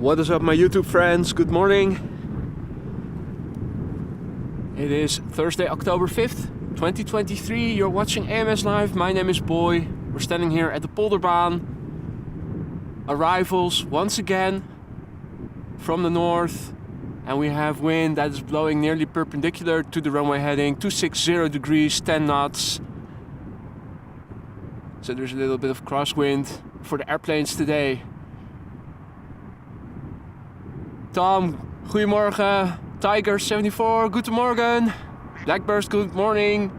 What is up, my YouTube friends? Good morning. It is Thursday, October 5th, 2023. You're watching AMS Live. My name is Boy. We're standing here at the Polderbaan. Arrivals once again from the north. And we have wind that is blowing nearly perpendicular to the runway heading. 260 degrees, 10 knots. So there's a little bit of crosswind for the airplanes today. Tom, goedemorgen. Tiger 74, goedemorgen. Blackburst, good morning.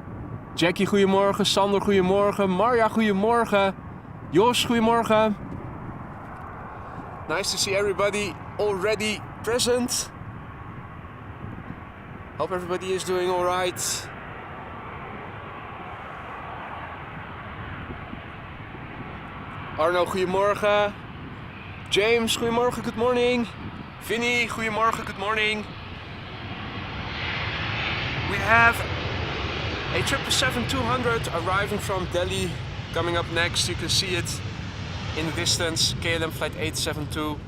Jackie, goedemorgen. Sander, goedemorgen. Marja, goedemorgen. Jos, goedemorgen. Nice to see everybody already present. Hope everybody is doing alright. Arno, goedemorgen. James, goedemorgen, good morning. Vinny, goedemorgen, good morning. We have a 777-200 arriving from Delhi coming up next. You can see it in the distance, KLM flight 872.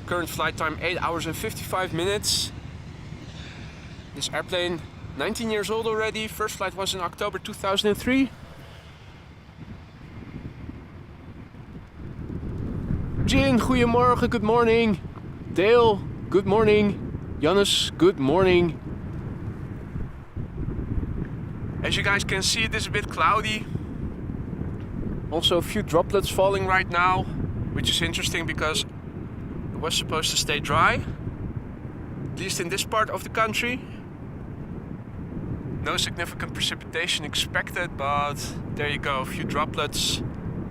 Current flight time 8 hours and 55 minutes. This airplane, 19 years old already. First flight was in October 2003. Jin, goedemorgen, good morning. Dale, good morning. Janus, good morning. As you guys can see, it is a bit cloudy. Also a few droplets falling right now, which is interesting because it was supposed to stay dry, at least in this part of the country. No significant precipitation expected, but there you go, a few droplets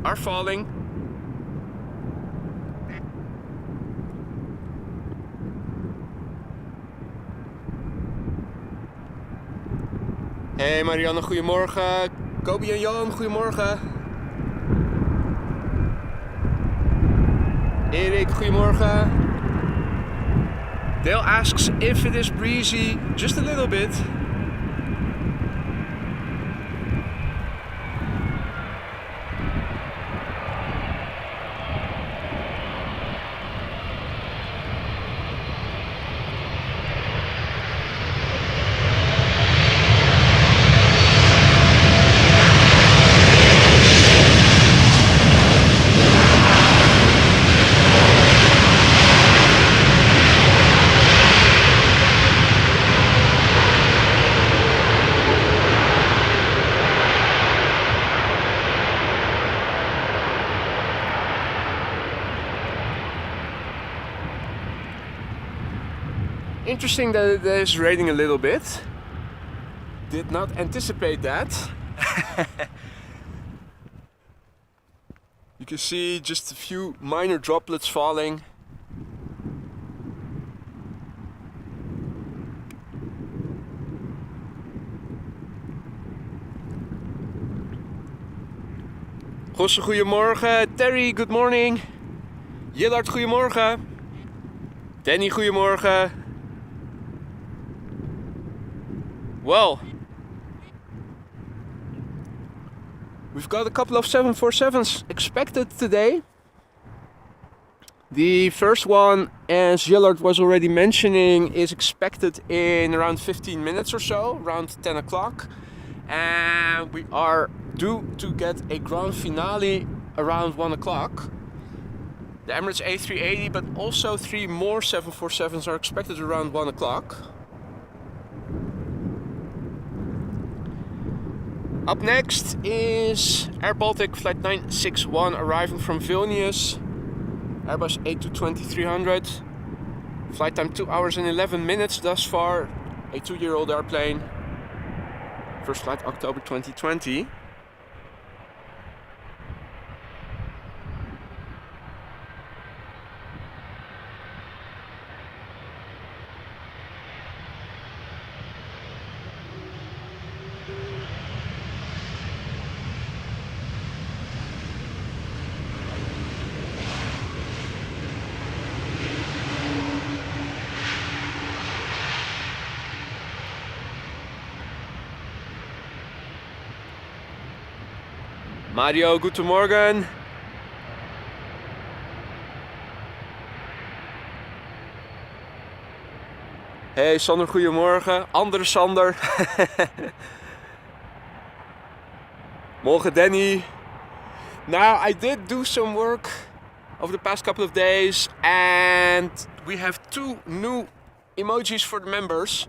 are falling. Hey Marianne, goedemorgen. Kobe en Jan, goedemorgen. Erik, goedemorgen. Dale asks if it is breezy, just a little bit. Interesting that it is raining a little bit. Did not anticipate that. You can see just a few minor droplets falling. Gosse, goedemorgen. Terry, good morning. Jillard, goedemorgen. Danny, goedemorgen. Well, we've got a couple of 747s expected today. The first one, as Jillard was already mentioning, is expected in around 15 minutes or so, around 10 o'clock. And we are due to get a grand finale around 1 o'clock. The Emirates A380, but also 3 more 747s are expected around 1 o'clock. Up next is Air Baltic Flight 961 arriving from Vilnius. Airbus A220-300. Flight time 2 hours and 11 minutes thus far. A 2-year-old airplane. First flight October 2020. Mario, guten Morgen. Hey Sander, goedemorgen. Andere Sander. Morgen Danny. Now I did do some work over the past couple of days and we have 2 new emojis for the members.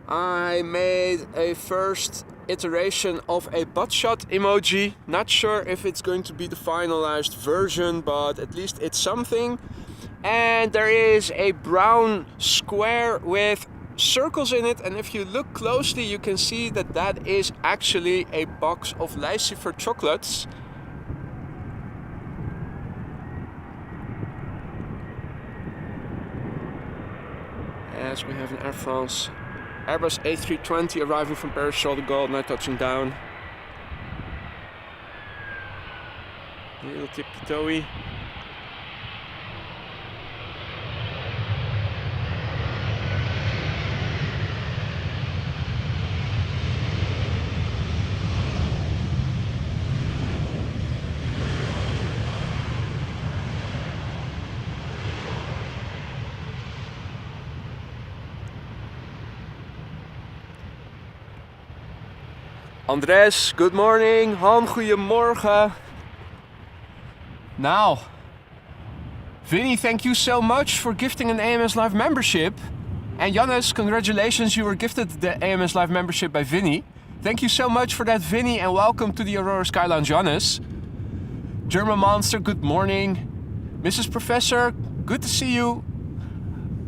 I made a first iteration of a butt shot emoji. Not sure if it's going to be the finalized version, but at least it's something. And there is a brown square with circles in it, and if you look closely you can see that that is actually a box of Lucifer chocolates. As we have an Air France Airbus A320 arriving from Paris Charles de Gaulle, now touching down. A little tippy-toey. Andres, good morning. Han, goedemorgen. Now, Vinny, thank you so much for gifting an AMS Live membership. And Jannes, congratulations, you were gifted the AMS Live membership by Vinny. Thank you so much for that, Vinny, and welcome to the Aurora Sky Lounge, Jannes. German Monster, good morning. Mrs. Professor, good to see you.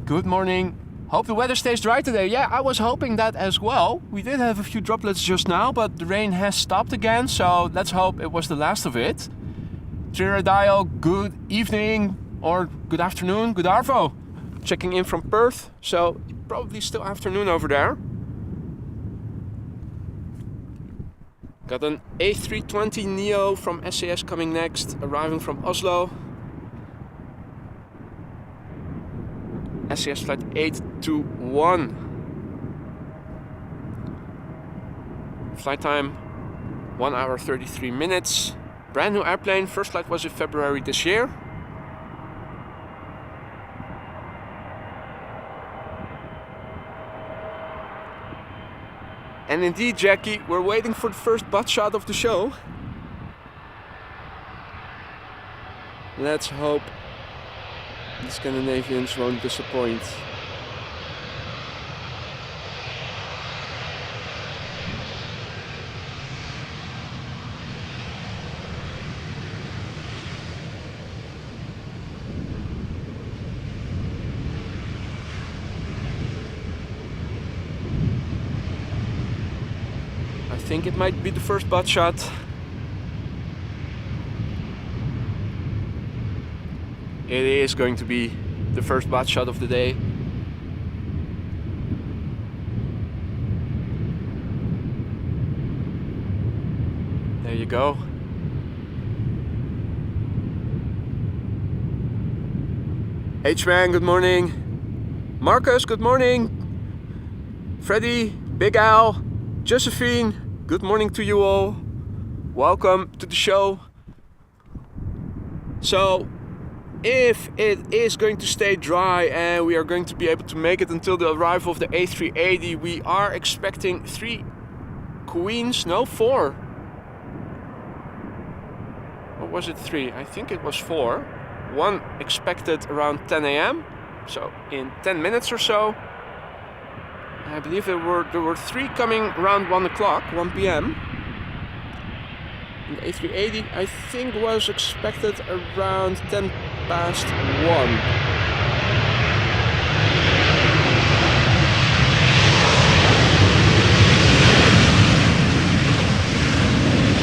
Good morning. Hope the weather stays dry today. Yeah, I was hoping that as well. We did have a few droplets just now, but the rain has stopped again, so let's hope it was the last of it. Triradile, good evening, or good afternoon, good arvo. Checking in from Perth, so probably still afternoon over there. Got an A320 Neo from SAS coming next, arriving from Oslo. SAS flight 821. Flight time 1 hour 33 minutes. Brand new airplane, first flight was in February this year. And indeed, Jackie, we're waiting for the first butt shot of the show. Let's hope the Scandinavians won't disappoint. I think it might be the first butt shot. It is going to be the first butt shot of the day. There you go. H-Man, good morning. Marcus, good morning. Freddy, Big Al, Josephine, good morning to you all. Welcome to the show. So, if it is going to stay dry and we are going to be able to make it until the arrival of the A380, we are expecting 3 queens, no 4. Or was it 3? I think it was 4. 1 expected around 10 a.m. So in 10 minutes or so. I believe there were 3 coming around 1 o'clock, 1 p.m. And the A380 I think was expected around 10 past 1.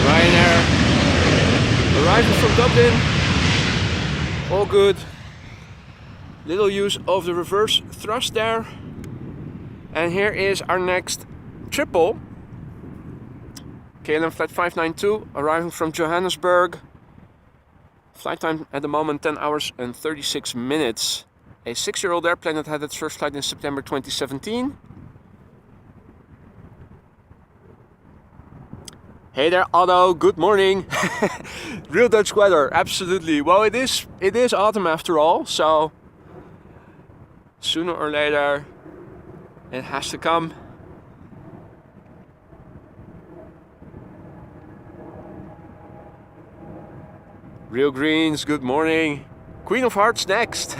Ryanair arriving from Dublin. All good. Little use of the reverse thrust there. And here is our next triple. KLM flight 592 arriving from Johannesburg. Flight time at the moment 10 hours and 36 minutes. A 6-year-old airplane that had its first flight in September 2017. Hey there Otto, good morning. Real Dutch weather, absolutely. Well, it is autumn after all, so sooner or later It has to come. Real Greens, good morning. Queen of Hearts next.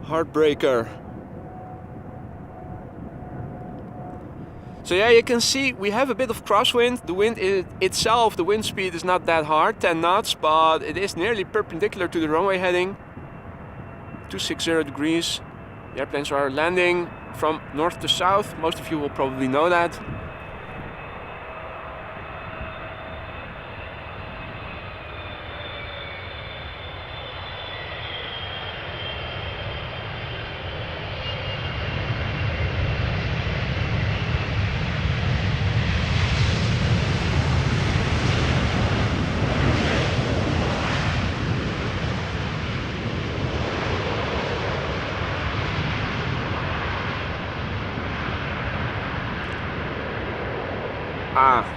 Heartbreaker. So yeah, you can see we have a bit of crosswind. The wind itself, the wind speed is not that hard, 10 knots, but it is nearly perpendicular to the runway heading. 260 degrees. The airplanes are landing from north to south. Most of you will probably know that.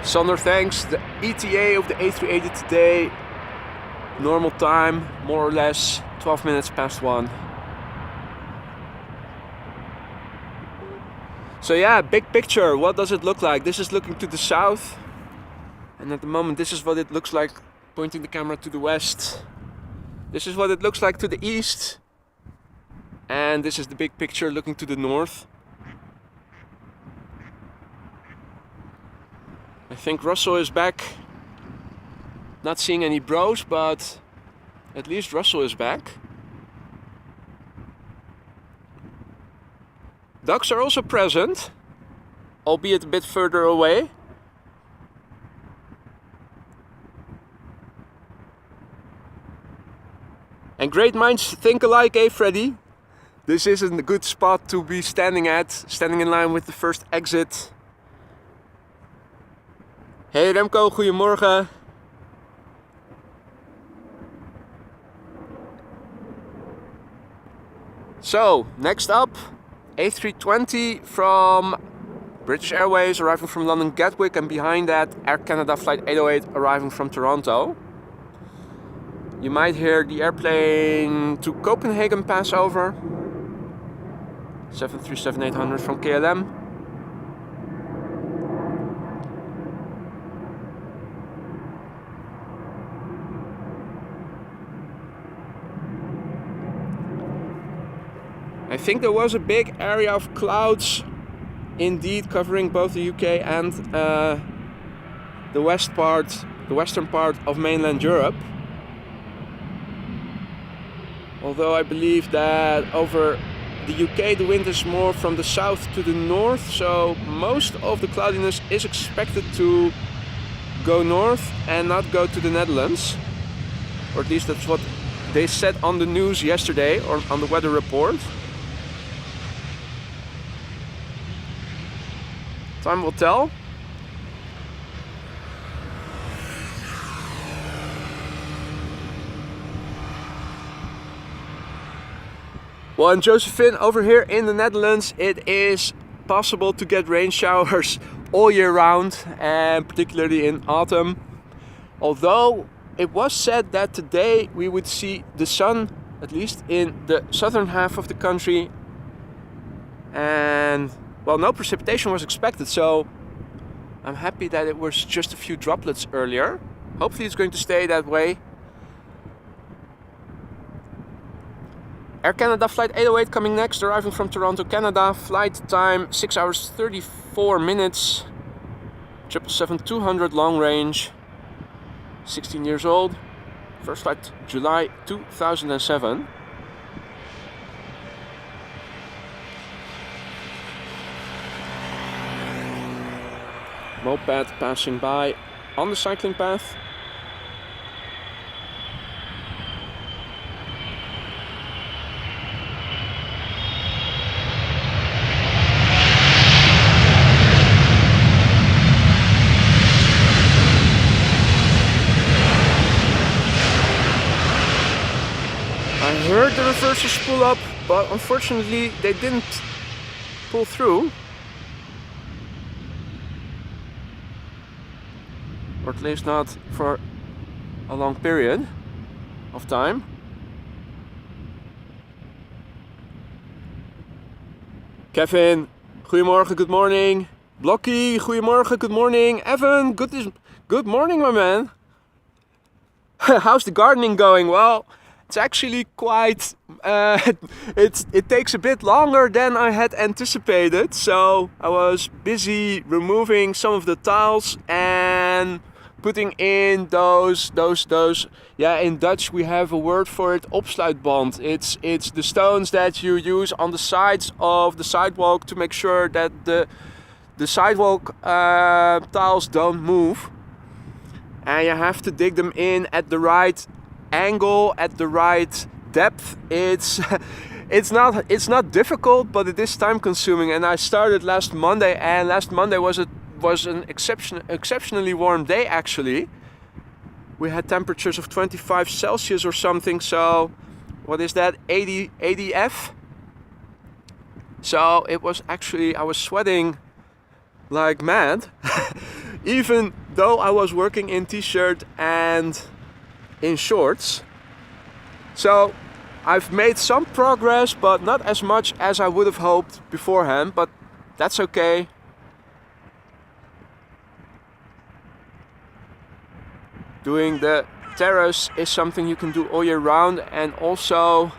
Sander, thanks. The ETA of the A380 today, normal time, more or less 12 minutes past 1. So yeah, big picture, what does it look like? This is looking to the south, and at the moment this is what it looks like, pointing the camera to the west. This is what it looks like to the east, and this is the big picture looking to the north. I think Russell is back. Not seeing any bros, but at least Russell is back. Ducks are also present, albeit a bit further away. And great minds think alike, eh, Freddy? This isn't a good spot to be standing at, standing in line with the first exit. Hey Remco, goedemorgen. So, next up, A320 from British Airways arriving from London Gatwick, and behind that Air Canada Flight 808 arriving from Toronto. You might hear the airplane to Copenhagen pass over. 737-800 from KLM. I think there was a big area of clouds indeed covering both the UK and the western part of mainland Europe. Although I believe that over the UK the wind is more from the south to the north, so most of the cloudiness is expected to go north and not go to the Netherlands. Or at least that's what they said on the news yesterday, or on the weather report. Time will tell. Well, and Josephine, over here in the Netherlands, it is possible to get rain showers all year round, and particularly in autumn. Although it was said that today we would see the sun, at least in the southern half of the country, and well, no precipitation was expected, so I'm happy that it was just a few droplets earlier. Hopefully it's going to stay that way. Air Canada Flight 808 coming next, arriving from Toronto, Canada. Flight time 6 hours 34 minutes. 777-200 long range. 16 years old. First flight July 2007. Moped passing by on the cycling path. I heard the reversers pull up, but unfortunately they didn't pull through. Or at least not for a long period of time. Kevin, goedemorgen, good morning. Blocky, goedemorgen, good morning. Evan, good morning, my man. How's the gardening going? Well, it's actually quite, it takes a bit longer than I had anticipated. So I was busy removing some of the tiles and putting in those, yeah, in Dutch we have a word for it, opsluitband. It's the stones that you use on the sides of the sidewalk to make sure that the sidewalk tiles don't move. And you have to dig them in at the right angle, at the right depth. It's not difficult, but it is time consuming. And I started last Monday, and last Monday was an exceptionally warm day actually. We had temperatures of 25 Celsius or something, so what is that, 80 F? So it was actually, I was sweating like mad, even though I was working in t-shirt and in shorts. So I've made some progress, but not as much as I would have hoped beforehand, but that's okay. Doing the terrace is something you can do all year round, and also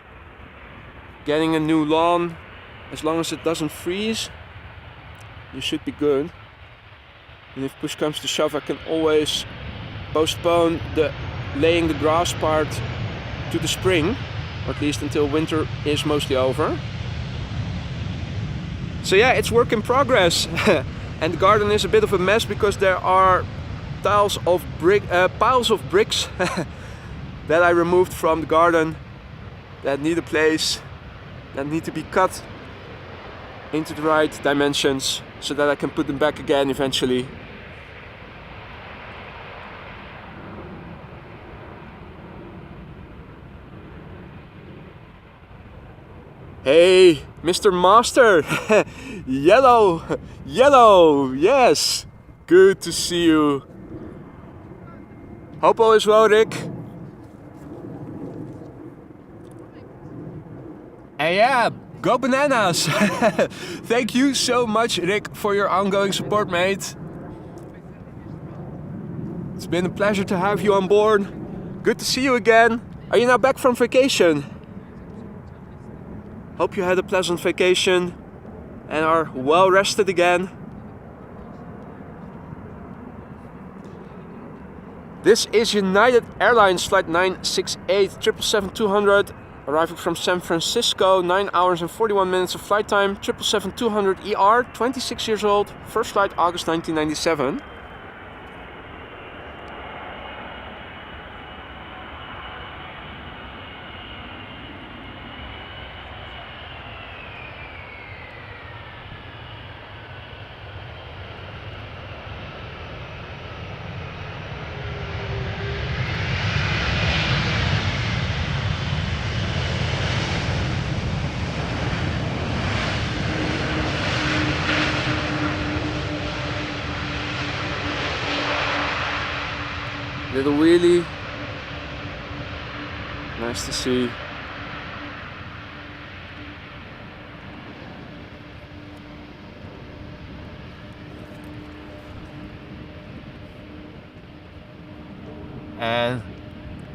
getting a new lawn, as long as it doesn't freeze, you should be good. And if push comes to shove, I can always postpone laying the grass part to the spring, or at least until winter is mostly over. So yeah, it's work in progress. And the garden is a bit of a mess because there are piles of bricks that I removed from the garden that need a place, that need to be cut into the right dimensions so that I can put them back again eventually. Hey, Mr. Master! Yellow, yes! Good to see you. Hope all is well, Rick. And yeah, go bananas! Thank you so much, Rick, for your ongoing support, mate. It's been a pleasure to have you on board. Good to see you again. Are you now back from vacation? Hope you had a pleasant vacation and are well rested again. This is United Airlines flight 968 777-200, arriving from San Francisco, 9 hours and 41 minutes of flight time, 777-200 ER, 26 years old, first flight August 1997. Little wheelie, nice to see. And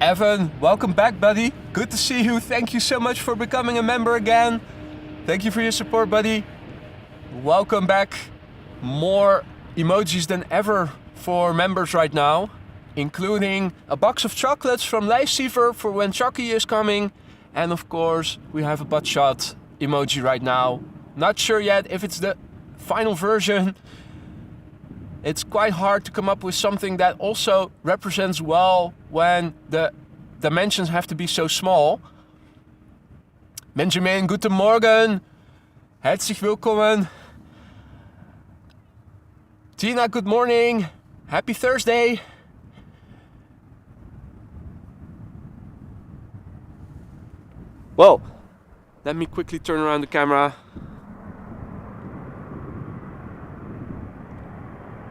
Evan, welcome back, buddy. Good to see you. Thank you so much for becoming a member again. Thank you for your support, buddy. Welcome back. More emojis than ever for members right now, including a box of chocolates from Lifesaver for when Choc-ky is coming. And of course, we have a butt shot emoji right now. Not sure yet if it's the final version. It's quite hard to come up with something that also represents well when the dimensions have to be so small. Benjamin, guten Morgen. Herzlich willkommen. Tina, good morning. Happy Thursday. Well, let me quickly turn around the camera.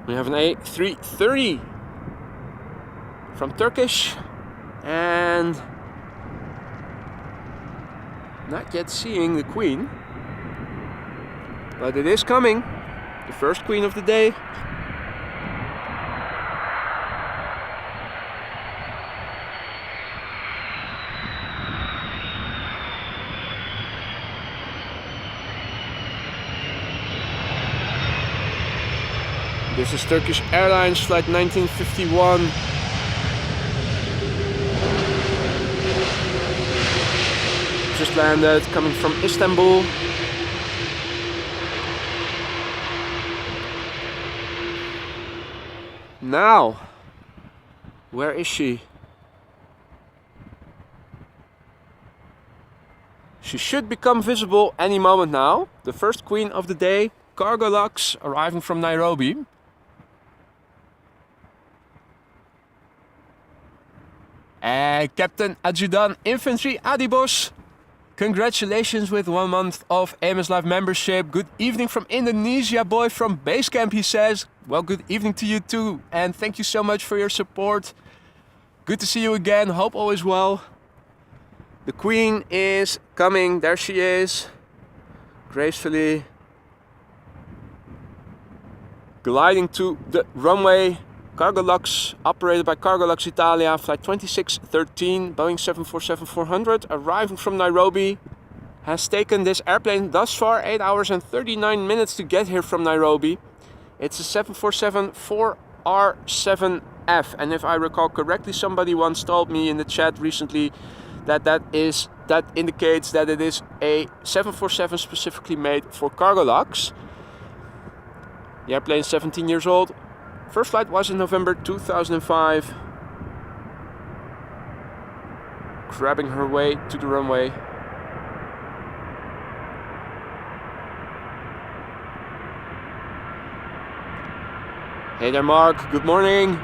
We have an A330 from Turkish, and not yet seeing the Queen. But it is coming. The first queen of the day. This is Turkish Airlines flight 1951. Just landed, coming from Istanbul. Now, where is she? She should become visible any moment now. The first queen of the day, Cargolux, arriving from Nairobi. And Captain Adjutant Infantry Adibos, congratulations with 1 month of AMS Live membership. Good evening from Indonesia, boy from base camp, he says. Well, good evening to you too, and thank you so much for your support. Good to see you again, hope all is well. The Queen is coming, there she is, gracefully gliding to the runway. Cargolux, operated by Cargolux Italia, flight 2613, Boeing 747-400, arriving from Nairobi. Has taken this airplane thus far 8 hours and 39 minutes to get here from Nairobi. It's a 747-4R7F, and if I recall correctly, somebody once told me in the chat recently that that indicates that it is a 747 specifically made for Cargolux. The airplane is 17 years old. First flight was in November 2005. Grabbing her way to the runway. Hey there, Mark. Good morning.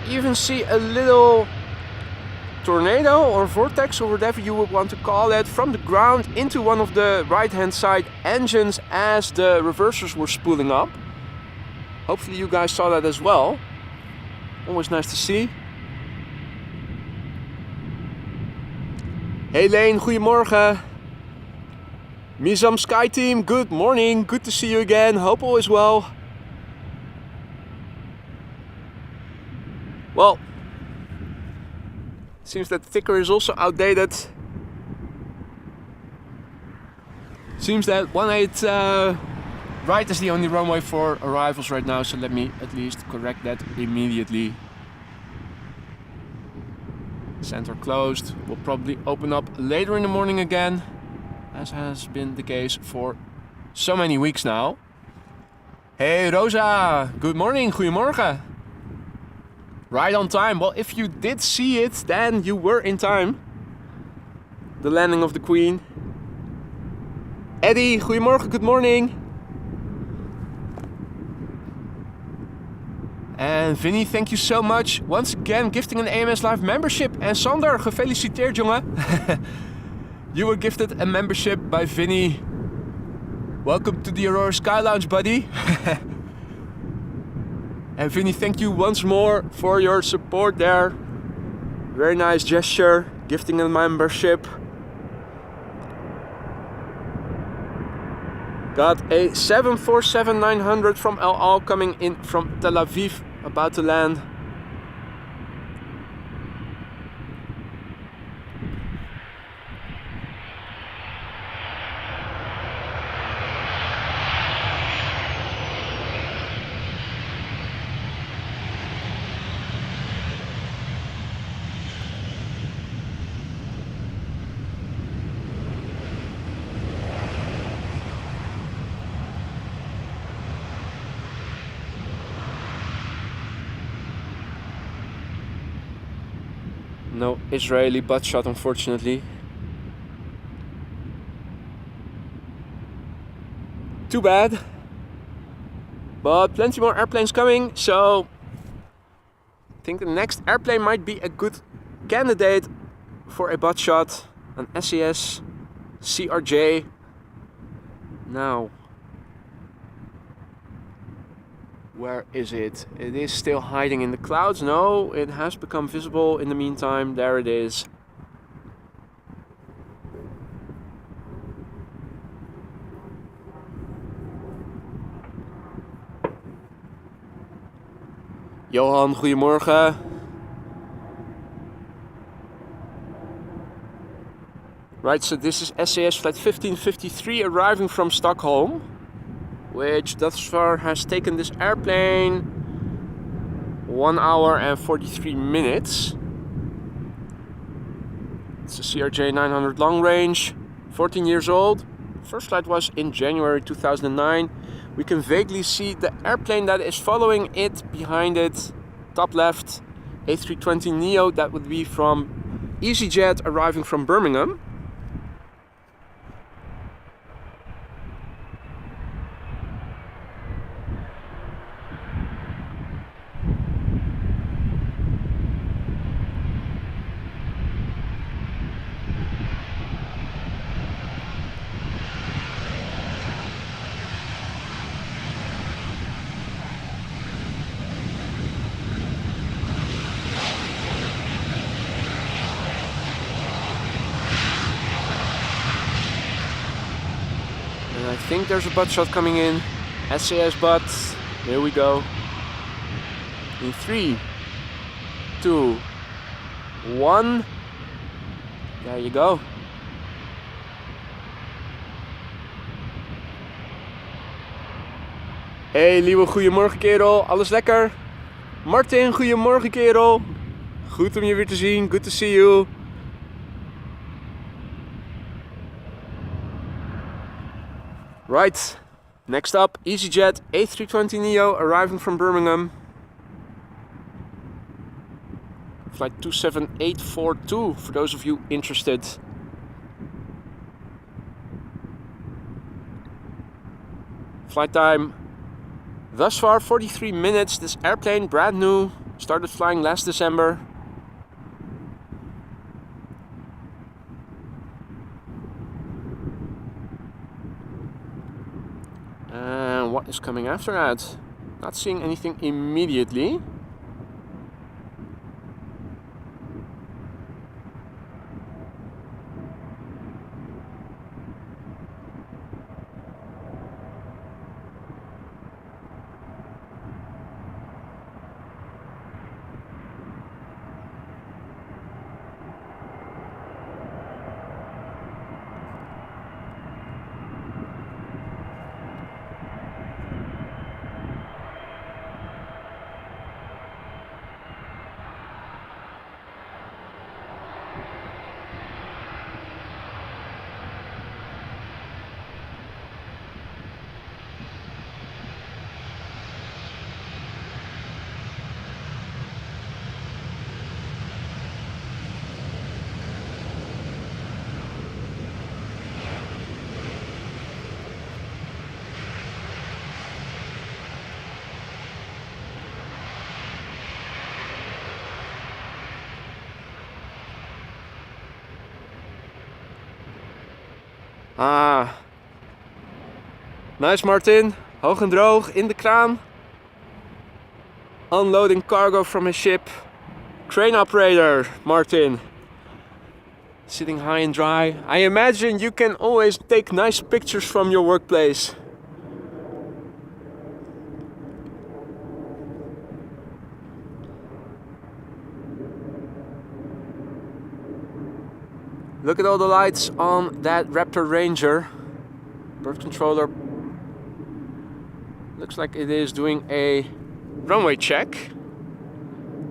Even see a little tornado or vortex or whatever you would want to call it from the ground into one of the right hand side engines as the reversers were spooling up. Hopefully you guys saw that as well. Always nice to see. Hey Lane, goedemorgen. Mizam Sky Team, good morning. Good to see you again. Hope all is well. Well, seems that the ticker is also outdated. Seems that 18 right is the only runway for arrivals right now, so let me at least correct that immediately. Center closed. Will probably open up later in the morning again, as has been the case for so many weeks now. Hey Rosa, good morning, goedemorgen. Right on time. Well, if you did see it, then you were in time. The landing of the Queen. Eddie, goedemorgen, good morning. And Vinny, thank you so much. Once again, gifting an AMS Live membership. En Sander, gefeliciteerd jongen. You were gifted a membership by Vinny. Welcome to the Aurora Sky Lounge, buddy. And Vinny, thank you once more for your support there. Very nice gesture, gifting a membership. Got a 747-900 from El Al coming in from Tel Aviv, about to land. No Israeli butt shot, unfortunately. too bad. But plenty more airplanes coming, so I think the next airplane might be a good candidate for a butt shot, an SAS CRJ. Now, where is it? It is still hiding in the clouds. No, it has become visible in the meantime. There it is. Johan, goedemorgen. Right, so this is SAS flight 1553 arriving from Stockholm, which thus far has taken this airplane 1 hour and 43 minutes. It's a CRJ 900 long range, 14 years old. First flight was in January 2009. We can vaguely see the airplane that is following it behind it, top left, A320neo. That would be from EasyJet arriving from Birmingham. I think there's a butt shot coming in. SAS butt. Here we go. In 3, 2, 1. There you go. Hey Liewe, goedemorgen kerel. Alles lekker? Martin, goedemorgen kerel. Goed om je weer te zien. Good to see you. Right, next up, EasyJet A320neo arriving from Birmingham. Flight 27842 for those of you interested. Flight time thus far 43 minutes. This airplane brand new, started flying last December. And what is coming after that? Not seeing anything immediately. Ah, nice Martin, hoog en droog in de kraan. Unloading cargo from his ship. Crane operator, Martin. Sitting high and dry. I imagine you can always take nice pictures from your workplace. Look at all the lights on that Raptor Ranger. Bird controller looks like it is doing a runway check.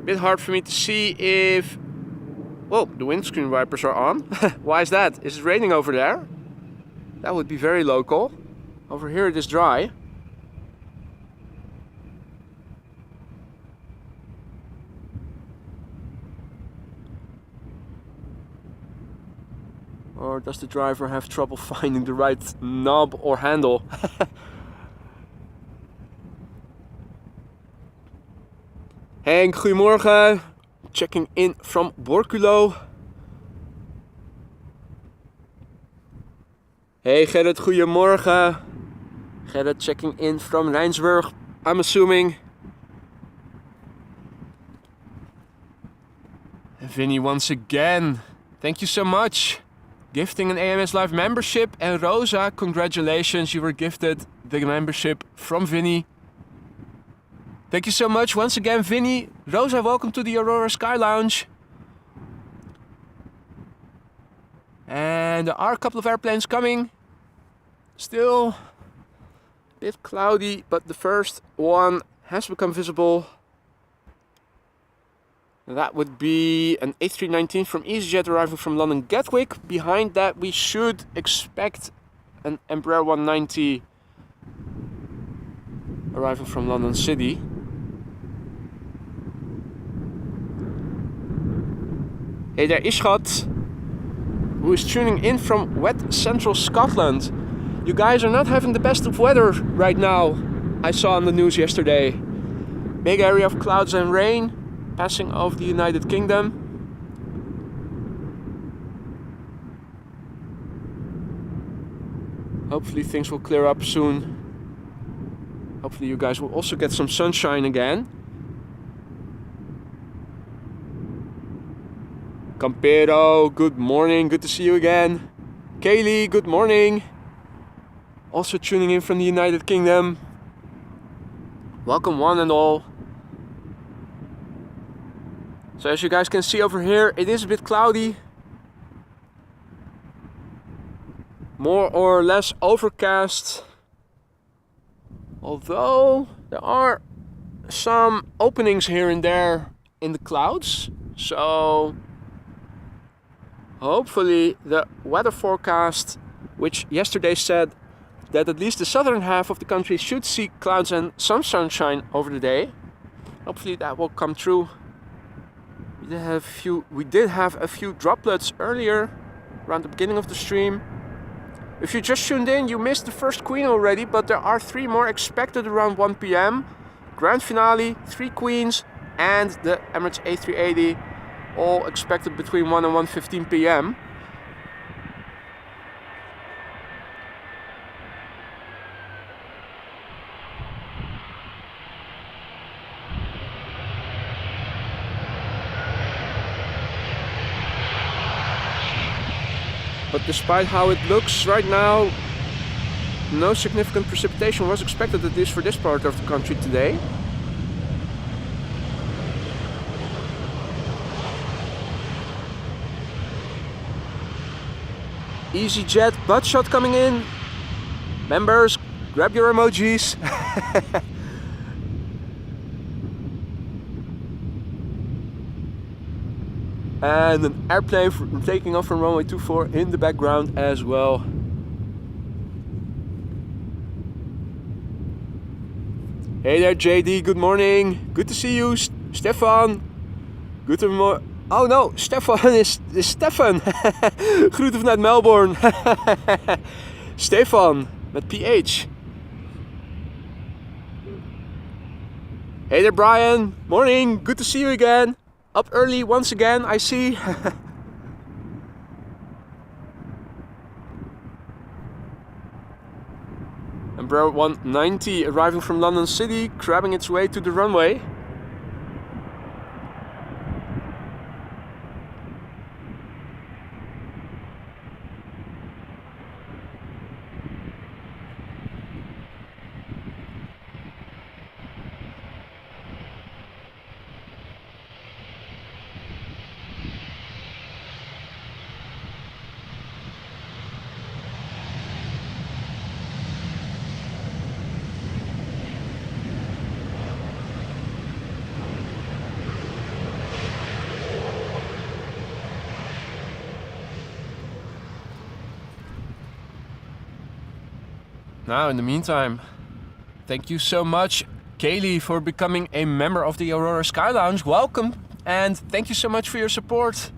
Bit hard for me to see if... Whoa, the windscreen wipers are on. Why is that? Is it raining over there? That would be very local. Over here it is dry. Or does the driver have trouble finding the right knob or handle? Henk, goedemorgen. Checking in from Borculo. Hey Gerrit, goedemorgen. Gerrit checking in from Rijnsburg, I'm assuming. Vinny once again, thank you so much. Gifting an AMS Live membership. And Rosa, congratulations, you were gifted the membership from Vinny. Thank you so much once again, Vinny. Rosa, welcome to the Aurora Sky Lounge. And there are a couple of airplanes coming. Still a bit cloudy, but the first one has become visible. That would be an A319 from EasyJet arriving from London Gatwick. Behind that we should expect an Embraer 190 arriving from London City. Hey there Ishgat, who is tuning in from wet central Scotland. You guys are not having the best of weather right now, I saw on the news yesterday. Big area of clouds and rain passing over the United Kingdom. Hopefully things will clear up soon. Hopefully you guys will also get some sunshine again. Campero, good morning, good to see you again. Kaylee, good morning. Also tuning in from the United Kingdom. Welcome one and all. So as you guys can see over here, it is a bit cloudy. More or less overcast. Although there are some openings here and there in the clouds. So hopefully the weather forecast, which yesterday said that at least the southern half of the country should see clouds and some sunshine over the day. Hopefully that will come true. We did have a few droplets earlier, around the beginning of the stream. If you just tuned in, you missed the first queen already, but there are 3 more expected around 1 p.m. Grand finale, 3 queens, and the Emirates A388, all expected between 1 and 1:15 p.m. But despite how it looks right now, no significant precipitation was expected, at least for this part of the country today. EasyJet butt shot coming in. Members, grab your emojis. And an airplane taking off from runway 24 in the background as well. Hey there JD, good morning. Good to see you. Stefan. Good morning. Oh no, Stefan is Stefan. Groeten vanuit Melbourne. Stefan met PH. Hey there Brian, morning. Good to see you again. Up early once again, I see. Embraer 190 arriving from London City, crabbing its way to the runway. Now, in the meantime, thank you so much, Kaylee, for becoming a member of the Aurora Sky Lounge. Welcome, and thank you so much for your support.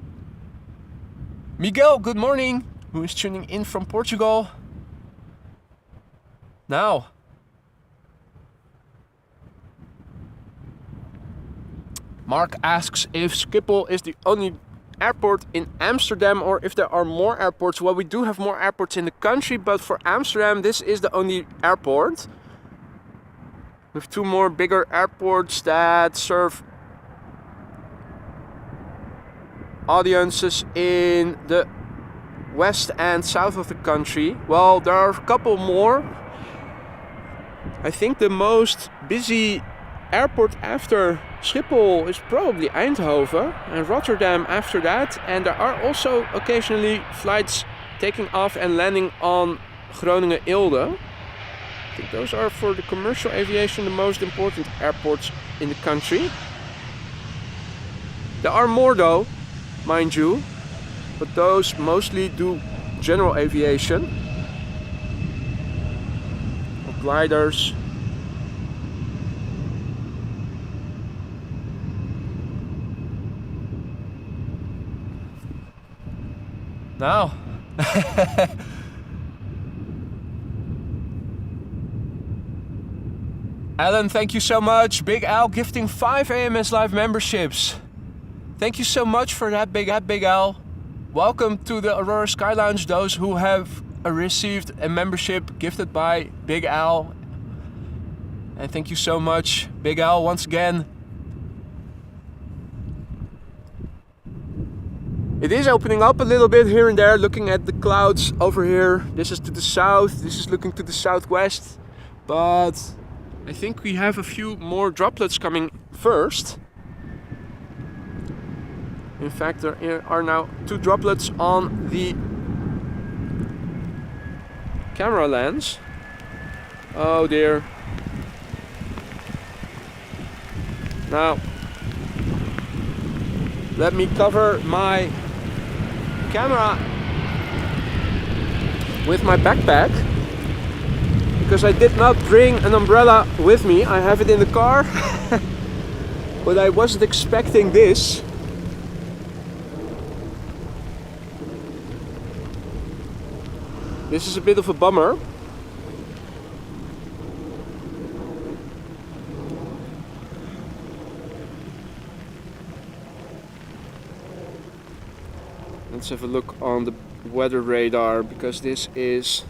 Miguel, good morning, who is tuning in from Portugal. Now, Mark asks if Schiphol is the only airport in Amsterdam or if there are more airports. Well, we do have more airports in the country, but for Amsterdam this is the only airport. With two more bigger airports that serve audiences in the west and south of the country. Well, there are a couple more. I think the most busy airport after Schiphol is probably Eindhoven and Rotterdam after that. And there are also occasionally flights taking off and landing on Groningen-Eelde. I think those are for the commercial aviation the most important airports in the country. There are more though, mind you, but those mostly do general aviation. Or gliders. Now. Alan, thank you so much. Big Al gifting 5 AMS Live memberships. Thank you so much for that, Big Al. Welcome to the Aurora Sky Lounge, those who have received a membership gifted by Big Al. And thank you so much, Big Al, once again. It is opening up a little bit here and there, looking at the clouds over here. This is to the south, this is looking to the southwest. But I think we have a few more droplets coming first. In fact, there are now 2 droplets on the camera lens. Oh dear. Now, let me cover my camera with my backpack, because I did not bring an umbrella with me. I have it in the car, but I wasn't expecting this. This is a bit of a bummer. Let's have a look on the weather radar, because this is,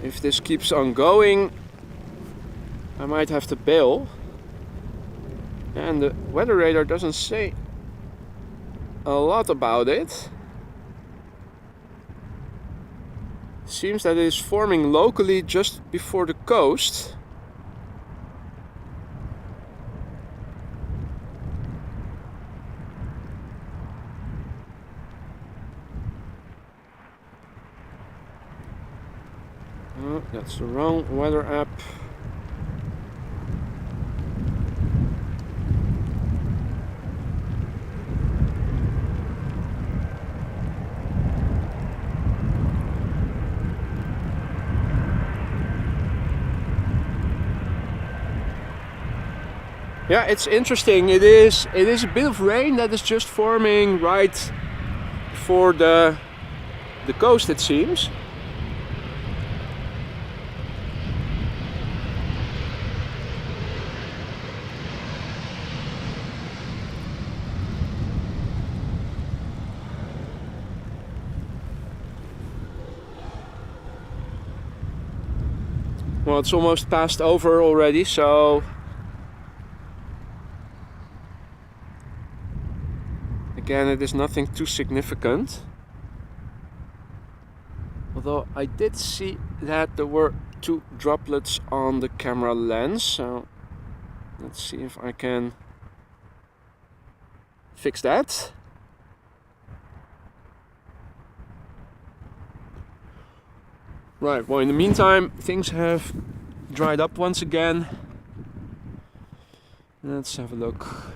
if this keeps on going, I might have to bail. And the weather radar doesn't say a lot about it. Seems that it is forming locally just before the coast. Oh, that's the wrong weather app. Yeah, it's interesting. It is a bit of rain that is just forming right before the coast, it seems. Well, it's almost passed over already, so again, it is nothing too significant. Although I did see that there were 2 droplets on the camera lens, so let's see if I can fix that. Right, well, in the meantime, things have dried up once again. Let's have a look.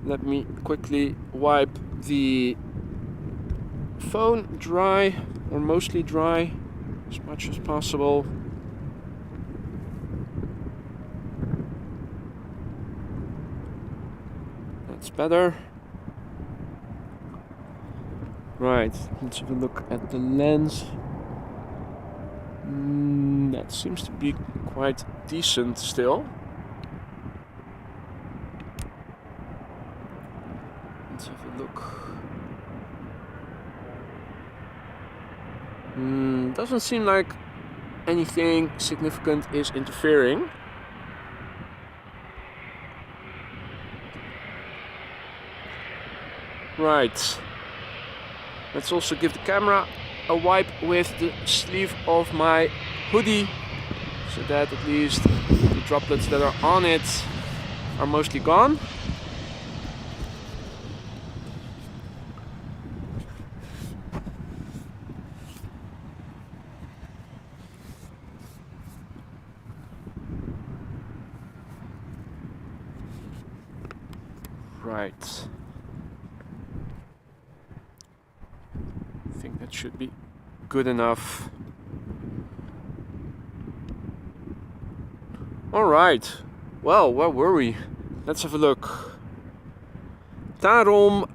Let me quickly wipe the phone dry, or mostly dry, as much as possible. That's better. Right, let's have a look at the lens. That seems to be quite decent still. Doesn't seem like anything significant is interfering. Right. Let's also give the camera a wipe with the sleeve of my hoodie, so that at least the droplets that are on it are mostly gone. Right. I think that should be good enough. Alright. Well, where were we? Let's have a look. Daarom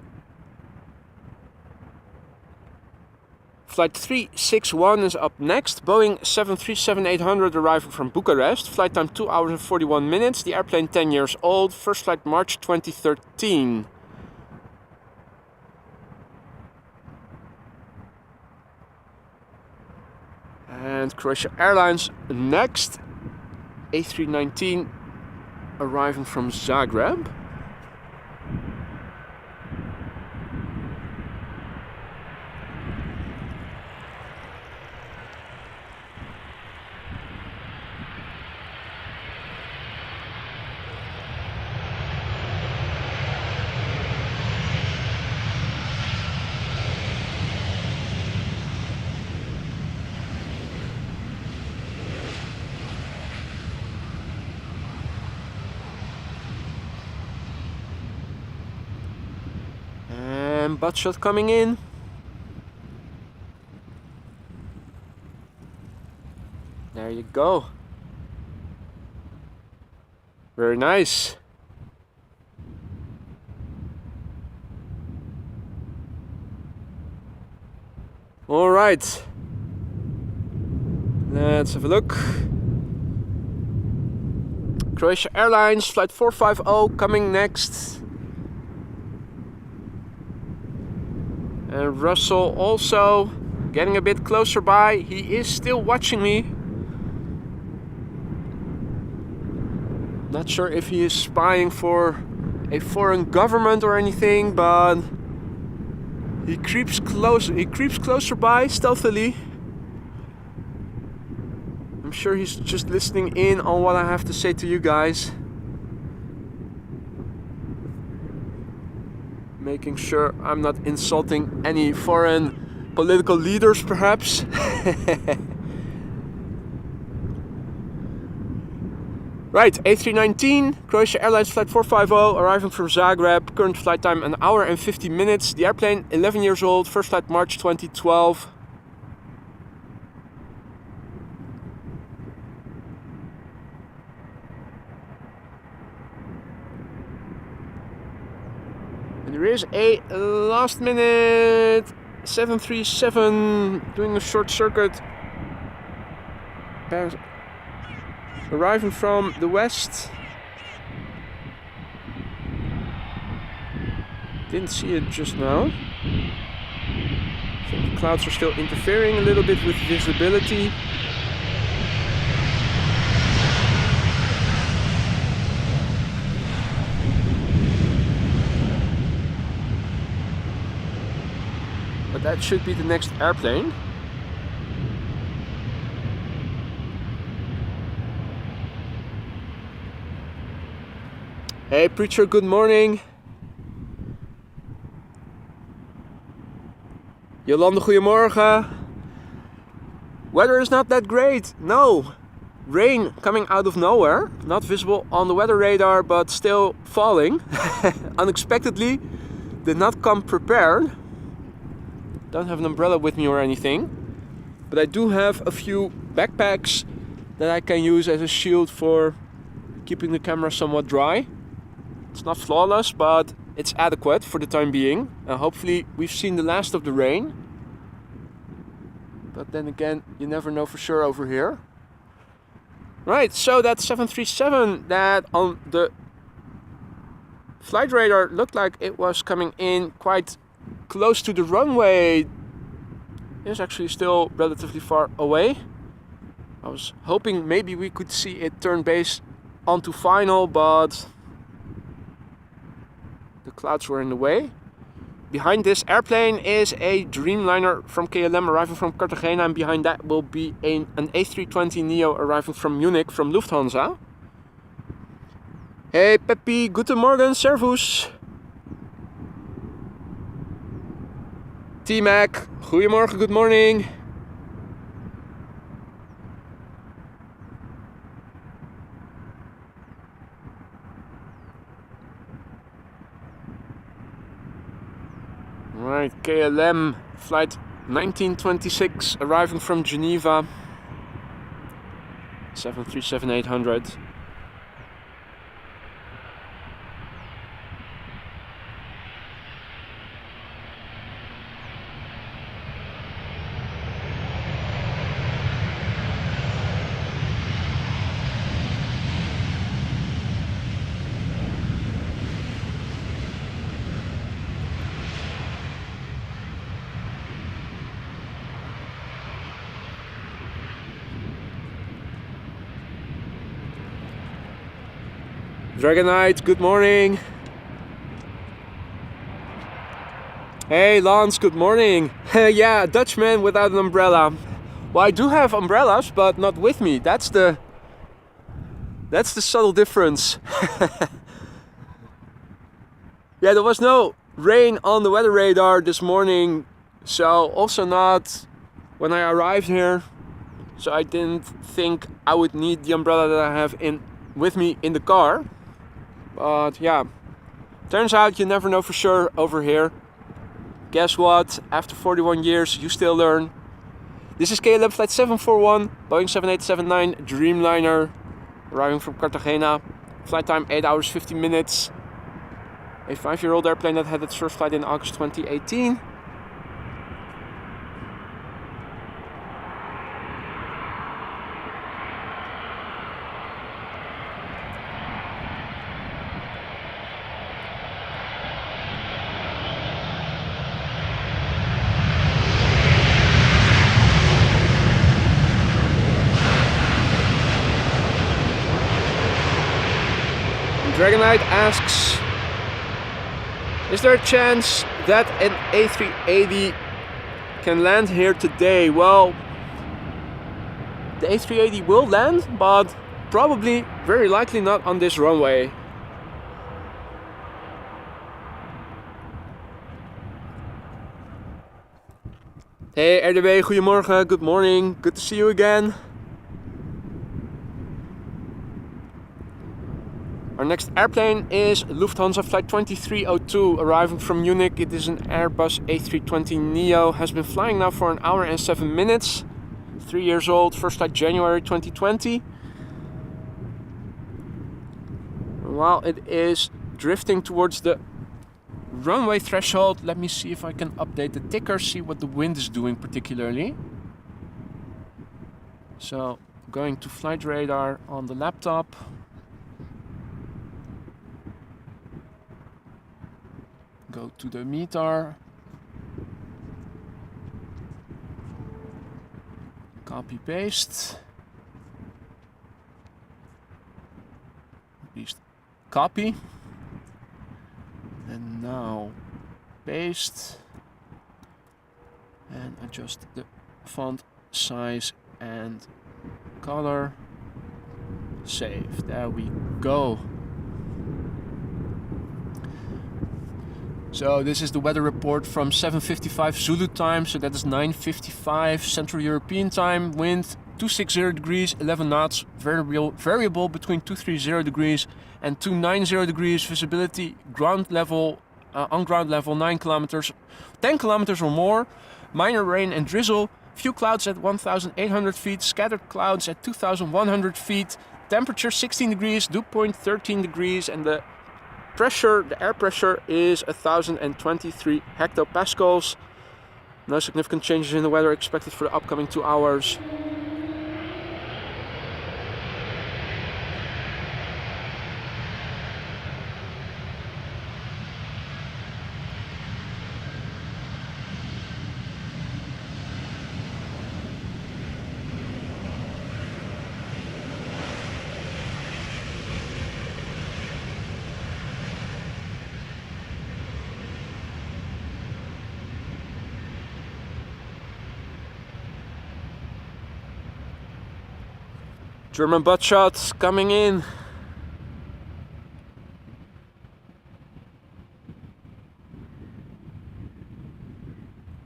Flight 361 is up next. Boeing 737-800 arriving from Bucharest. Flight time 2 hours and 41 minutes. The airplane 10 years old. First flight March 2013. And Croatia Airlines next. A319 arriving from Zagreb. And butt shot coming in. There you go. Very nice. All right. Let's have a look. Croatia Airlines flight 450 coming next. And Russell also getting a bit closer by. He is still watching me. Not sure if he is spying for a foreign government or anything, but he creeps closer by stealthily. I'm sure he's just listening in on what I have to say to you guys. Making sure I'm not insulting any foreign political leaders, perhaps. Right, A319, Croatia Airlines flight 450, arriving from Zagreb. Current flight time 1 hour and 50 minutes. The airplane 11 years old, first flight March 2012. And there is a last minute 737 doing a short circuit. Arriving from the west. Didn't see it just now. I think the clouds are still interfering a little bit with visibility. But that should be the next airplane. Hey preacher, good morning. Jolande, goedemorgen. Weather is not that great, no. Rain coming out of nowhere, not visible on the weather radar, but still falling. Unexpectedly, did not come prepared. Don't have an umbrella with me or anything. But I do have a few backpacks that I can use as a shield for keeping the camera somewhat dry. It's not flawless, but it's adequate for the time being. Hopefully we've seen the last of the rain. But then again, you never know for sure over here. Right, so that 737 that on the flight radar looked like it was coming in quite close to the runway is actually still relatively far away. I was hoping maybe we could see it turn base onto final, but the clouds were in the way. Behind this airplane is a Dreamliner from KLM arriving from Cartagena, and behind that will be an A320neo arriving from Munich from Lufthansa. Hey Peppi, guten Morgen, servus. T-Mac, goedemorgen, good morning. Right, KLM flight 1926 arriving from Geneva, 737-800. Dragonite, good morning. Hey Lance, good morning. Yeah, Dutchman without an umbrella. Well, I do have umbrellas, but not with me. That's the subtle difference. Yeah, there was no rain on the weather radar this morning, so also not when I arrived here. So I didn't think I would need the umbrella that I have with me in the car. But yeah, turns out you never know for sure over here. Guess what? After 41 years, you still learn. This is KLM flight 741, Boeing 7879 Dreamliner, arriving from Cartagena. Flight time 8 hours 50 minutes. A 5-year-old airplane that had its first flight in August 2018. Dragonite asks, is there a chance that an A380 can land here today? Well, the A380 will land, but probably, very likely not on this runway. Hey RDB, goedemorgen, good morning, good to see you again. Our next airplane is Lufthansa flight 2302 arriving from Munich. It is an Airbus A320neo, has been flying now for 1 hour and 7 minutes. 3 years old, first flight January 2020. While it is drifting towards the runway threshold, let me see if I can update the ticker, see what the wind is doing particularly. So, going to flight radar on the laptop. Go to the meter, copy paste, paste, copy, and now paste, and adjust the font size and color, save, there we go. So this is the weather report from 7:55 Zulu time, so that is 9:55 Central European time. Wind 260 degrees, 11 knots, variable between 230 degrees and 290 degrees. Visibility ground level, on ground level 9 kilometers, 10 kilometers or more. Minor rain and drizzle, few clouds at 1,800 feet, scattered clouds at 2,100 feet. Temperature 16 degrees, dew point 13 degrees, and the air pressure is 1,023 hectopascals. No significant changes in the weather expected for the upcoming 2 hours. German butt shots coming in.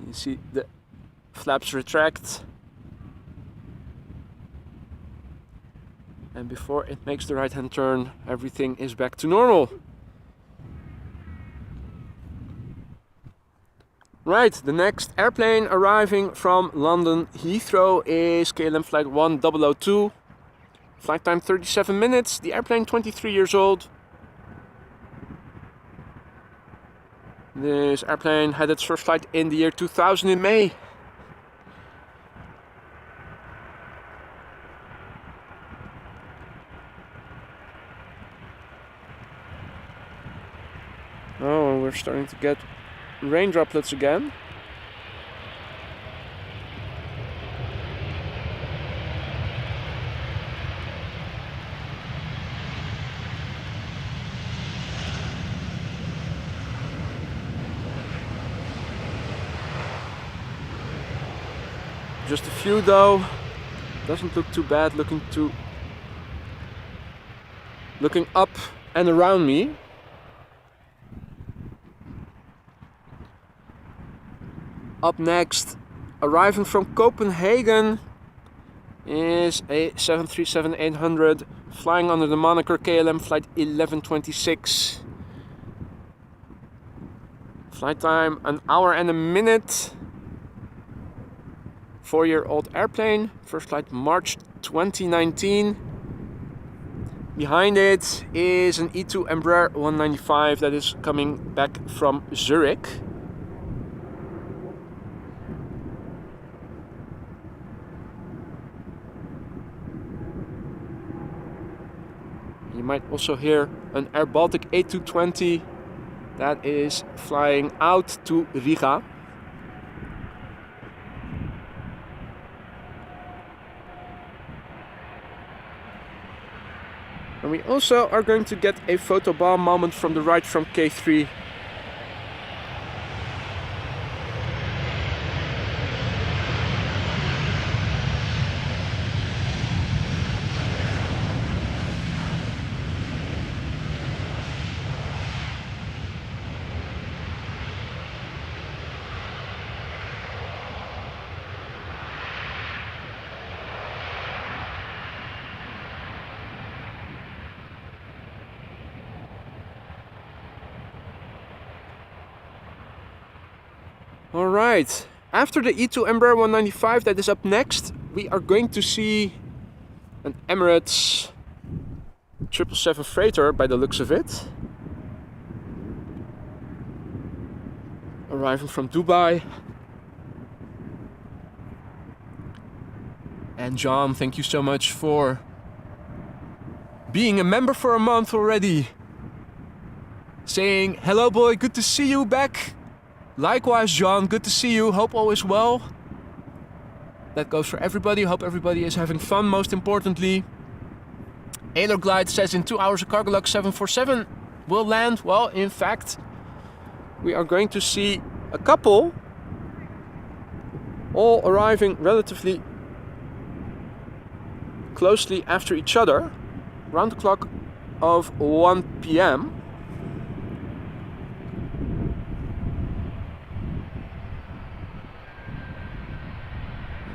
You see the flaps retract. And before it makes the right hand turn, everything is back to normal. Right, the next airplane arriving from London Heathrow is KLM flight 1002. Flight time 37 minutes, the airplane 23 years old. This airplane had its first flight in the year 2000 in May. Oh, we're starting to get rain droplets again. Just a few though. Doesn't look too bad. Looking up and around me. Up next, arriving from Copenhagen, is a 737-800 flying under the moniker KLM flight 1126. Flight time 1 hour and a minute. 4-year-old airplane. First flight March 2019. Behind it is an E2 Embraer 195 that is coming back from Zurich. You might also hear an Air Baltic A220 that is flying out to Riga. And we also are going to get a photobomb moment from the right from K3. Alright, after the E2 Embraer 195 that is up next, we are going to see an Emirates 777 freighter by the looks of it. Arriving from Dubai. And John, thank you so much for being a member for a month already. Saying, hello boy, good to see you back. Likewise, John, good to see you. Hope all is well. That goes for everybody. Hope everybody is having fun, most importantly. Glide says in 2 hours a Cargolux 747 will land. Well, in fact, we are going to see a couple all arriving relatively closely after each other, around the clock of 1 p.m.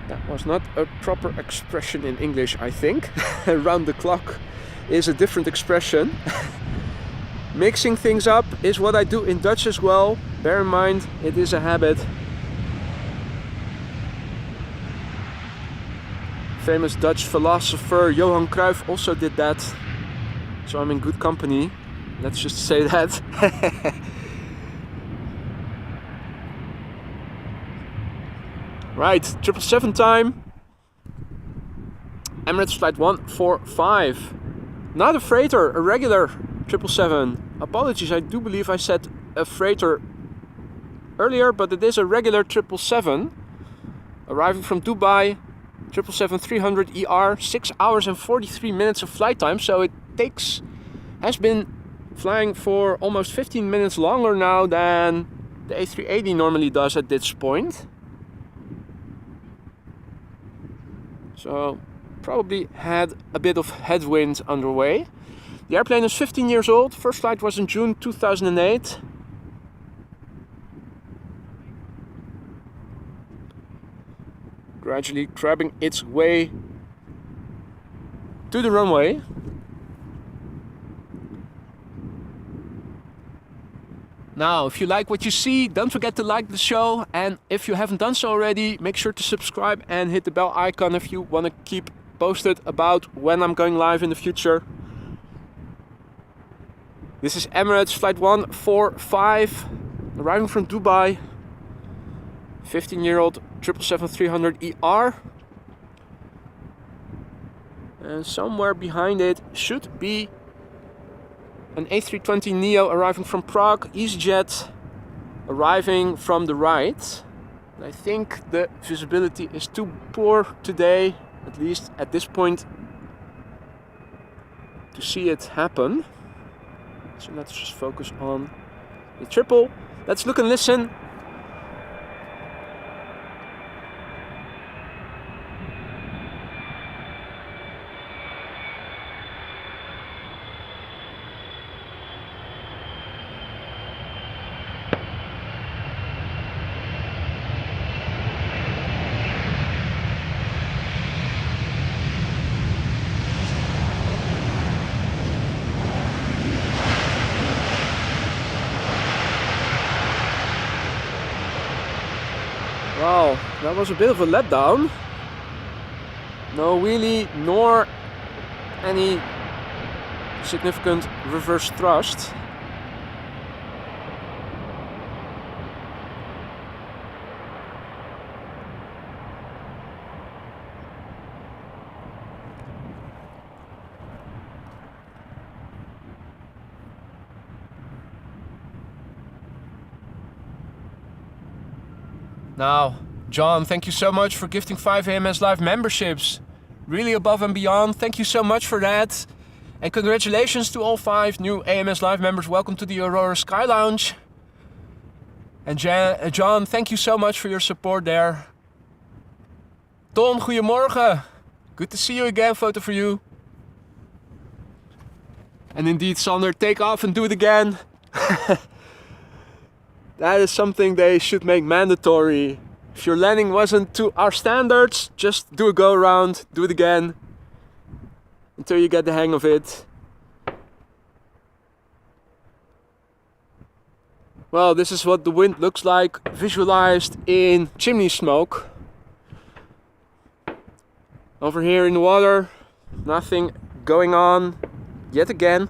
That was not a proper expression in English, I think. Around the clock is a different expression. Mixing things up is what I do in Dutch as well. Bear in mind, it is a habit. Famous Dutch philosopher Johan Cruyff also did that. So I'm in good company. Let's just say that. Right, 777 time. Emirates flight 145. Not a freighter, a regular 777. Apologies, I do believe I said a freighter earlier, but it is a regular 777. Arriving from Dubai, 777-300 ER, 6 hours and 43 minutes of flight time. So it has been flying for almost 15 minutes longer now than the A380 normally does at this point. So probably had a bit of headwind underway. The airplane is 15 years old. First flight was in June 2008. Gradually crabbing its way to the runway. Now, if you like what you see, don't forget to like the show, and if you haven't done so already, make sure to subscribe and hit the bell icon if you want to keep posted about when I'm going live in the future. This is Emirates flight 145, arriving from Dubai. 15-year-old 777-300ER. And somewhere behind it should be an A320neo arriving from Prague. EasyJet arriving from the right. I think the visibility is too poor today, at least at this point, to see it happen. So let's just focus on the triple. Let's look and listen. Wow, that was a bit of a letdown. No wheelie nor any significant reverse thrust. Now, John, thank you so much for gifting 5 AMS Live memberships. Really above and beyond. Thank you so much for that. And congratulations to all 5 new AMS Live members. Welcome to the Aurora Sky Lounge. And John, thank you so much for your support there. Tom, goedemorgen. Good to see you again. Photo for you. And indeed, Sander, take off and do it again. That is something they should make mandatory. If your landing wasn't to our standards, just do a go around, do it again until you get the hang of it. Well, this is what the wind looks like visualized in chimney smoke. Over here in the water, nothing going on yet again.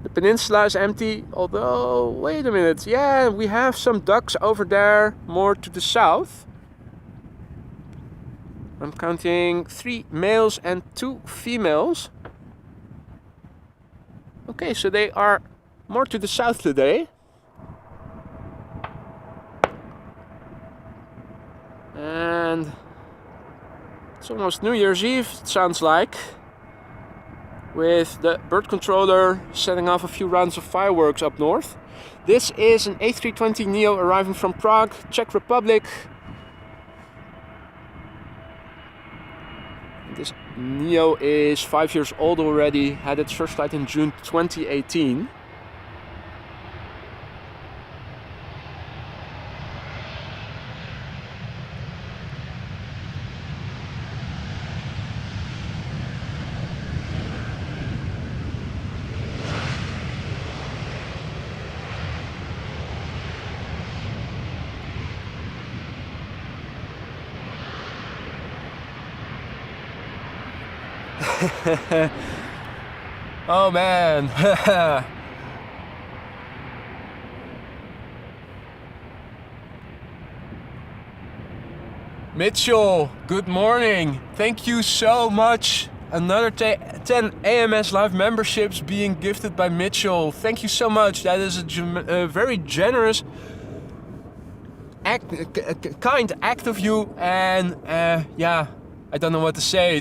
The peninsula is empty, although, wait a minute, yeah, we have some ducks over there, more to the south. I'm counting 3 males and 2 females. Okay, so they are more to the south today. And it's almost New Year's Eve, it sounds like. With the bird controller setting off a few rounds of fireworks up north. This is an A320neo arriving from Prague, Czech Republic. This Neo is 5 years old already, had its first flight in June 2018. Oh man. Mitchell, good morning. Thank you so much. Another 10 AMS Live memberships being gifted by Mitchell. Thank you so much. That is a very generous kind act of you, and yeah, I don't know what to say.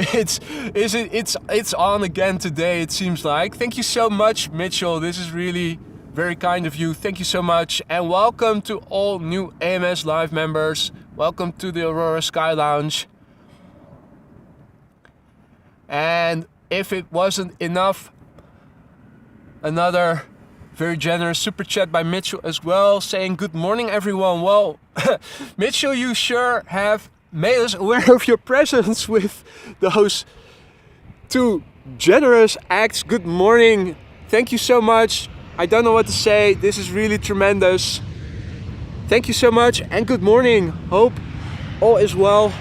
It's on again today, it seems like. Thank you so much, Mitchell. This is really very kind of you. Thank you so much, and welcome to all new AMS Live members. Welcome to the Aurora Sky Lounge. And if it wasn't enough, another very generous super chat by Mitchell as well, saying good morning everyone. Well, Mitchell, you sure have made us aware of your presence with those two generous acts. Good morning. Thank you so much. I don't know what to say. This is really tremendous. Thank you so much and good morning. Hope all is well.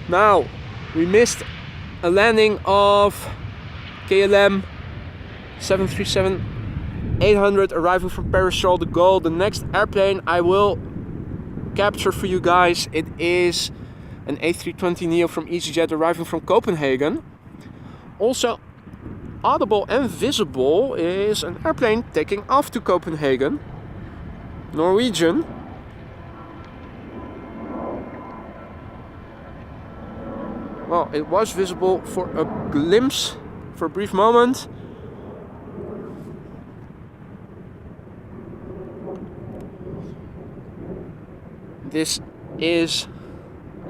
Now, we missed a landing of KLM B737-800 arriving from Paris Charles de Gaulle. The next airplane I will capture for you guys, it is an A320neo from EasyJet arriving from Copenhagen. Also audible and visible is an airplane taking off to Copenhagen, Norwegian. Well, it was visible for a glimpse, for a brief moment. This is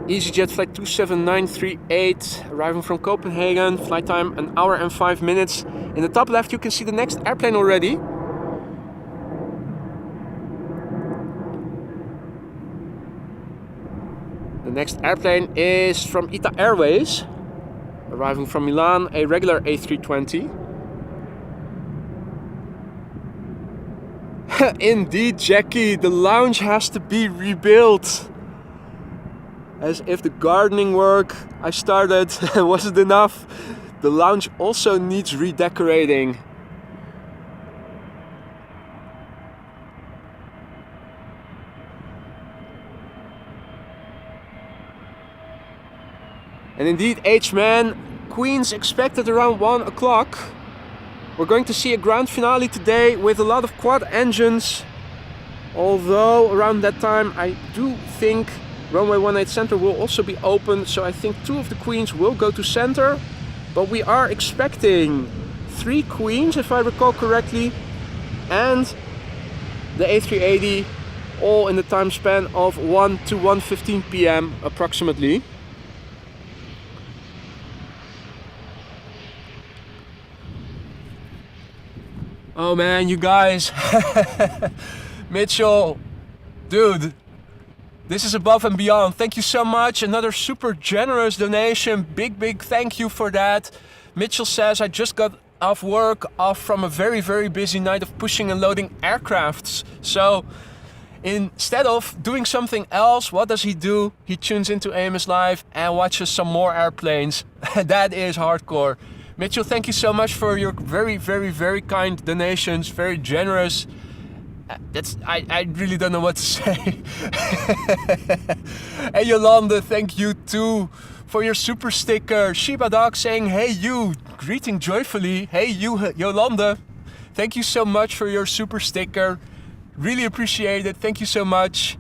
EasyJet flight 27938 arriving from Copenhagen. Flight time 1 hour and 5 minutes. In the top left you can see the next airplane already. The next airplane is from Airways, arriving from Milan, a regular A320. Indeed, Jackie, the lounge has to be rebuilt. As if the gardening work I started wasn't enough, the lounge also needs redecorating. And indeed, H-Man, Queen's expected around 1 o'clock. We're going to see a grand finale today with a lot of quad engines. Although around that time I do think runway 18 center will also be open. So I think 2 of the Queens will go to center. But we are expecting 3 Queens, if I recall correctly. And the A380 all in the time span of 1 to 1:15 p.m. approximately. Oh man, you guys. Mitchell, dude, this is above and beyond. Thank you so much. Another super generous donation. Big thank you for that. Mitchell says, I just got off work, from a very busy night of pushing and loading aircrafts. So instead of doing something else, what does he do? He tunes into AMS Live and watches some more airplanes. That is hardcore. Mitchell, thank you so much for your very kind donations, very generous. I really don't know what to say. And Yolanda, thank you too for your super sticker. Shiba Dog saying, hey you, greeting joyfully. Hey you, Yolanda, thank you so much for your super sticker. Really appreciate it, thank you so much.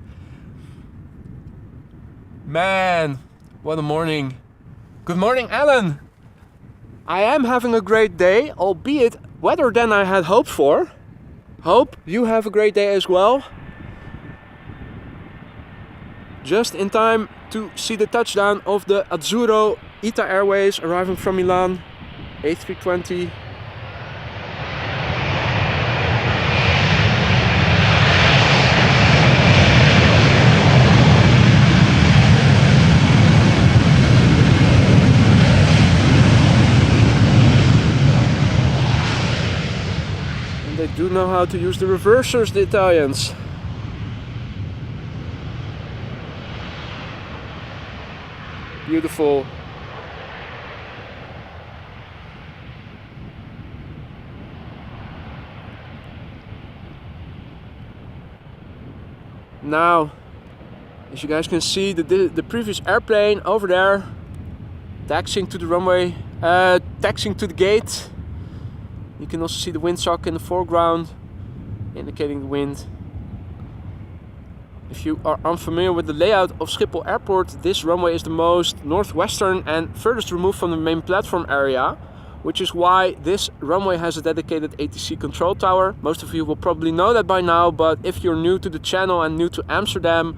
Man, what a morning. Good morning, Alan. I am having a great day, albeit wetter than I had hoped for. Hope you have a great day as well. Just in time to see the touchdown of the Azzurro Airways arriving from Milan, A320. They do know how to use the reversers, the Italians. Beautiful. Now, as you guys can see, the previous airplane over there, taxiing to the runway, taxiing to the gate. You can also see the windsock in the foreground, indicating the wind. If you are unfamiliar with the layout of Schiphol Airport, this runway is the most northwestern and furthest removed from the main platform area, which is why this runway has a dedicated ATC control tower. Most of you will probably know that by now, but if you're new to the channel and new to Amsterdam,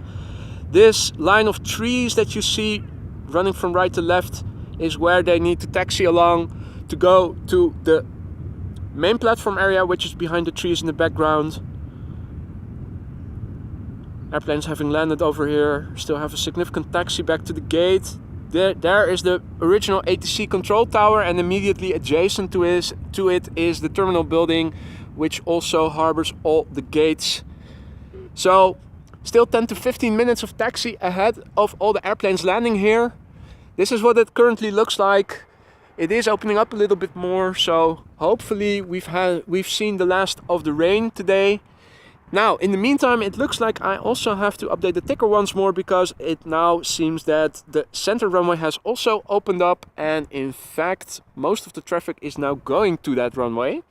this line of trees that you see running from right to left is where they need to taxi along to go to the main platform area, which is behind the trees in the background. Airplanes having landed over here still have a significant taxi back to the gate. There is the original ATC control tower, and immediately adjacent to it is the terminal building, which also harbors all the gates. So still 10 to 15 minutes of taxi ahead of all the airplanes landing here. This is what it currently looks like. It is opening up a little bit more, so hopefully we've seen the last of the rain today. Now, in the meantime, it looks like I also have to update the ticker once more, because it now seems that the center runway has also opened up, and in fact most of the traffic is now going to that runway.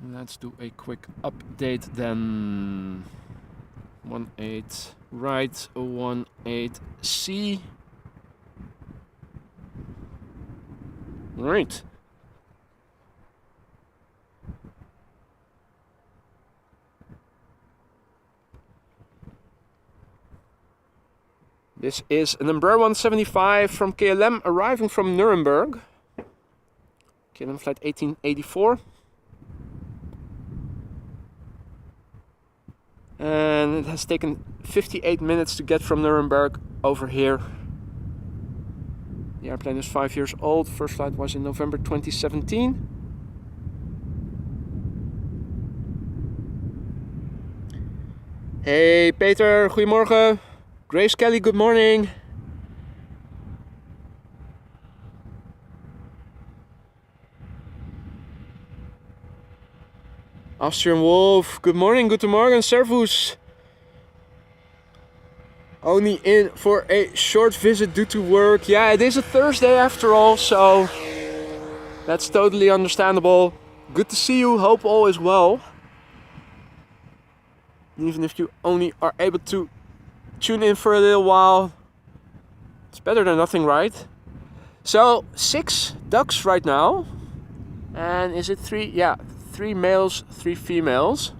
Let's do a quick update then. 18 right, 18C. Right. This is an Embraer 175 from KLM arriving from Nuremberg. KLM flight 1884. And it has taken 58 minutes to get from Nuremberg over here. The airplane is 5 years old. First flight was in November 2017. Hey Peter, goedemorgen. Grace Kelly, good morning. Austrian Wolf, good morning, guten Morgen, servus. Only in for a short visit due to work. Yeah, it is a Thursday after all, so that's totally understandable. Good to see you, hope all is well. Even if you only are able to tune in for a little while, it's better than nothing, right? So 6 ducks right now. And is it 3? Yeah, 3 males, 3 females.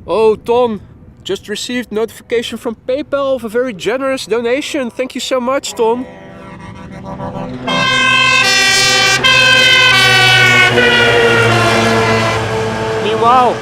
Oh, Ton, just received notification from PayPal of a very generous donation. Thank you so much, Ton. Meanwhile,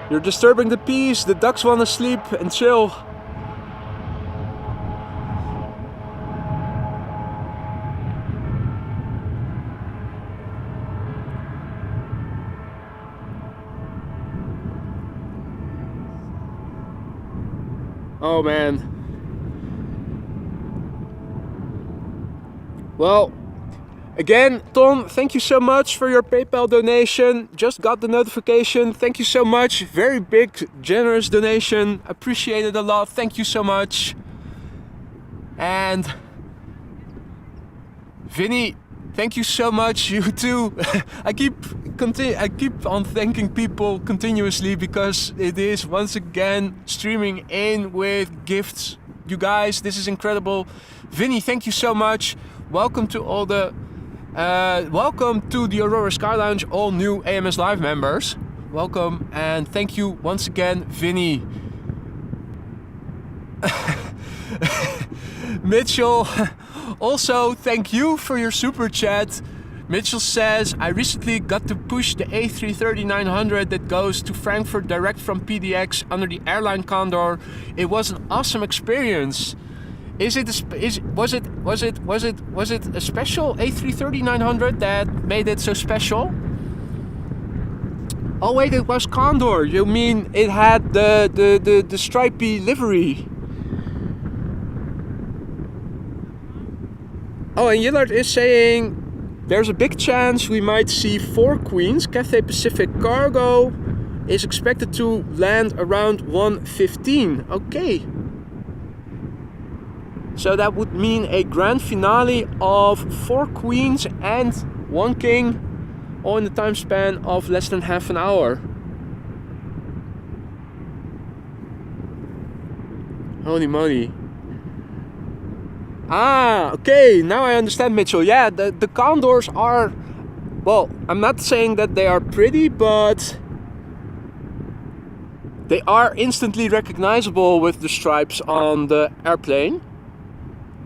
you're disturbing the peace. The ducks want to sleep and chill. Oh man. Well, again, Tom, thank you so much for your PayPal donation. Just got the notification. Thank you so much. Very big, generous donation. Appreciate it a lot. Thank you so much. And Vinny, thank you so much. You too. I keep on thanking people continuously because it is once again streaming in with gifts. You guys, this is incredible. Vinny, thank you so much. Welcome to all the welcome to the Aurora Sky Lounge, all new AMS Live members. Welcome and thank you once again, Vinny. Mitchell, also thank you for your super chat. Mitchell says, I recently got to push the A330-900 that goes to Frankfurt direct from PDX under the airline Condor. It was an awesome experience. Was it a special A330-900 that made it so special? Oh wait, it was Condor. You mean it had the stripy livery? Oh, and Yillard is saying there's a big chance we might see 4 Queens. Cathay Pacific Cargo is expected to land around 1:15. Okay. So that would mean a grand finale of 4 Queens and 1 King, all in the time span of less than half an hour. Holy moly. Ah, okay, now I understand, Mitchell. Yeah, the condors are, well, I'm not saying that they are pretty, but they are instantly recognizable with the stripes on the airplane.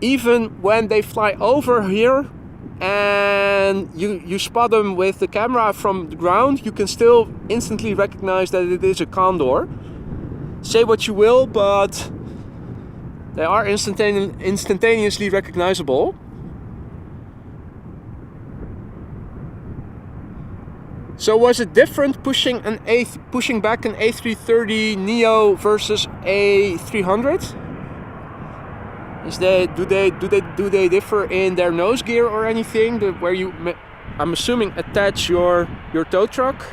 Even when they fly over here and you spot them with the camera from the ground, you can still instantly recognize that it is a condor. Say what you will, but they are instantaneously recognizable. So was it different pushing back an A330 Neo versus A300? Do they differ in their nose gear or anything? Where you, I'm assuming, attach your tow truck?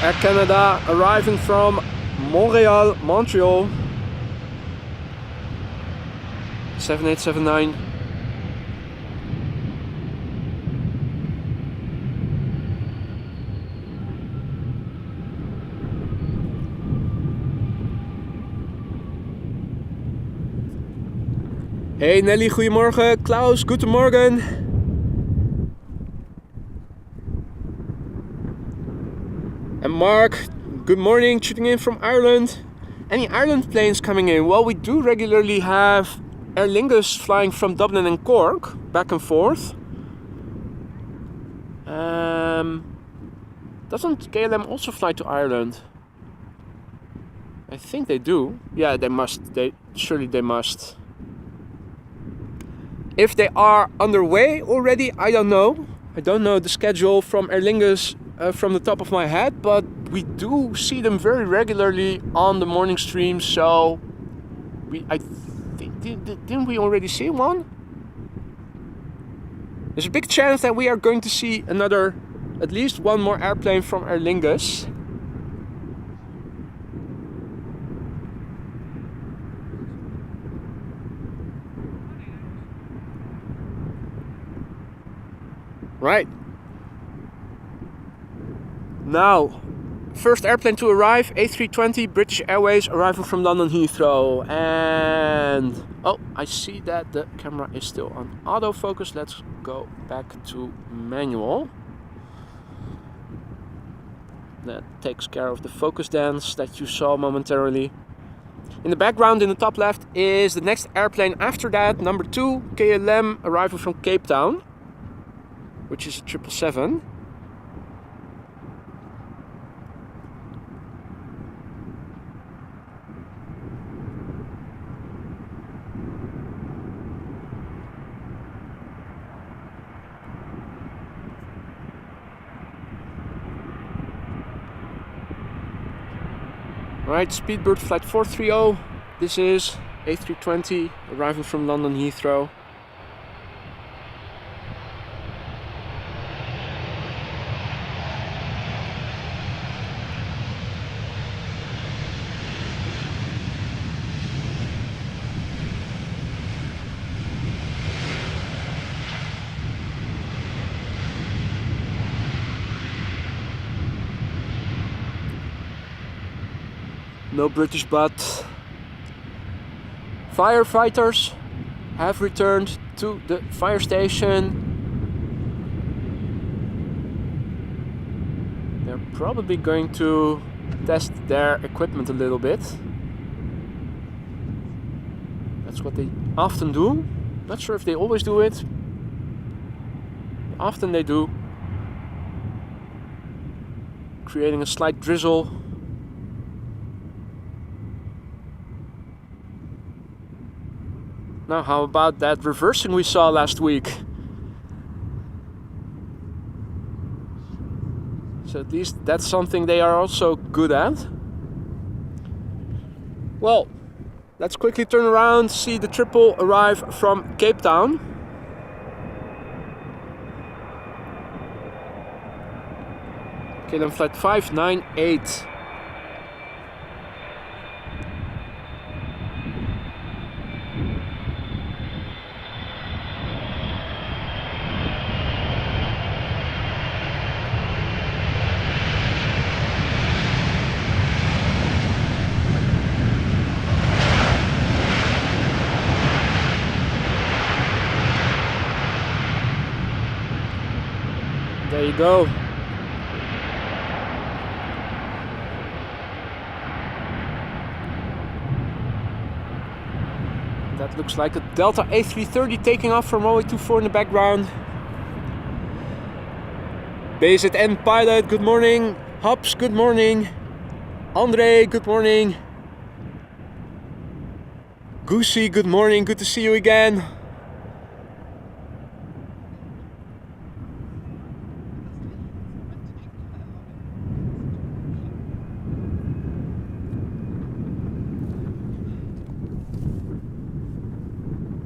Air Canada arriving from Montreal, 7879. Hey Nelly, goedemorgen. Klaus, goedemorgen. And Mark, good morning, tuning in from Ireland. Any Ireland planes coming in? Well, we do regularly have Aer Lingus flying from Dublin and Cork, back and forth. Doesn't KLM also fly to Ireland? I think they do. Yeah, they must. Surely they must. If they are underway already, I don't know. I don't know the schedule from Aer Lingus from the top of my head, but we do see them very regularly on the morning stream. So I think didn't we already see one? There's a big chance that we are going to see at least one more airplane from Aer Lingus. Right. Now, first airplane to arrive, A320 British Airways, arriving from London Heathrow. And oh, I see that the camera is still on autofocus. Let's go back to manual. That takes care of the focus dance that you saw momentarily. In the background, in the top left, is the next airplane after that, number 2, KLM, arriving from Cape Town, which is a 777. Right, Speedbird flight 430. This is A320 arriving from London Heathrow. No British but firefighters have returned to the fire station. They're probably going to test their equipment a little bit. That's what they often do. Not sure if they always do it. Often they do. Creating a slight drizzle. Now how about that reversing we saw last week? So at least that's something they are also good at. Well, let's quickly turn around, see the triple arrive from Cape Town. KLM flight 598. There you go. That looks like a Delta A330 taking off from runway 24 in the background. Base at end pilot, good morning. Hops, good morning. Andre, good morning. Goosey, good morning. Good to see you again.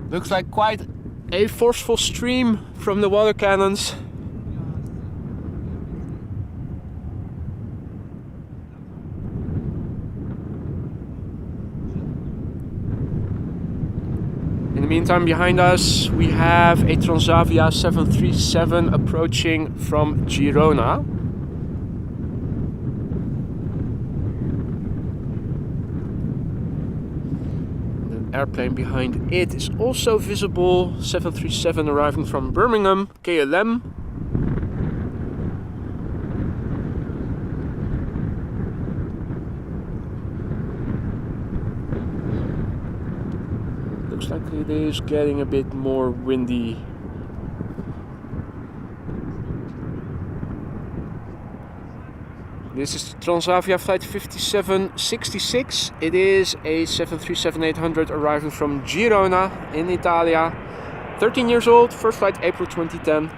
Looks like quite a forceful stream from the water cannons. In the meantime, behind us we have a Transavia 737 approaching from Girona. Airplane behind it is also visible, 737 arriving from Birmingham, KLM. Looks like it is getting a bit more windy. This is Transavia flight 5766. It is a 737-800 arriving from Girona in Italia. 13 years old, first flight April 2010.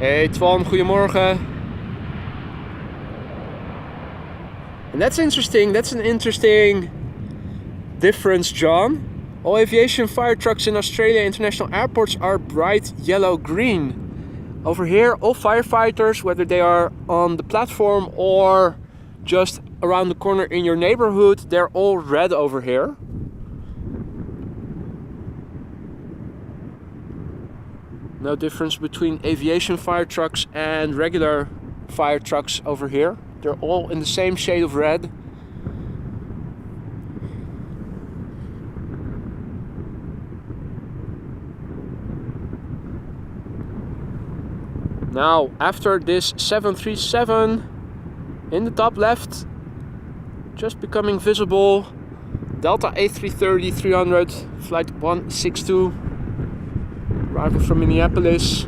Hey Twan, goedemorgen. And that's interesting, that's an interesting difference, John. All aviation fire trucks in Australia international airports are bright yellow-green. Over here, all firefighters, whether they are on the platform or just around the corner in your neighborhood, they're all red over here. No difference between aviation fire trucks and regular fire trucks over here. They're all in the same shade of red. Now, after this 737 in the top left, just becoming visible, Delta A330-300, flight 162. Arrival from Minneapolis.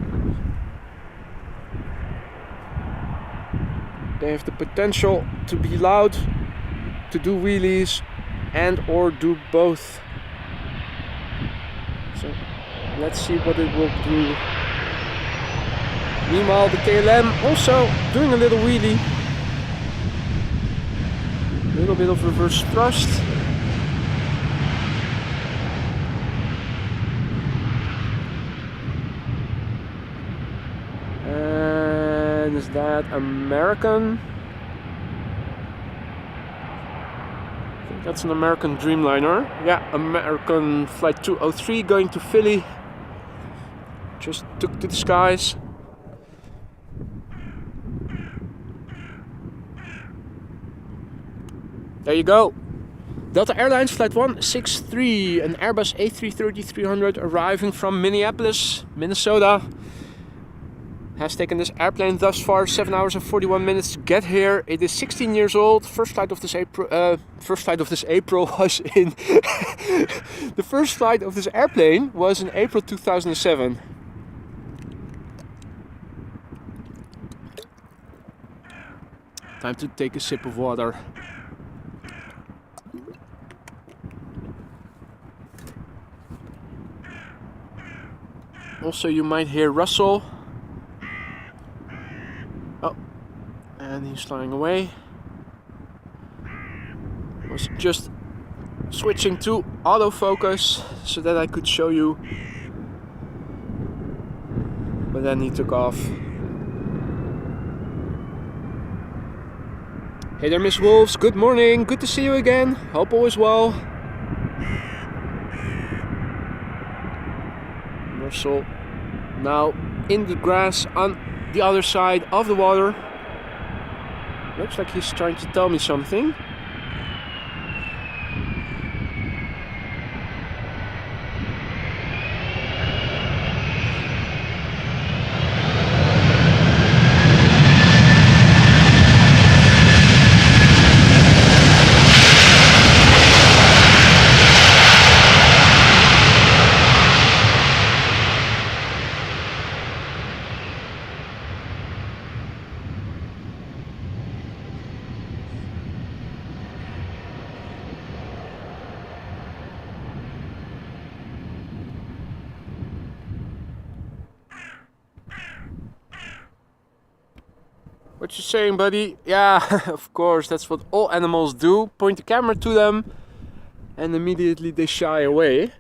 They have the potential to be loud, to do wheelies, and or do both. So let's see what it will do. Meanwhile, the KLM also doing a little wheelie. A little bit of reverse thrust. And is that American? I think that's an American Dreamliner. Yeah, American flight 203 going to Philly. Just took to the skies. There you go. Delta Airlines Flight 163, an Airbus A330-300 arriving from Minneapolis, Minnesota. Has taken this airplane thus far 7 hours and 41 minutes to get here. It is 16 years old. First flight of this April was in the first flight of this airplane was in April 2007. Time to take a sip of water. Also, you might hear Russell. Oh, and he's flying away. Was just switching to autofocus so that I could show you. But then he took off. Hey there, Miss Wolves. Good morning. Good to see you again. Hope all is well. Russell now in the grass on the other side of the water. Looks like he's trying to tell me something. What you saying, buddy? Yeah, of course, that's what all animals do. Point the camera to them and immediately they shy away.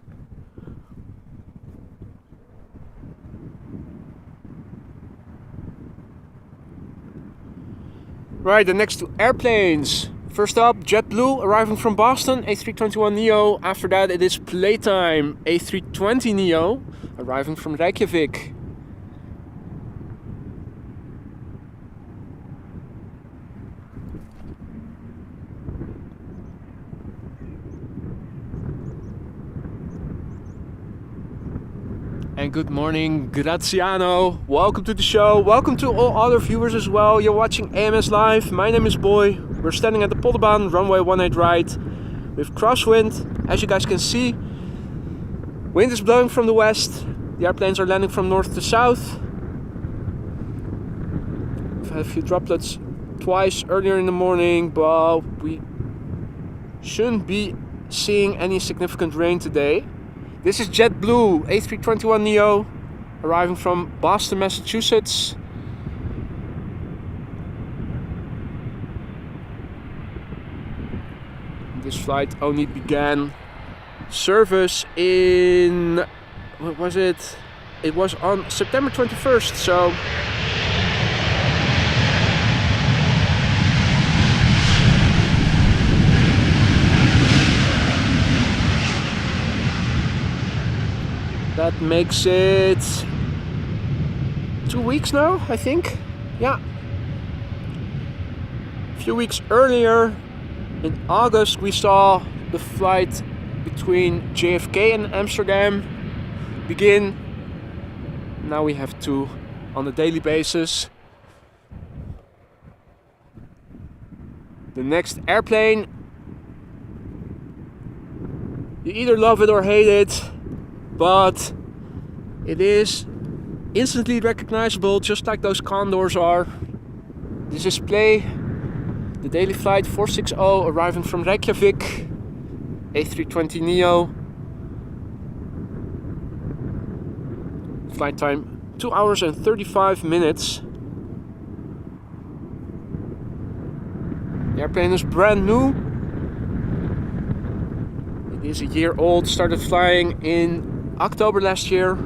Right, the next two airplanes. First up, JetBlue arriving from Boston, A321neo. After that it is Playtime, A320neo arriving from Reykjavik. And good morning, Graziano. Welcome to the show. Welcome to all other viewers as well. You're watching AMS Live. My name is Boy. We're standing at the Polderbaan, runway 18 right with crosswind. As you guys can see, wind is blowing from the west. The airplanes are landing from north to south. We've had a few droplets twice earlier in the morning, but we shouldn't be seeing any significant rain today. This is JetBlue A321neo arriving from Boston, Massachusetts. This flight only began service in, what was it? It was on September 21st, so that makes it 2 weeks now, I think. Yeah. A few weeks earlier, in August, we saw the flight between JFK and Amsterdam begin. Now we have two on a daily basis. The next airplane, you either love it or hate it, but it is instantly recognizable, just like those condors are. This is Play, the daily flight 460 arriving from Reykjavik, A320neo. Flight time 2 hours and 35 minutes. The airplane is brand new. It is a year old, started flying in October last year.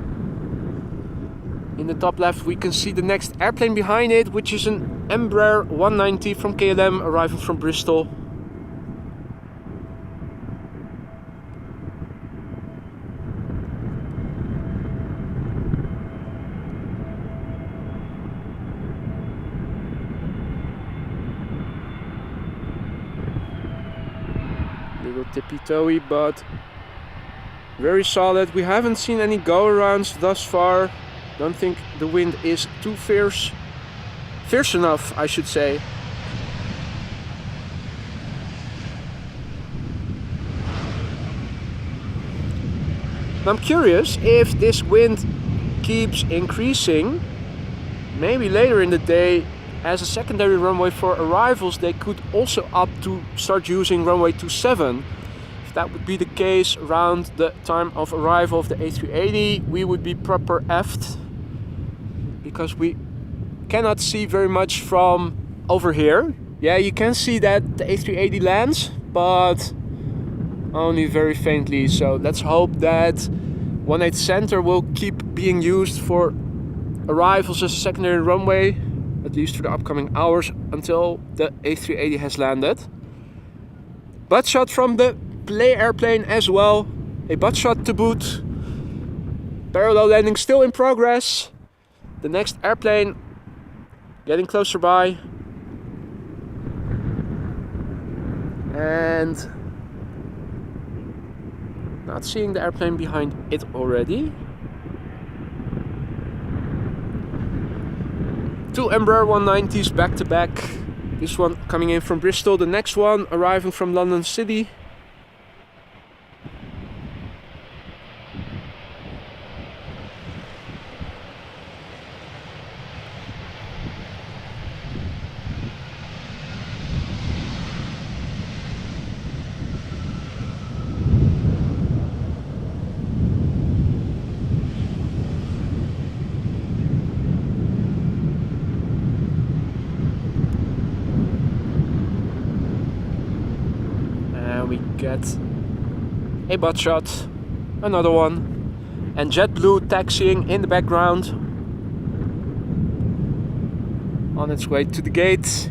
In the top left we can see the next airplane behind it, which is an Embraer 190 from KLM arriving from Bristol. tippy-toey, but very solid. We haven't seen any go-arounds thus far. Don't think the wind is too fierce enough, I should say. I'm curious if this wind keeps increasing. Maybe later in the day, as a secondary runway for arrivals, they could also opt to start using runway 27. If that would be the case around the time of arrival of the A380, we would be proper effed, because we cannot see very much from over here. Yeah, you can see that the A380 lands, but only very faintly. So let's hope that 18 Center will keep being used for arrivals as a secondary runway, at least for the upcoming hours until the A380 has landed. Butt shot from the play airplane as well, a butt shot to boot. Parallel landing still in progress. The next airplane getting closer by. And not seeing the airplane behind it already. Two Embraer 190s back to back. This one coming in from Bristol, the next one arriving from London City. We get a butt shot, another one, and JetBlue taxiing in the background on its way to the gate.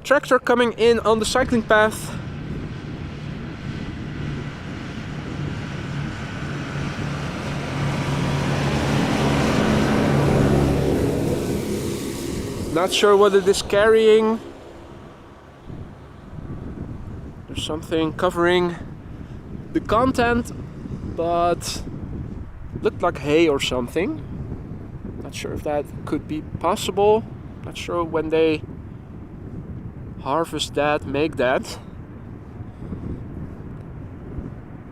Tractor coming in on the cycling path. Not sure what it is carrying. There's something covering the content, but looked like hay or something. Not sure if that could be possible. Not sure when they harvest that, make that.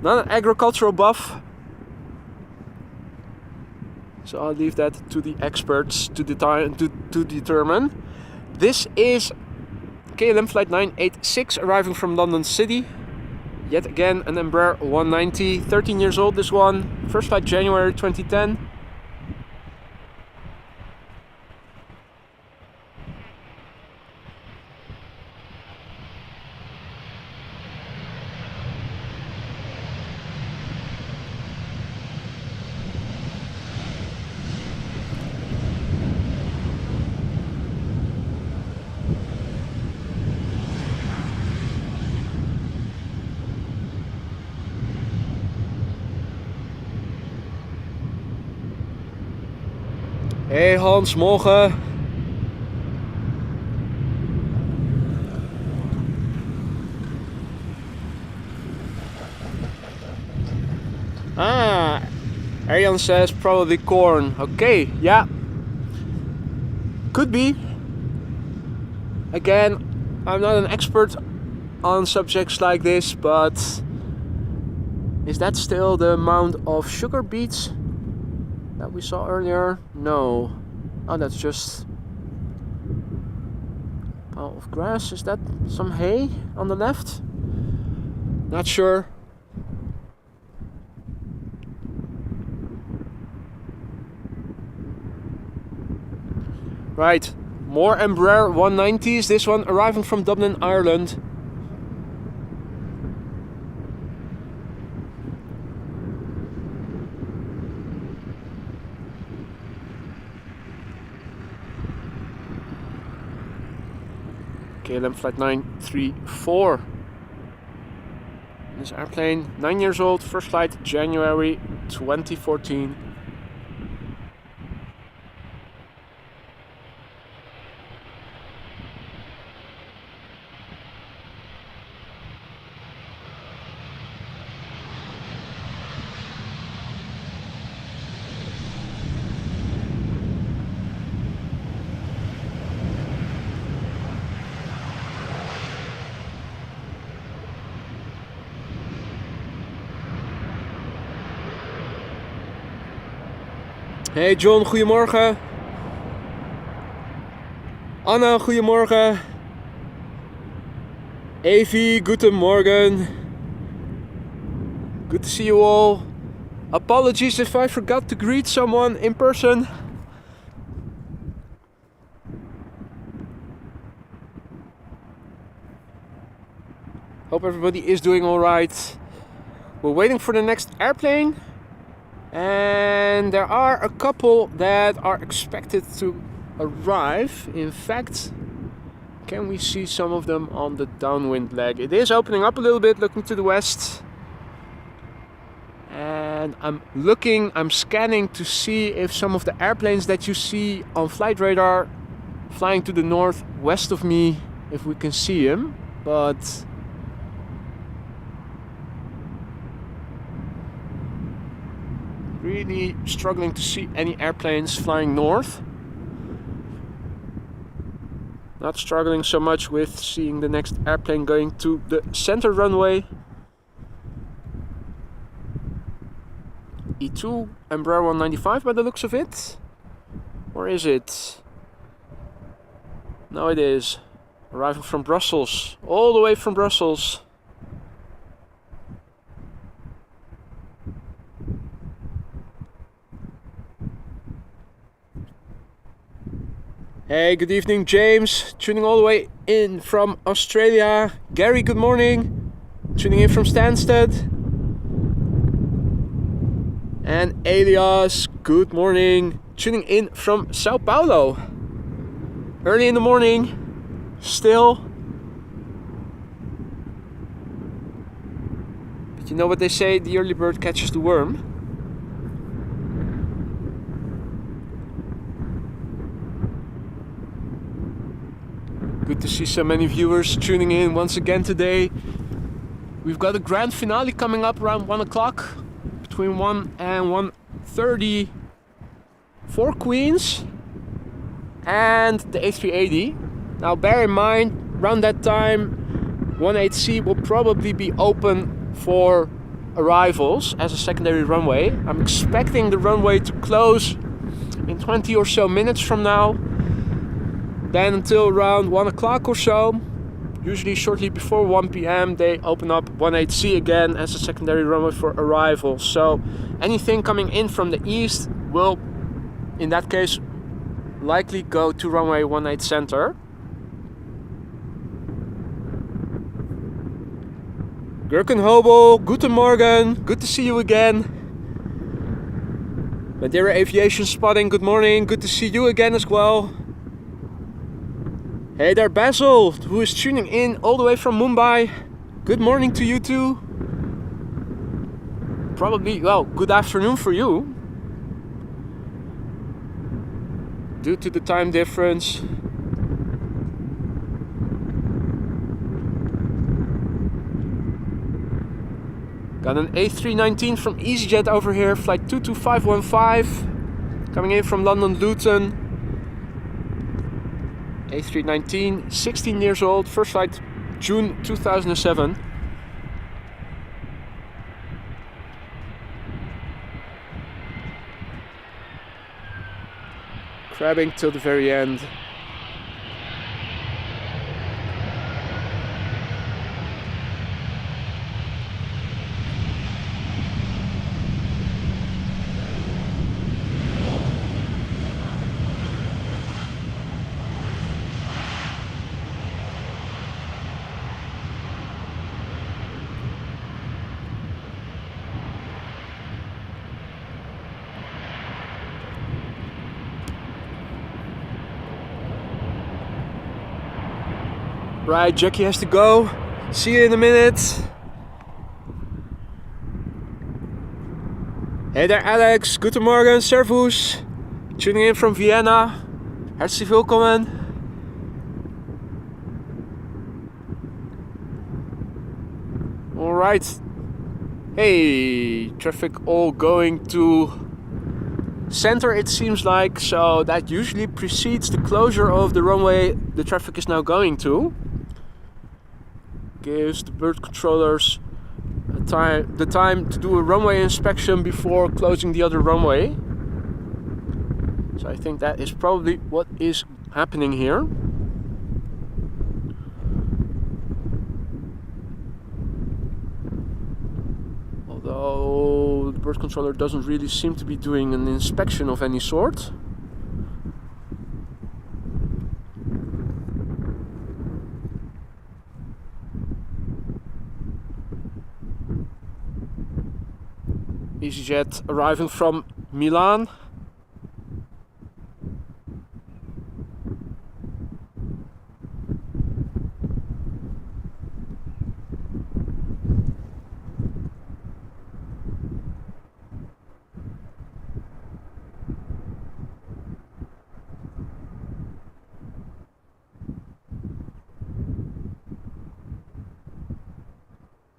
Not an agricultural buff, so I'll leave that to the experts to determine. This is KLM flight 986 arriving from London City. Yet again an Embraer 190, 13 years old this one. First flight January 2010. Hey Hans, morgen. Ah, Arjan says probably corn. Okay, yeah. Could be. Again, I'm not an expert on subjects like this, but is that still the amount of sugar beets that we saw earlier? No. Oh, that's just a pile of grass. Is that some hay on the left? Not sure. Right, more Embraer 190s. This one arriving from Dublin, Ireland. KLM flight 934. This airplane, 9 years old, first flight January 2014. Hey John, goedemorgen. Anna, goedemorgen. Evie, guten Morgen. Good to see you all. Apologies if I forgot to greet someone in person. Hope everybody is doing alright. We're waiting for the next airplane. And there are a couple that are expected to arrive. In fact, can we see some of them on the downwind leg? It is opening up a little bit, looking to the west. And I'm scanning to see if some of the airplanes that you see on flight radar flying to the northwest of me, if we can see them. But really struggling to see any airplanes flying north. Not struggling so much with seeing the next airplane going to the center runway. E2 Embraer 195 by the looks of it. Or is it? No, it is. Arrival from Brussels. All the way from Brussels. Hey, good evening, James. Tuning all the way in from Australia. Gary, good morning. Tuning in from Stansted. And Elias, good morning. Tuning in from Sao Paulo. Early in the morning. Still. But you know what they say, the early bird catches the worm. Good to see so many viewers tuning in once again today. We've got a grand finale coming up around 1 o'clock. Between 1 and 1:30 for Queens and the A380. Now bear in mind, around that time 18C will probably be open for arrivals as a secondary runway. I'm expecting the runway to close in 20 or so minutes from now. Then until around 1 o'clock or so, usually shortly before 1 p.m, they open up 18C again as a secondary runway for arrival. So anything coming in from the east will, in that case, likely go to runway 18 center. Gurkenhobel, guten Morgen, good to see you again. Madeira Aviation Spotting, good morning, good to see you again as well. Hey there, Basil, who is tuning in all the way from Mumbai. Good morning to you too. Probably, well, good afternoon for you, due to the time difference. Got an A319 from EasyJet over here, flight 22515, coming in from London Luton. A319, 16 years old, first flight June 2007. Crabbing till the very end. Right, Jackie has to go. See you in a minute. Hey there, Alex. Guten Morgen, Servus. Tuning in from Vienna. Herzlich willkommen. Alright. Hey, traffic all going to center, it seems like. So that usually precedes the closure of the runway the traffic is now going to. Gives the bird controllers the time to do a runway inspection before closing the other runway. So I think that is probably what is happening here. Although the bird controller doesn't really seem to be doing an inspection of any sort. EasyJet arriving from Milan.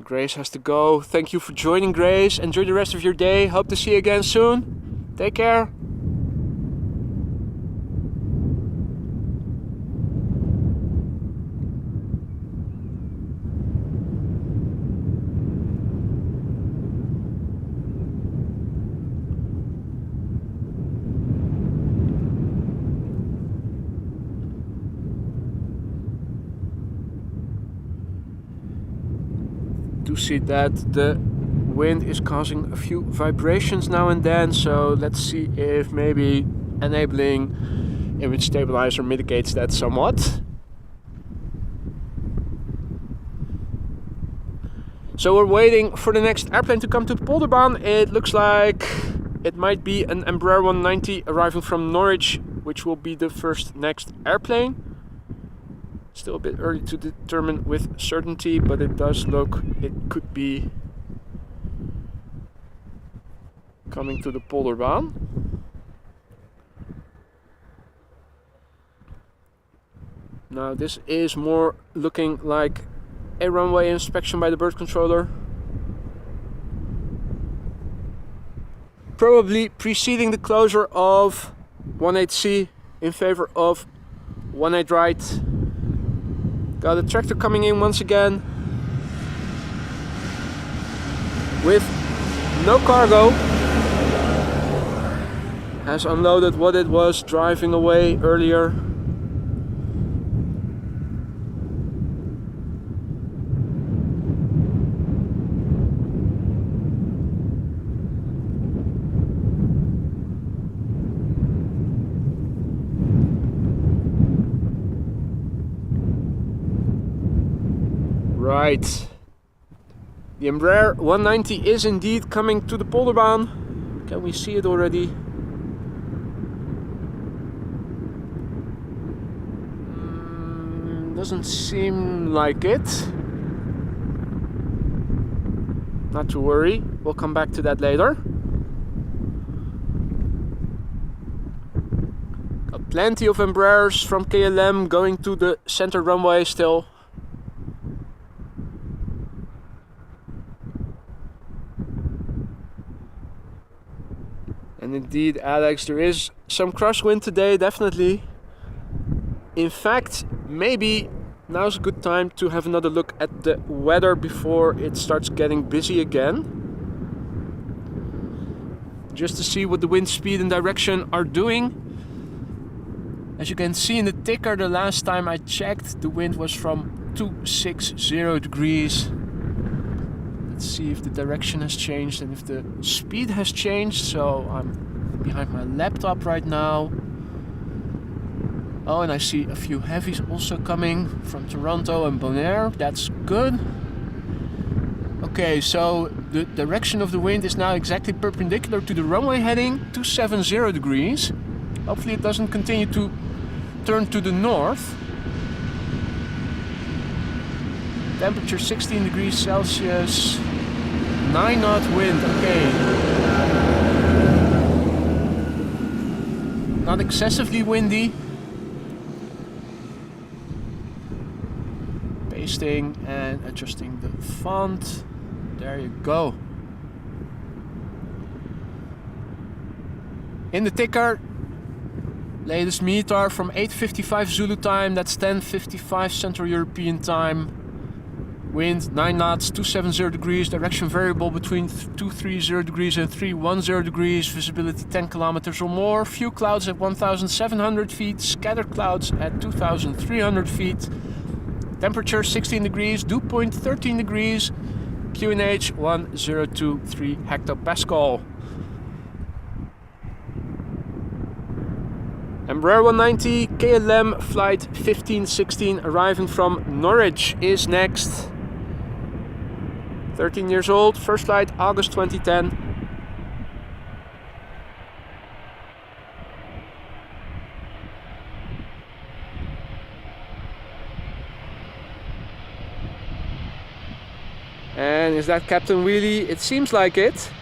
Grace has to go. Thank you for joining, Grace. Enjoy the rest of your day. Hope to see you again soon. Take care. See that the wind is causing a few vibrations now and then, so let's see if maybe enabling image stabilizer mitigates that somewhat. So we're waiting for the next airplane to come to the Polderbaan. It looks like it might be an Embraer 190 arriving from Norwich, which will be the next airplane. Still a bit early to determine with certainty, but it does look it could be coming to the Polderbaan. Now this is more looking like a runway inspection by the bird controller. Probably preceding the closure of 18C in favor of 18 right. Got a tractor coming in once again with no cargo. Has unloaded what it was driving away earlier. Right, the Embraer 190 is indeed coming to the Polderbaan. Can we see it already? Doesn't seem like it. Not to worry, we'll come back to that later. Got plenty of Embraers from KLM going to the center runway still. And indeed, Alex, there is some crosswind today, definitely. In fact, maybe now's a good time to have another look at the weather before it starts getting busy again. Just to see what the wind speed and direction are doing. As you can see in the ticker, the last time I checked, the wind was from 260 degrees. Let's see if the direction has changed and if the speed has changed. So I'm behind my laptop right now. Oh, and I see a few heavies also coming from Toronto and Bonaire. That's good. Okay, so the direction of the wind is now exactly perpendicular to the runway heading, 270 degrees. Hopefully it doesn't continue to turn to the north. Temperature 16 degrees Celsius, 9 knot wind, okay. Not excessively windy. Pasting and adjusting the font. There you go. In the ticker, latest METAR from 8:55 Zulu time, that's 10:55 Central European time. Wind 9 knots, 270 degrees, direction variable between 230 degrees and 310 degrees, visibility 10 kilometers or more, few clouds at 1,700 feet, scattered clouds at 2,300 feet, temperature 16 degrees, dew point 13 degrees, QNH 1023 hectopascal. Embraer 190 KLM flight 1516 arriving from Norwich is next. 13 years old, first flight August 2010. And is that Captain Wheelie? It seems like it.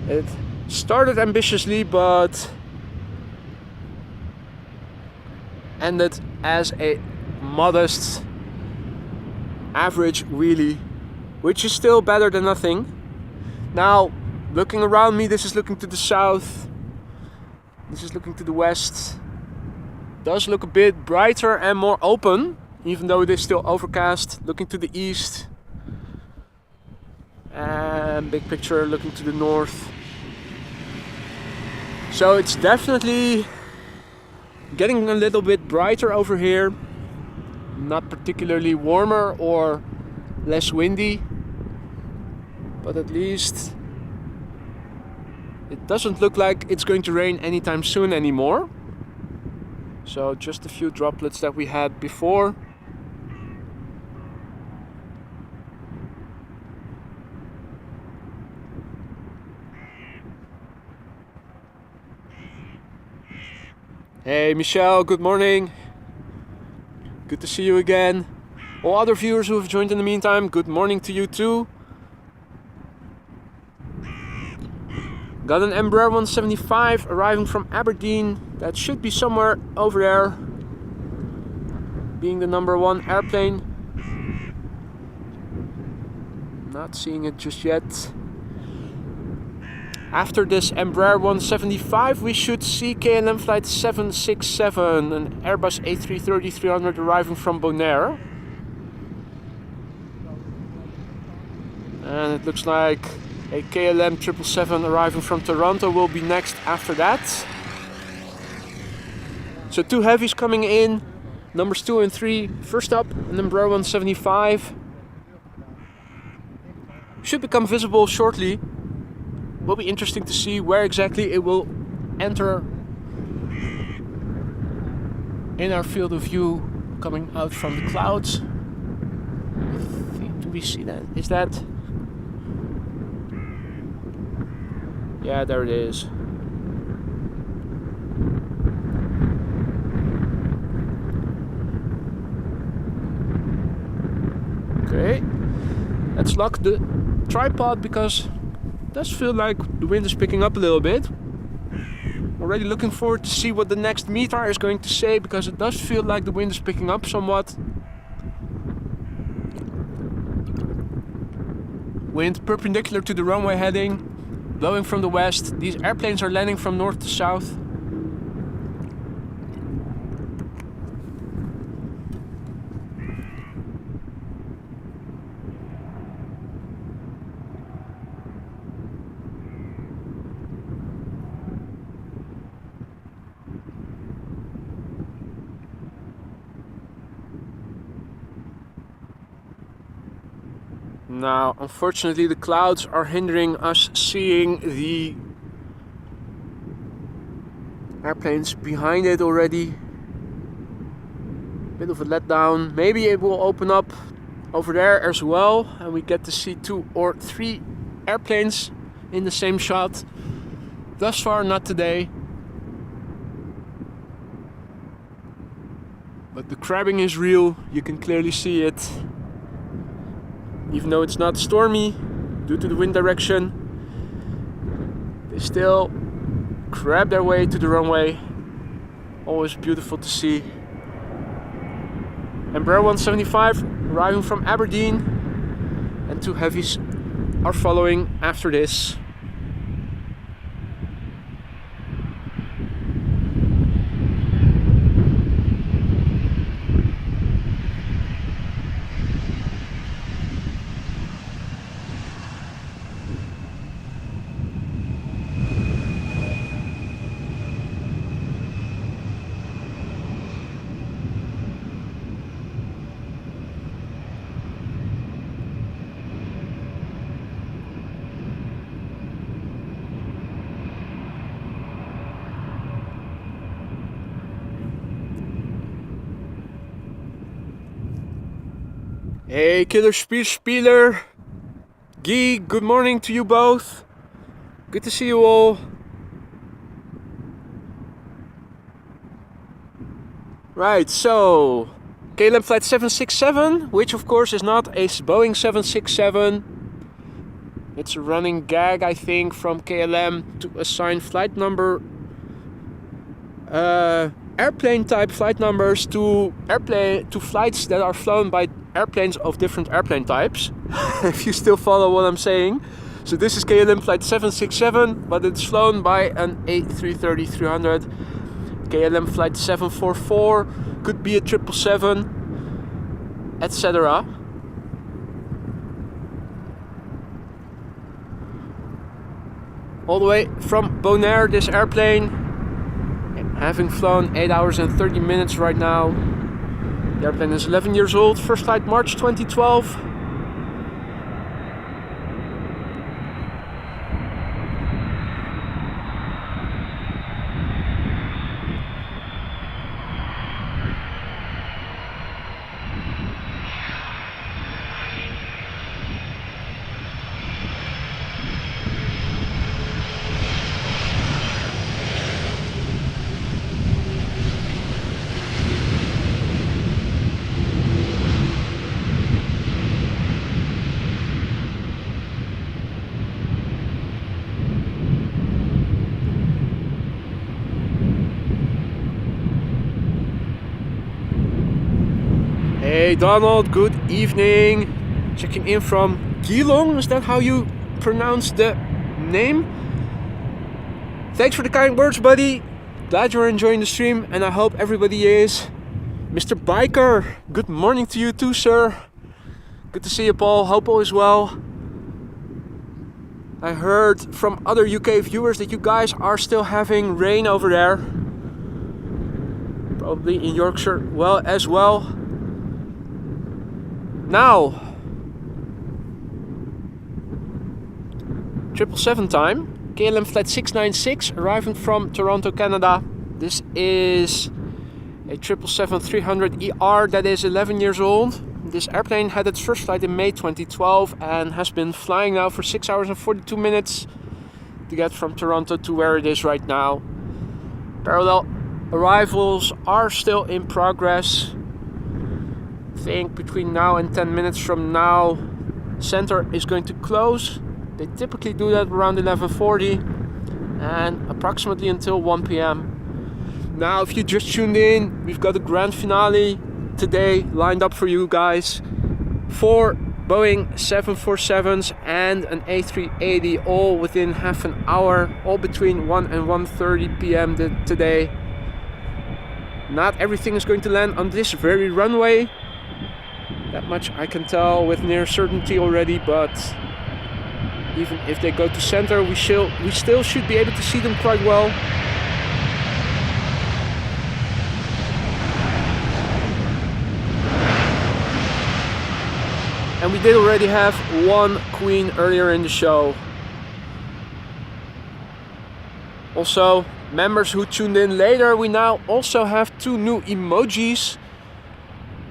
It started ambitiously but ended as a modest average wheelie, which is still better than nothing. Now, looking around me, this is looking to the south, this is looking to the west. Does look a bit brighter and more open, even though it is still overcast. Looking to the east, and big picture looking to the north. So it's definitely getting a little bit brighter over here. Not particularly warmer or less windy, but at least it doesn't look like it's going to rain anytime soon anymore. So just a few droplets that we had before. Hey Michelle, good morning. Good to see you again. All other viewers who have joined in the meantime, good morning to you too. Got an Embraer 175 arriving from Aberdeen. That should be somewhere over there, being the #1 airplane. Not seeing it just yet. After this Embraer 175 we should see KLM flight 767, an Airbus A380-300 arriving from Bonaire. And it looks like a KLM 777 arriving from Toronto will be next after that. So two heavies coming in, numbers 2 and 3. First up, an Embraer 175. Should become visible shortly. Will be interesting to see where exactly it will enter in our field of view coming out from the clouds. Do we see that? Is that? Yeah, there it is. Okay, let's lock the tripod because it does feel like the wind is picking up a little bit. Already looking forward to see what the next meter is going to say, because it does feel like the wind is picking up somewhat. Wind perpendicular to the runway heading, blowing from the west. These airplanes are landing from north to south. Now, unfortunately, the clouds are hindering us seeing the airplanes behind it already. Bit of a letdown. Maybe it will open up over there as well, and we get to see 2 or 3 airplanes in the same shot. Thus far, not today. But the crabbing is real. You can clearly see it. Even though it's not stormy due to the wind direction, they still crab their way to the runway. Always beautiful to see. Embraer 175 arriving from Aberdeen, and 2 heavies are following after this. Hey, Killer Spieler, Guy, good morning to you both. Good to see you all. Right, so KLM flight 767, which of course is not a Boeing 767. It's a running gag, I think, from KLM to assign flight number, airplane type flight numbers to flights that are flown by airplanes of different airplane types. If you still follow what I'm saying. So this is KLM flight 767, but it's flown by an A330-300. KLM flight 744 could be a 777, etc. All the way from Bonaire, this airplane, having flown 8 hours and 30 minutes right now. The airplane is 11 years old, first flight March 2012. Hey Donald, good evening. Checking in from Geelong, is that how you pronounce the name? Thanks for the kind words, buddy. Glad you're enjoying the stream, and I hope everybody is. Mr. Biker, good morning to you too, sir. Good to see you, Paul. Hope all is well. I heard from other UK viewers that you guys are still having rain over there. Probably in Yorkshire as well. Now, 777 time, KLM flight 696 arriving from Toronto, Canada. This is a 777-300ER that is 11 years old. This airplane had its first flight in May 2012 and has been flying now for 6 hours and 42 minutes to get from Toronto to where it is right now. Parallel arrivals are still in progress. I think between now and 10 minutes from now, center is going to close. They typically do that around 11:40 and approximately until 1 p.m. Now, if you just tuned in, we've got a grand finale today lined up for you guys. 4 Boeing 747s and an A380, all within half an hour, all between 1 and 1:30 p.m. today. Not everything is going to land on this very runway. That much I can tell with near certainty already, but even if they go to center, we still should be able to see them quite well. And we did already have one queen earlier in the show. Also, members who tuned in later, we now also have 2 new emojis.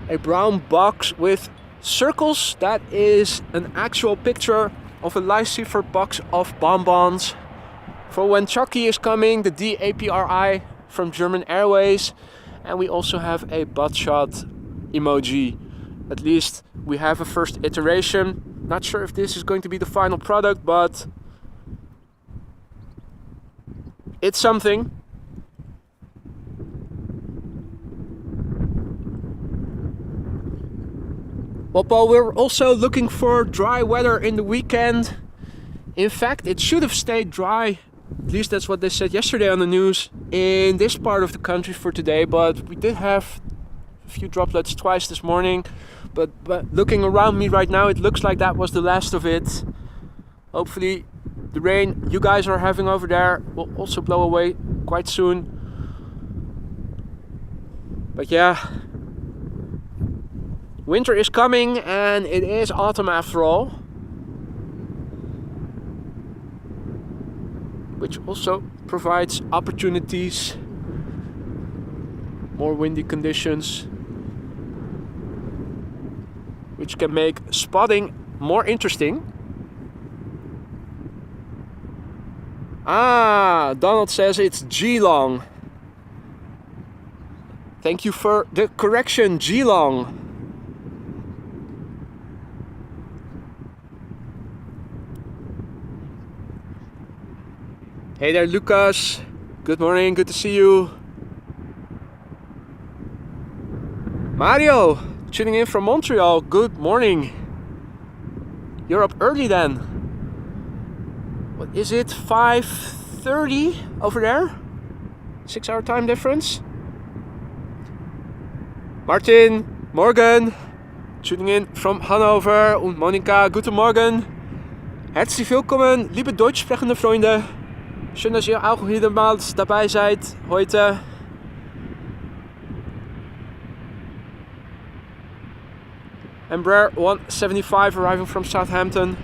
A brown box with circles, that is an actual picture of a Lycifer box of bonbons for when Choc-ky is coming, the DAPRI from German Airways. And we also have a butt shot emoji. At least we have a first iteration. Not sure if this is going to be the final product, but it's something. Well, Paul, we're also looking for dry weather in the weekend. In fact, it should have stayed dry. At least that's what they said yesterday on the news in this part of the country for today. But we did have a few droplets twice this morning. But looking around me right now, it looks like that was the last of it. Hopefully the rain you guys are having over there will also blow away quite soon. But yeah, winter is coming and it is autumn after all. Which also provides opportunities. More windy conditions. which can make spotting more interesting. Ah, Donald says it's Geelong. Thank you for the correction, Geelong. Hey there, Lucas. Good morning, good to see you. Mario, tuning in from Montreal. Good morning. You're up early then. What is it? 5:30 over there? 6-hour time difference. Martin, Morgan, tuning in from Hannover. Und Monika, guten Morgen. Herzlich willkommen, liebe deutsch sprechende Freunde. Schön, dass ihr auch wieder mal dabei seid heute. Embraer 175 arriving from Southampton.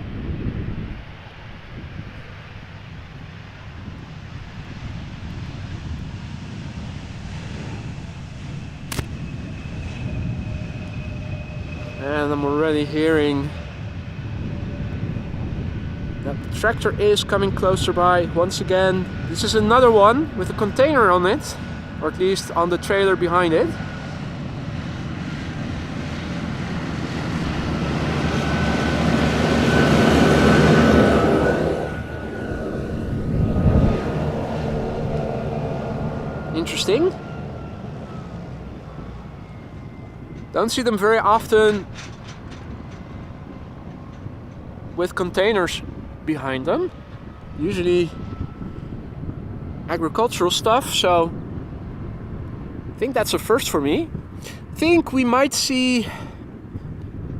And I'm already hearing that the tractor is coming closer by once again. This is another one with a container on it, or at least on the trailer behind it. Interesting. Don't see them very often with containers behind them. Usually agricultural stuff, so I think that's a first for me. I think we might see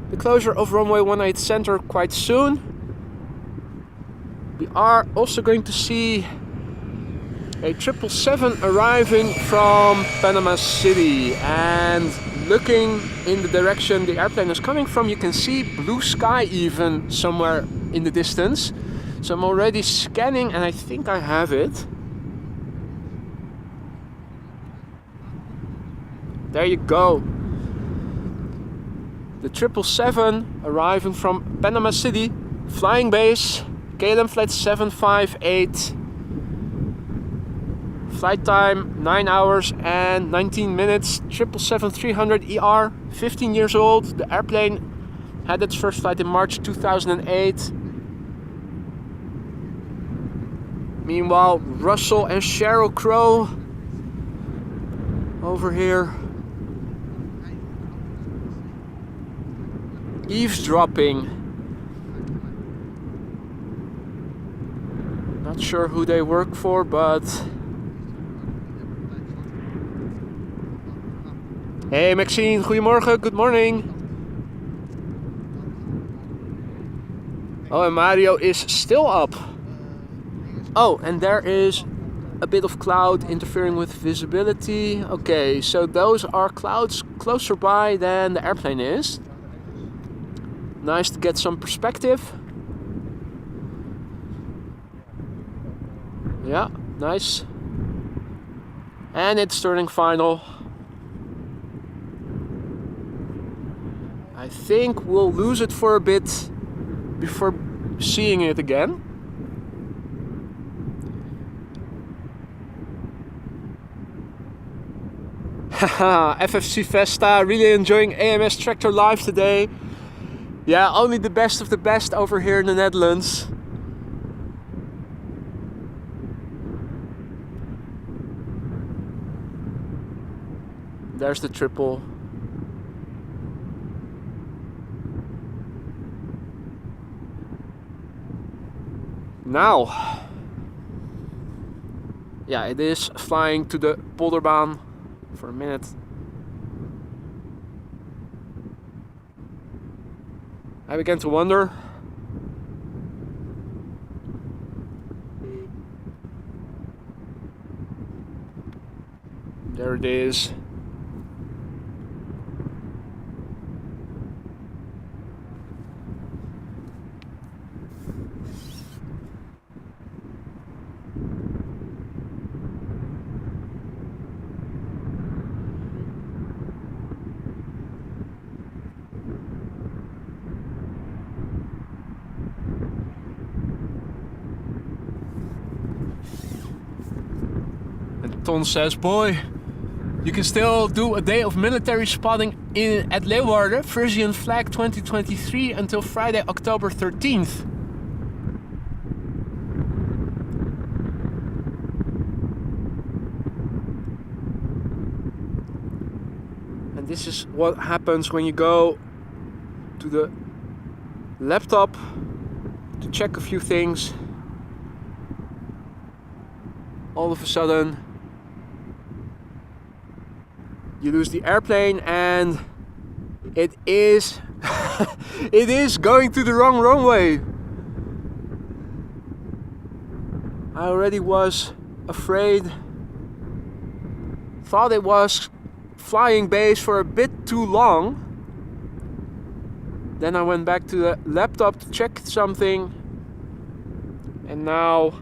the closure of runway 18 center quite soon. We are also going to see a 777 arriving from Panama City, and looking in the direction the airplane is coming from, you can see blue sky even somewhere in the distance. So I'm already scanning and I think I have it. There you go. The 777 arriving from Panama City, flying base, KLM flight 758. Flight time 9 hours and 19 minutes. 777-300ER, 15 years old. The airplane had its first flight in March 2008. Meanwhile, Russell and Sheryl Crow over here eavesdropping. Not sure who they work for, but hey Maxine, goedemorgen, good morning. Oh, and Mario is still up. Oh, and there is a bit of cloud interfering with visibility. Okay, so those are clouds closer by than the airplane is. Nice to get some perspective. Yeah, nice. And it's turning final. I think we'll lose it for a bit before seeing it again. Haha, FFC Vesta, really enjoying AMS Tractor Live today. Yeah, only the best of the best over here in the Netherlands. There's the triple. Now, yeah, it is flying to the Polderbaan for a minute. I began to wonder. There it is. Anton says, boy, you can still do a day of military spotting at Leeuwarden, Frisian flag 2023 until Friday, October 13th. And this is what happens when you go to the laptop to check a few things. All of a sudden you lose the airplane and it is it is going to the wrong runway. I already was afraid, thought it was flying base for a bit too long. Then I went back to the laptop to check something, and now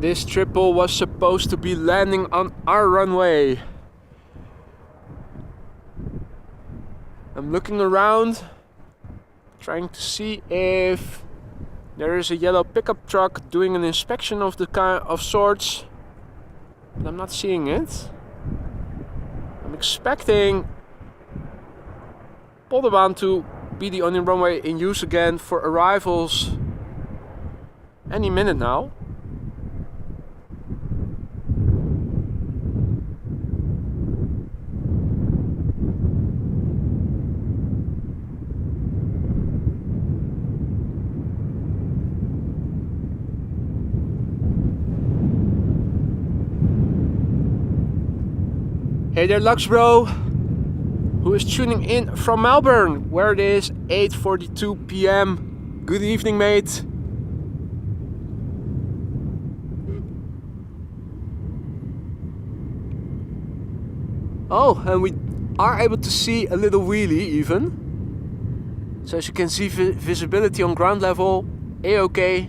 this triple was supposed to be landing on our runway. I'm looking around, trying to see if there is a yellow pickup truck doing an inspection of the kind of sorts, but I'm not seeing it. I'm expecting Polderbaan to be the only runway in use again for arrivals any minute now. Hey there, Lux Bro, who is tuning in from Melbourne, where it is 8:42 p.m. Good evening, mate. Oh, and we are able to see a little wheelie even. So as you can see, visibility on ground level, A-OK.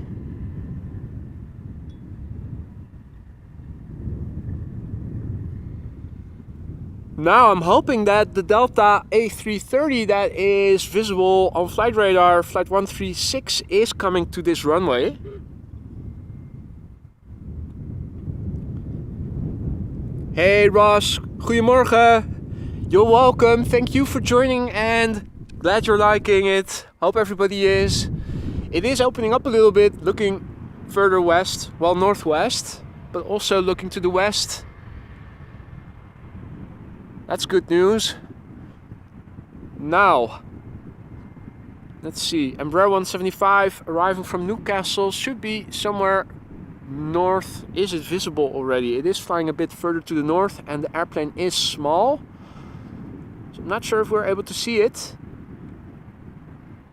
Now I'm hoping that the Delta A330 that is visible on flight radar, flight 136, is coming to this runway. Hey Ross, goedemorgen. You're welcome. Thank you for joining and glad you're liking it. Hope everybody is. It is opening up a little bit, looking further west, well northwest, but also looking to the west. That's good news. Now, let's see. Embraer 175 arriving from Newcastle should be somewhere north. Is it visible already? It is flying a bit further to the north and the airplane is small. So I'm not sure if we're able to see it.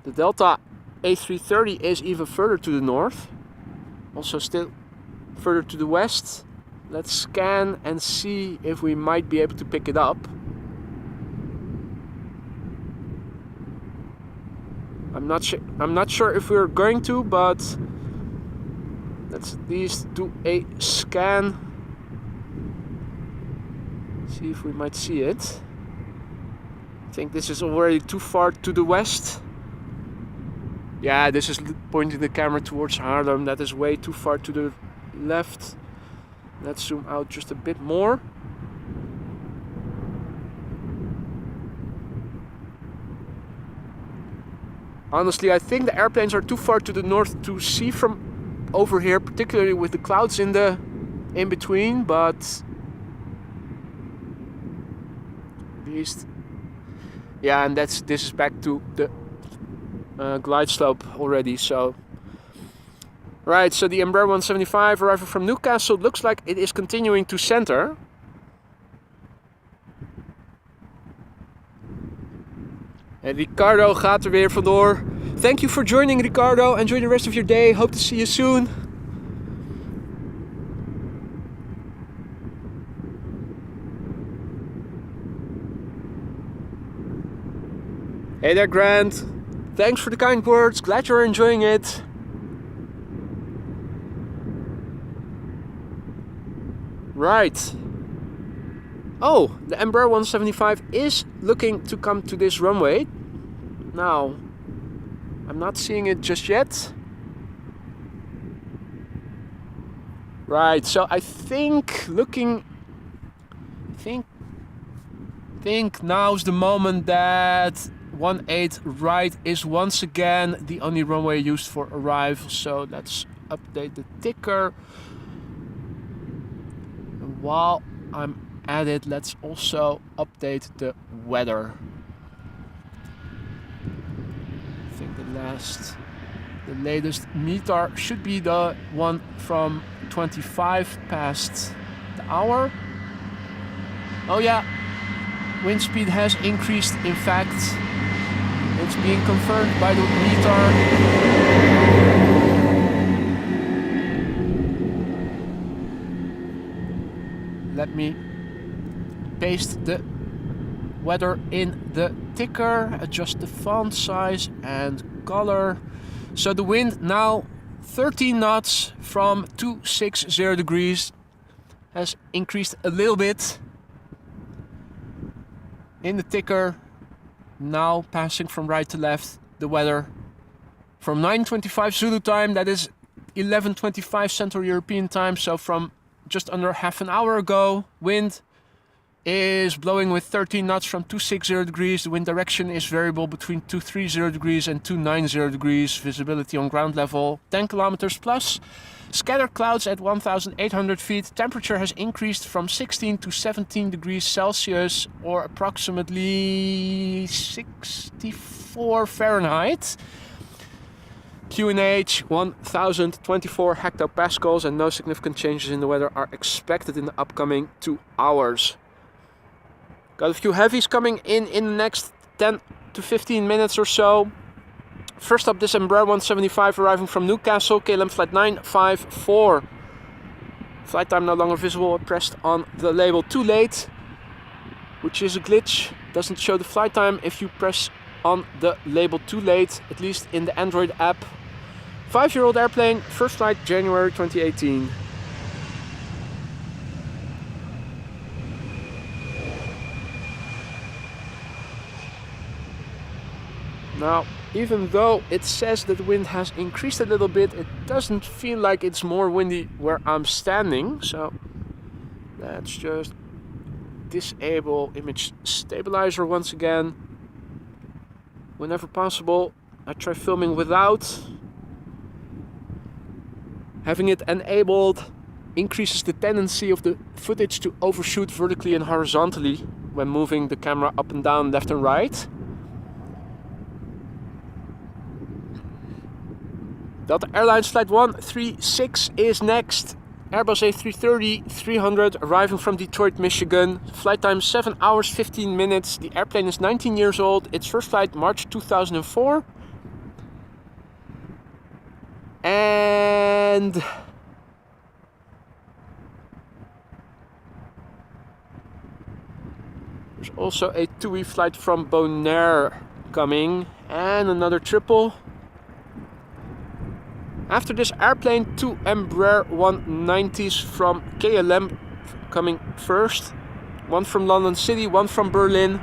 The Delta A330 is even further to the north. Also still further to the west. Let's scan and see if we might be able to pick it up. I'm not sure if we're going to, but let's at least do a scan. See if we might see it. I think this is already too far to the west. Yeah, this is pointing the camera towards Haarlem. That is way too far to the left. Let's zoom out just a bit more. Honestly, I think the airplanes are too far to the north to see from over here, particularly with the clouds in between, but at least, yeah, and this is back to the glide slope already, so right, so the Embraer 175 arriving from Newcastle looks like it is continuing to center. En Ricardo gaat er weer vandoor. Thank you for joining, Ricardo. Enjoy the rest of your day. Hope to see you soon. Hey there, Grant. Thanks for the kind words. Glad you're enjoying it. Right. Oh, the Embraer 175 is looking to come to this runway. Now, I'm not seeing it just yet. Right, so I think now's the moment that 18 right is once again the only runway used for arrival. So let's update the ticker. And while I'm at it, let's also update the weather. I think the latest meter should be the one from 25 past the hour. Oh yeah, wind speed has increased. In fact, it's being confirmed by the meter. Let me paste the weather in the ticker, adjust the font size and color. So the wind now 13 knots from 260 degrees, has increased a little bit in the ticker. Now passing from right to left, the weather from 9:25 Zulu time, that is 11:25 Central European time, so from just under half an hour ago. Wind is blowing with 13 knots from 260 degrees. The wind direction is variable between 230 degrees and 290 degrees. Visibility on ground level 10 kilometers plus. Scattered clouds at 1,800 feet. Temperature has increased from 16 to 17 degrees Celsius, or approximately 64 Fahrenheit. QNH 1024 hectopascals, and no significant changes in the weather are expected in the upcoming 2 hours. Got a few heavies coming in the next 10 to 15 minutes or so. First up, this Embraer 175 arriving from Newcastle, KLM flight 954. Flight time no longer visible. I pressed on the label too late, which is a glitch. Doesn't show the flight time if you press on the label too late, at least in the Android app. 5-year-old airplane, first flight January 2018. Now, even though it says that the wind has increased a little bit, it doesn't feel like it's more windy where I'm standing. So let's just disable image stabilizer once again. Whenever possible, I try filming without. Having it enabled increases the tendency of the footage to overshoot vertically and horizontally when moving the camera up and down, left and right. Delta Airlines flight 136 is next. Airbus A380-300 arriving from Detroit, Michigan. Flight time 7 hours 15 minutes. The airplane is 19 years old. Its first flight March 2004. And there's also a TUI flight from Bonaire coming, and another triple. After this airplane, 2 Embraer 190s from KLM coming first. One from London City, one from Berlin.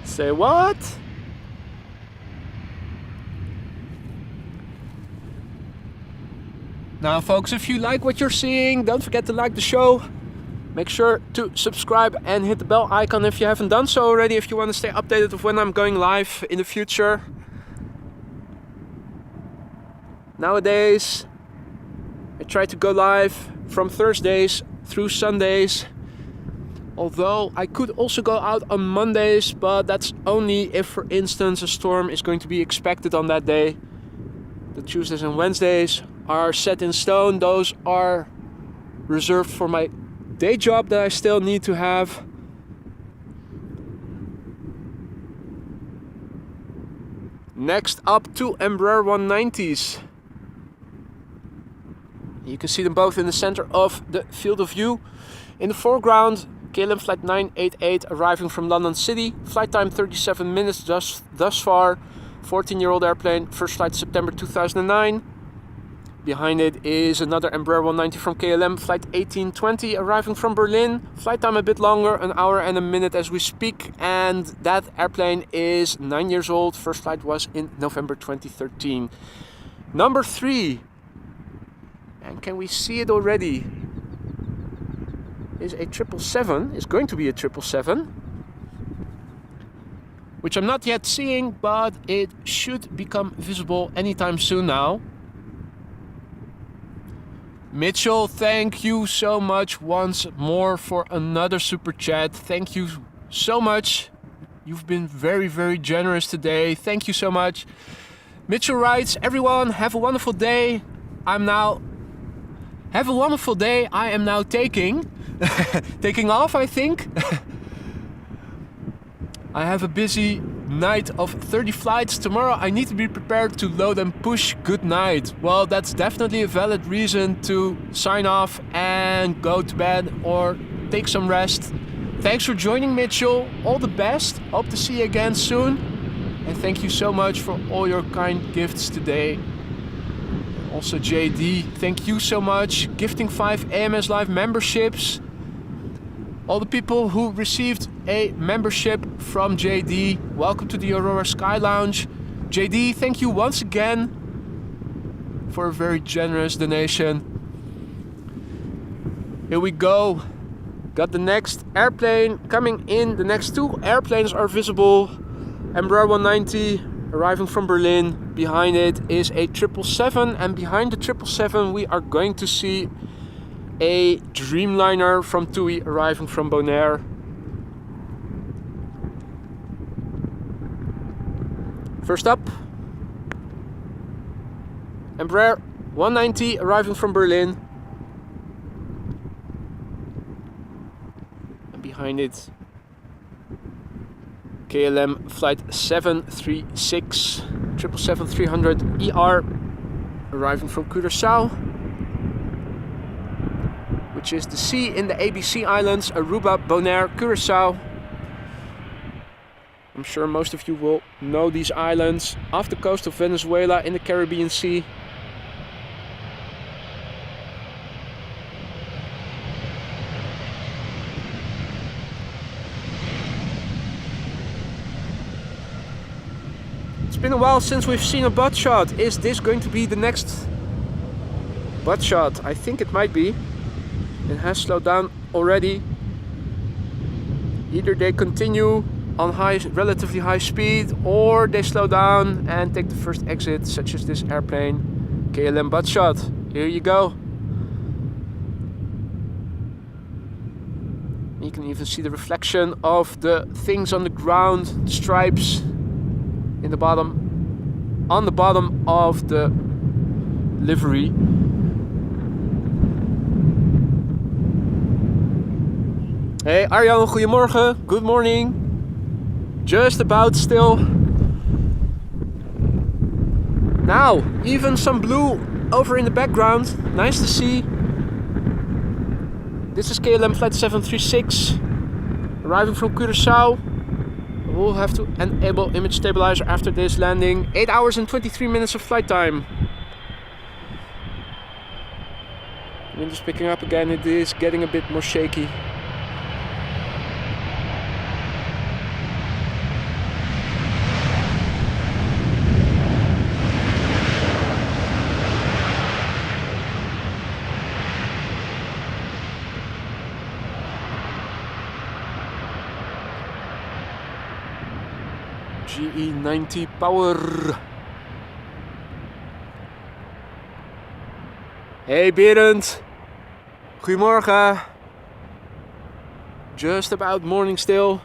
Say what? Now folks, if you like what you're seeing, don't forget to like the show. Make sure to subscribe and hit the bell icon if you haven't done so already, if you want to stay updated of when I'm going live in the future. Nowadays, I try to go live from Thursdays through Sundays. Although I could also go out on Mondays, but that's only if, for instance, a storm is going to be expected on that day. The Tuesdays and Wednesdays are set in stone. Those are reserved for my day job that I still need to have. Next up, two Embraer 190s. You can see them both in the center of the field of view. In the foreground, KLM Flight 988 arriving from London City. Flight time 37 minutes thus far. 14-year-old airplane, first flight September 2009. Behind it is another Embraer 190 from KLM, Flight 1820, arriving from Berlin. Flight time a bit longer, an hour and a minute as we speak. And that airplane is 9 years old. First flight was in November 2013. Number 3, and can we see it already, is a 777. It's going to be a 777. Which I'm not yet seeing, but it should become visible anytime soon now. Mitchell, thank you so much once more for another super chat. Thank you so much. You've been very, very generous today. Thank you so much. Mitchell writes, everyone, have a wonderful day. I am now taking off, I think. I have a busy night of 30 flights. Tomorrow I need to be prepared to load and push. Good night. Well, that's definitely a valid reason to sign off and go to bed or take some rest. Thanks for joining, Mitchell. All the best. Hope to see you again soon. And thank you so much for all your kind gifts today. Also JD, thank you so much. Gifting 5 AMS Live memberships. All the people who received a membership from JD, welcome to the Aurora Sky Lounge. JD, thank you once again for a very generous donation. Here we go. Got the next airplane coming in. The next two airplanes are visible. Embraer 190 arriving from Berlin. Behind it is a 777, and behind the 777 we are going to see a Dreamliner from TUI arriving from Bonaire. First up, Embraer 190 arriving from Berlin. And behind it, KLM Flight 736 777-300ER arriving from Curaçao, which is the sea in the ABC Islands, Aruba, Bonaire, Curaçao. I'm sure most of you will know these islands off the coast of Venezuela in the Caribbean Sea. It's been a while since we've seen a butt shot. Is this going to be the next butt shot? I think it might be. It has slowed down already. Either they continue on relatively high speed, or they slow down and take the first exit, such as this airplane. KLM butt shot. Here you go. You can even see the reflection of the things on the ground, the stripes in the bottom, on the bottom of the livery. Hey Arjan, goedemorgen, good morning. Just about still. Now, even some blue over in the background, nice to see. This is KLM Flight 736, arriving from Curaçao. We'll have to enable image stabilizer after this landing. 8 hours and 23 minutes of flight time. Wind is picking up again, it is getting a bit more shaky. E90 power. Hey Berend, goedemorgen. Just about morning still.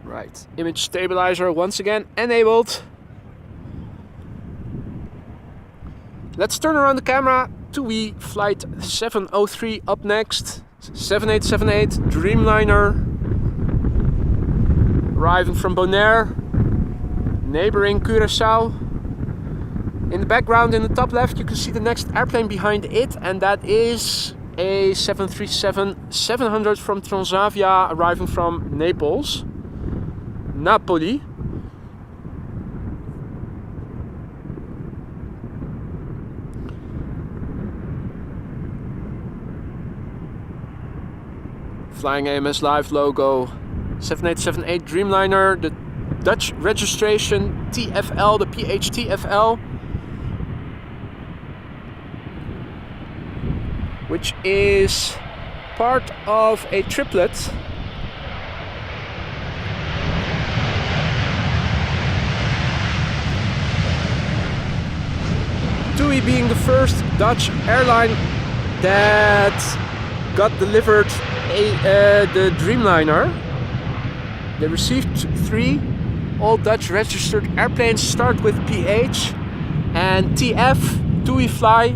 Right, image stabilizer once again enabled. Let's turn around the camera TUI flight 703 up next. 7878 Dreamliner arriving from Bonaire, neighboring Curaçao. In the background, in the top left, you can see the next airplane behind it, and that is a 737-700 from Transavia arriving from Naples, Napoli. Flying AMS Live logo, 7878 Dreamliner, the Dutch registration TFL, the PHTFL, which is part of a triplet TUI being the first Dutch airline that got delivered the Dreamliner. They received 3 all Dutch registered airplanes, start with PH and TF, TUI Fly,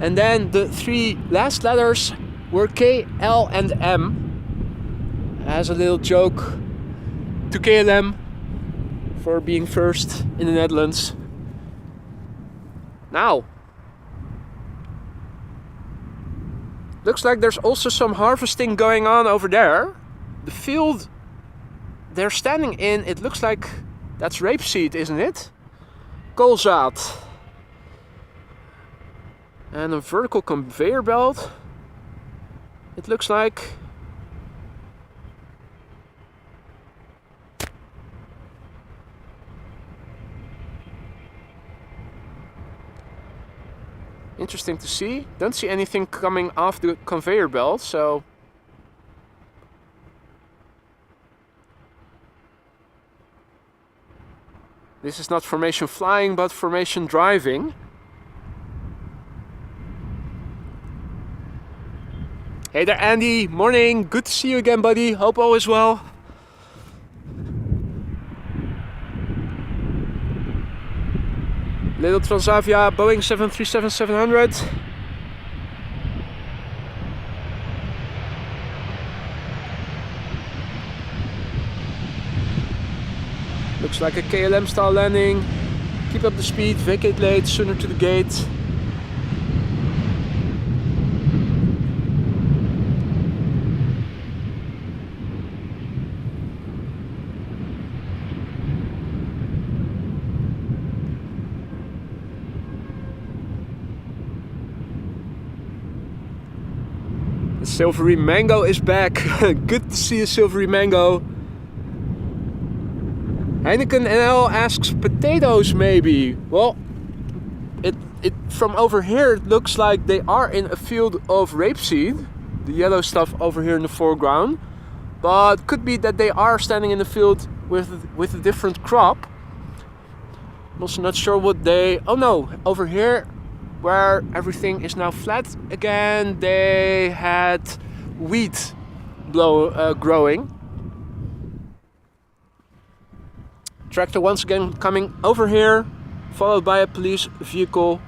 and then the 3 last letters were K, L and M, as a little joke to KLM for being first in the Netherlands. Now, looks like there's also some harvesting going on over there. The field they're standing in, it looks like that's rapeseed, isn't it? Koolzaad. And a vertical conveyor belt, it looks like. Interesting to see. Don't see anything coming off the conveyor belt, so this is not formation flying, but formation driving. Hey there, Andy. Morning. Good to see you again, buddy. Hope all is well. Little Transavia Boeing 737-700. Looks like a KLM style landing. Keep up the speed, vacate late, sooner to the gate. The silvery mango is back. Good to see a silvery mango. Heineken NL asks potatoes maybe. Well, it from over here it looks like they are in a field of rapeseed. The yellow stuff over here in the foreground. But could be that they are standing in the field with a different crop. I'm also not sure what they... Oh no, over here where everything is now flat again, they had wheat growing. Tractor once again coming over here, followed by a police vehicle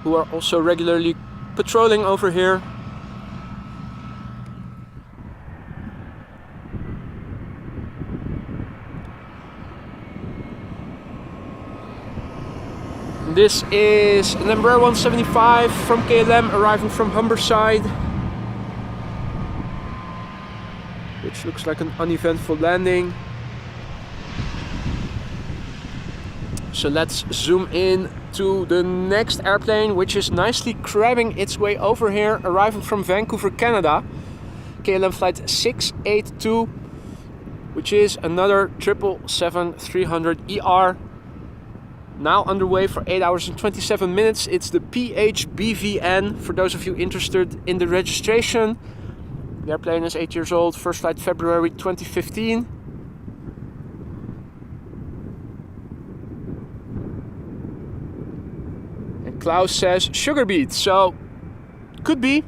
who are also regularly patrolling over here. This is an Embraer 175 from KLM arriving from Humberside, which looks like an uneventful landing. So let's zoom in to the next airplane, which is nicely crabbing its way over here, arriving from Vancouver, Canada. KLM flight 682, which is another 777-300ER. Now underway for 8 hours and 27 minutes. It's the PHBVN, for those of you interested in the registration. The airplane is 8 years old, first flight February 2015. And Klaus says sugar beet, so could be.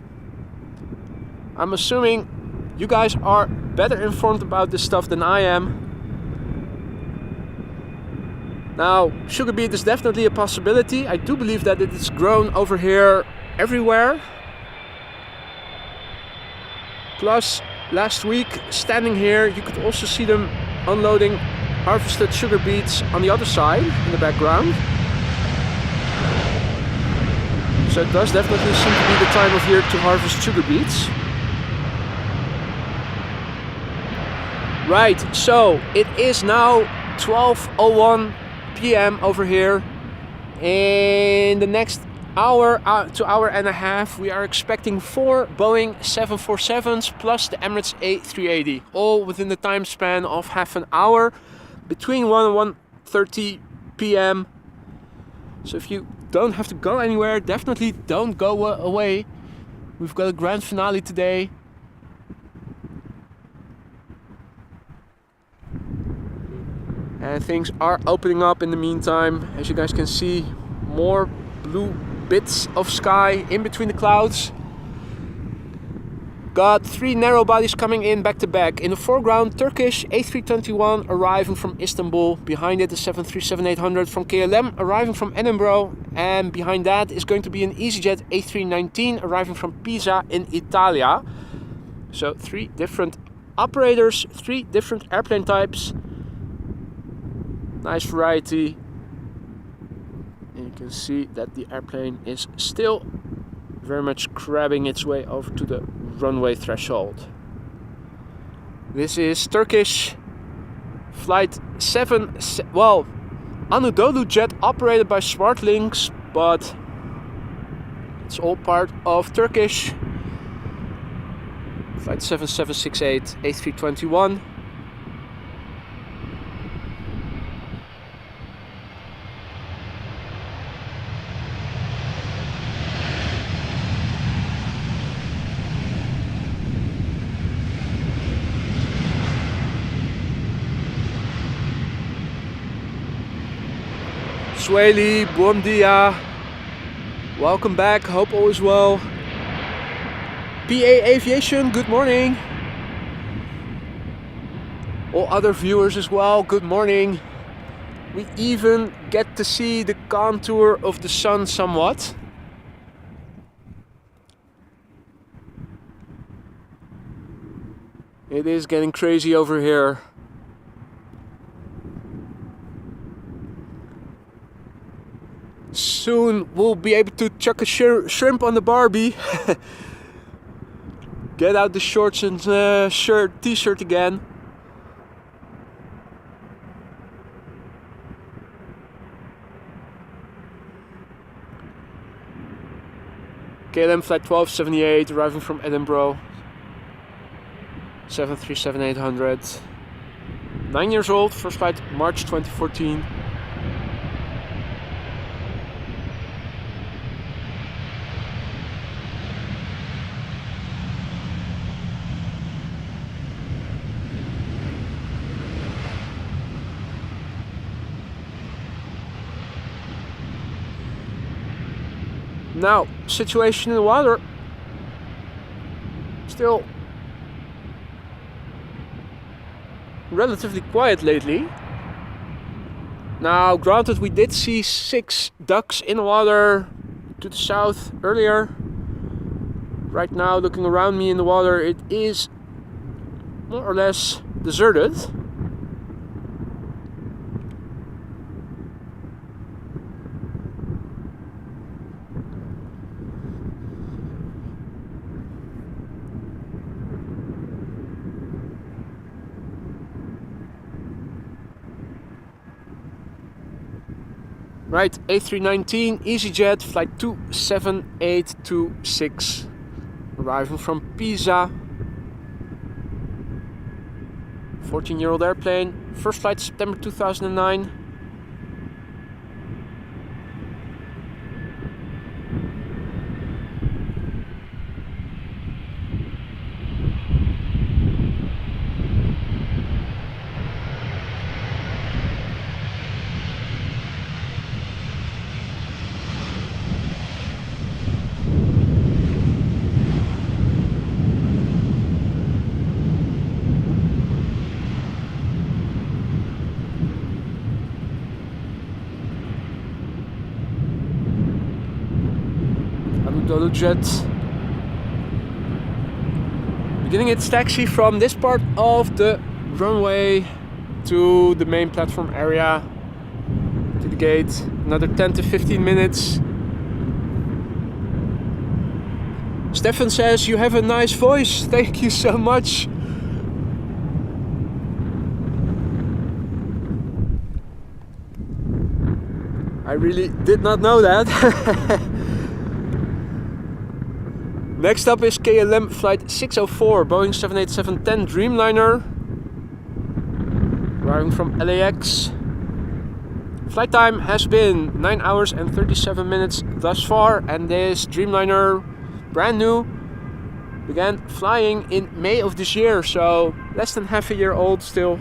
I'm assuming you guys are better informed about this stuff than I am. Now, sugar beet is definitely a possibility. I do believe that it is grown over here everywhere. Plus, last week, standing here, you could also see them unloading harvested sugar beets on the other side in the background. So it does definitely seem to be the time of year to harvest sugar beets. Right, so it is now 12:01 p.m. over here. In the next hour to hour and a half, we are expecting 4 Boeing 747s plus the Emirates A380, all within the time span of half an hour, between 1 and 1:30 p.m. So if you don't have to go anywhere, definitely don't go away. We've got a grand finale today. And things are opening up in the meantime. As you guys can see, more blue bits of sky in between the clouds. Got 3 narrow bodies coming in back to back. In the foreground, Turkish A321 arriving from Istanbul. Behind it, the 737-800 from KLM arriving from Edinburgh. And behind that is going to be an EasyJet A319 arriving from Pisa in Italia. So 3 different operators, 3 different airplane types. Nice variety. And you can see that the airplane is still very much crabbing its way over to the runway threshold. This is Turkish flight 7, Anadolu jet operated by SmartLynx, but it's all part of Turkish flight 7768 A321. Swaley, buon dia. Welcome back, hope all is well. PA Aviation, good morning. All other viewers as well, good morning. We even get to see the contour of the sun somewhat. It is getting crazy over here. Soon we'll be able to chuck a shrimp on the Barbie. Get out the shorts and t-shirt again. KLM flight 1278 arriving from Edinburgh. 737-800. 9 years old, first flight March 2014. Now, situation in the water, still relatively quiet lately. Now, granted, we did see 6 ducks in the water to the south earlier. Right now, looking around me in the water, it is more or less deserted. Right, A319 EasyJet flight 27826 arriving from Pisa. 14-year-old airplane, first flight September 2009. Jet. Beginning its taxi from this part of the runway to the main platform area, to the gate. Another 10 to 15 minutes. Stefan says, "You have a nice voice." Thank you so much. I really did not know that. Next up is KLM flight 604, Boeing 787-10 Dreamliner, arriving from LAX. Flight time has been 9 hours and 37 minutes thus far, and this Dreamliner, brand new, began flying in May of this year, so less than half a year old still.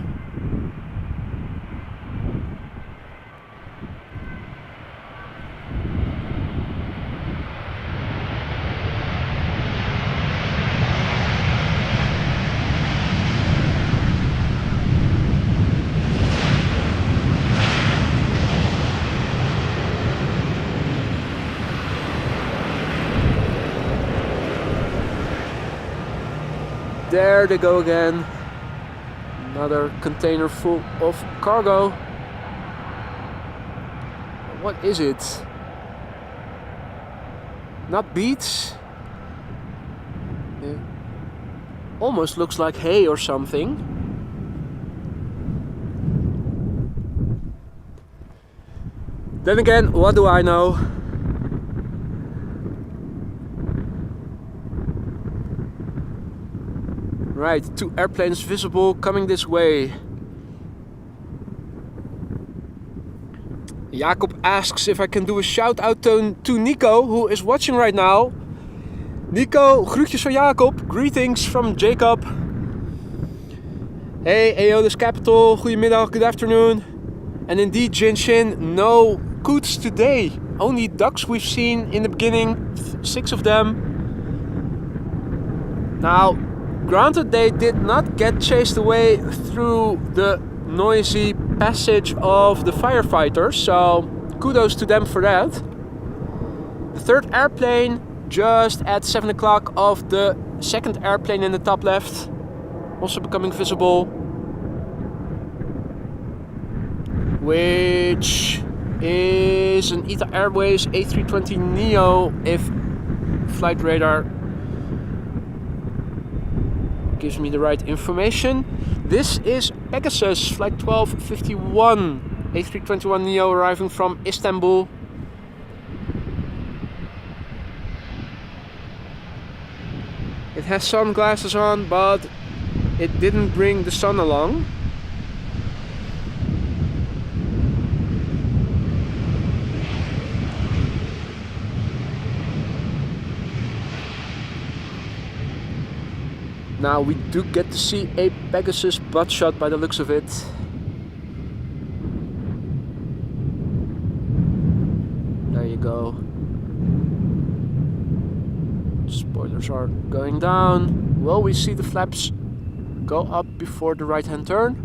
There they go again. Another container full of cargo. What is it? Not beets? It almost looks like hay or something. Then again, what do I know? Right, 2 airplanes visible coming this way. Jacob asks if I can do a shout out to Nico, who is watching right now. Nico, groetjes van Jacob. Greetings from Jacob. Hey, Aeolus Capital, goedemiddag, good afternoon. And indeed, Jinshin, no coots today. Only ducks we've seen in the beginning, 6 of them. Now, granted, they did not get chased away through the noisy passage of the firefighters, so kudos to them for that. The 3rd airplane just at 7 o'clock of the 2nd airplane in the top left, also becoming visible, which is an Airways A320neo if flight radar gives me the right information. This is Pegasus flight 1251, A321neo arriving from Istanbul. It has sunglasses on, but it didn't bring the sun along. Now we do get to see a Pegasus butt shot by the looks of it. There you go. Spoilers are going down. Well, we see the flaps go up before the right hand turn.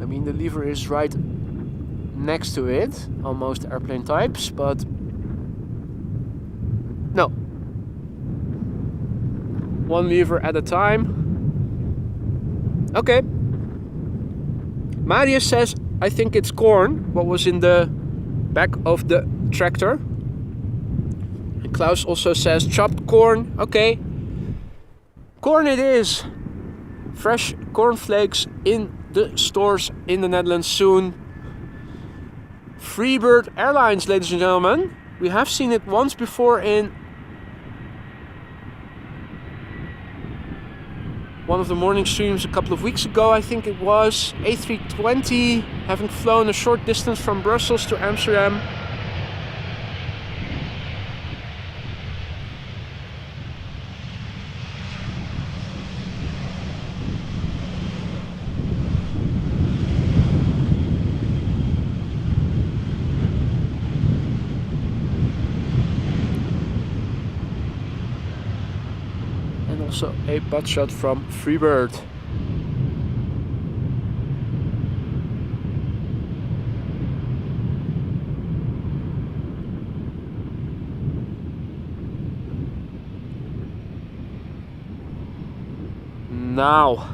I mean, the lever is right next to it on most airplane types, but no. One lever at a time. Okay. Marius says, I think it's corn, what was in the back of the tractor. And Klaus also says chopped corn. Okay. Corn it is. Fresh cornflakes in the stores in the Netherlands soon. Freebird Airlines, ladies and gentlemen. We have seen it once before in one of the morning streams a couple of weeks ago, I think it was. A320, having flown a short distance from Brussels to Amsterdam. Also a butt shot from Freebird. now.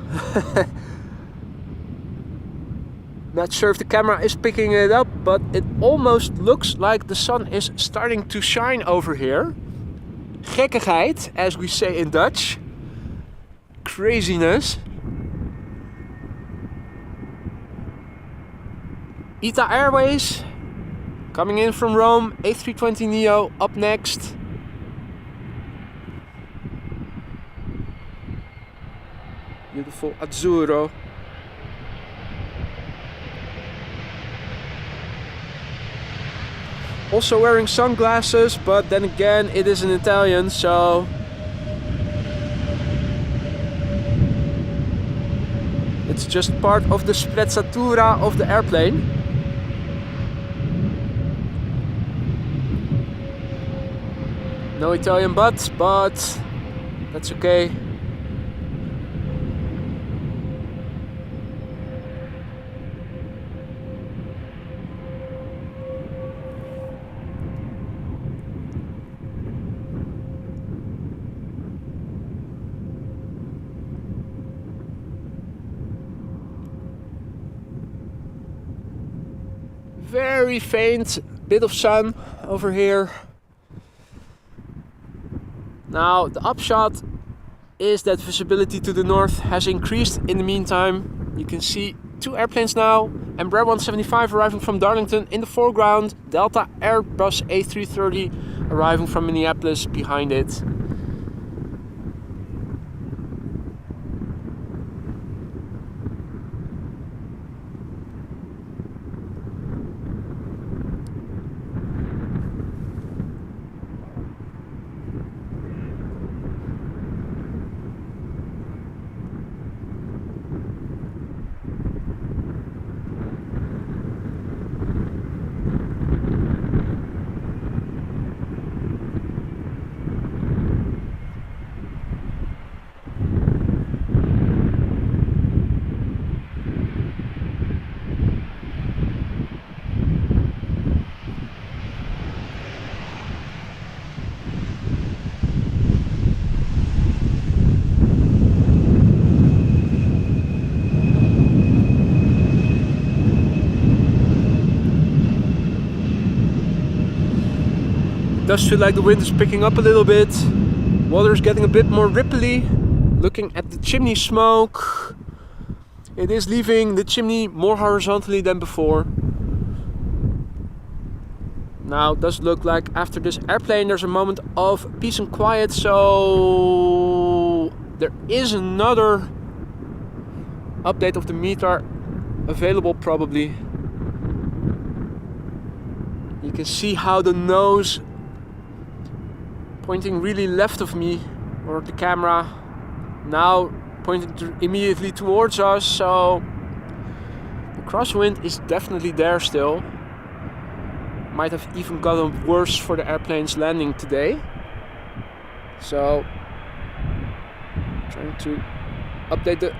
Not sure if the camera is picking it up, but it almost looks like the sun is starting to shine over here. Gekkigheid, as we say in Dutch. Craziness. ITA Airways coming in from Rome, A320neo up next. Beautiful Azzurro. Also wearing sunglasses, but then again it is an Italian, so it's just part of the sprezzatura of the airplane. No Italian but that's okay. Very faint bit of sun over here. Now the upshot is that visibility to the north has increased in the meantime. You can see two airplanes now. Embraer 175 arriving from Darlington in the foreground. Delta Airbus A330 arriving from Minneapolis behind it. Does feel like the wind is picking up a little bit. Water is getting a bit more ripply. Looking at the chimney smoke, it is leaving the chimney more horizontally than before. Now it does look like after this airplane there's a moment of peace and quiet, so there is another update of the meter available probably. You can see how the nose pointing really left of me, or the camera now pointing immediately towards us, so the crosswind is definitely there still. Might have even gotten worse for the airplane's landing today. So trying to update the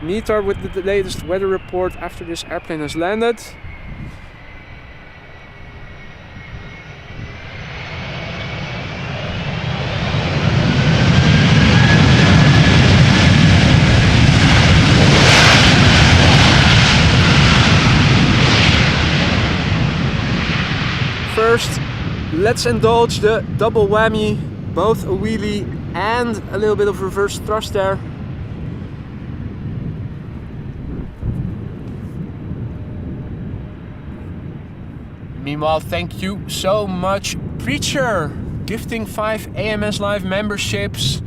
meter with the latest weather report after this airplane has landed. First, let's indulge the double whammy, both a wheelie and a little bit of reverse thrust there. Meanwhile, thank you so much, Preacher, gifting 5 AMS Live memberships.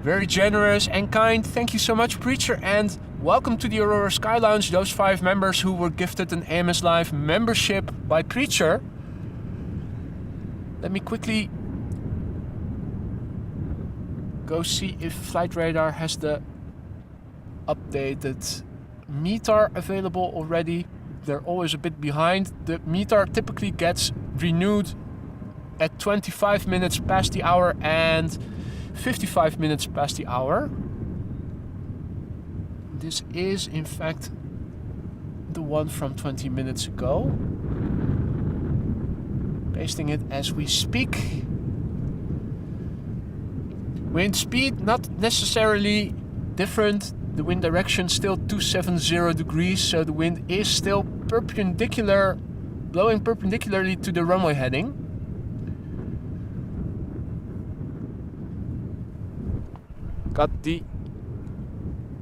Very generous and kind. Thank you so much, Preacher, and welcome to the Aurora Sky Lounge, those 5 members who were gifted an AMS Live membership by Preacher. Let me quickly go see if Flight Radar has the updated meter available already. They're always a bit behind. The meter typically gets renewed at 25 minutes past the hour and 55 minutes past the hour. This is in fact the one from 20 minutes ago. Pasting it as we speak. Wind speed not necessarily different. The wind direction still 270 degrees, so the wind is still perpendicular, blowing perpendicularly to the runway heading. Got the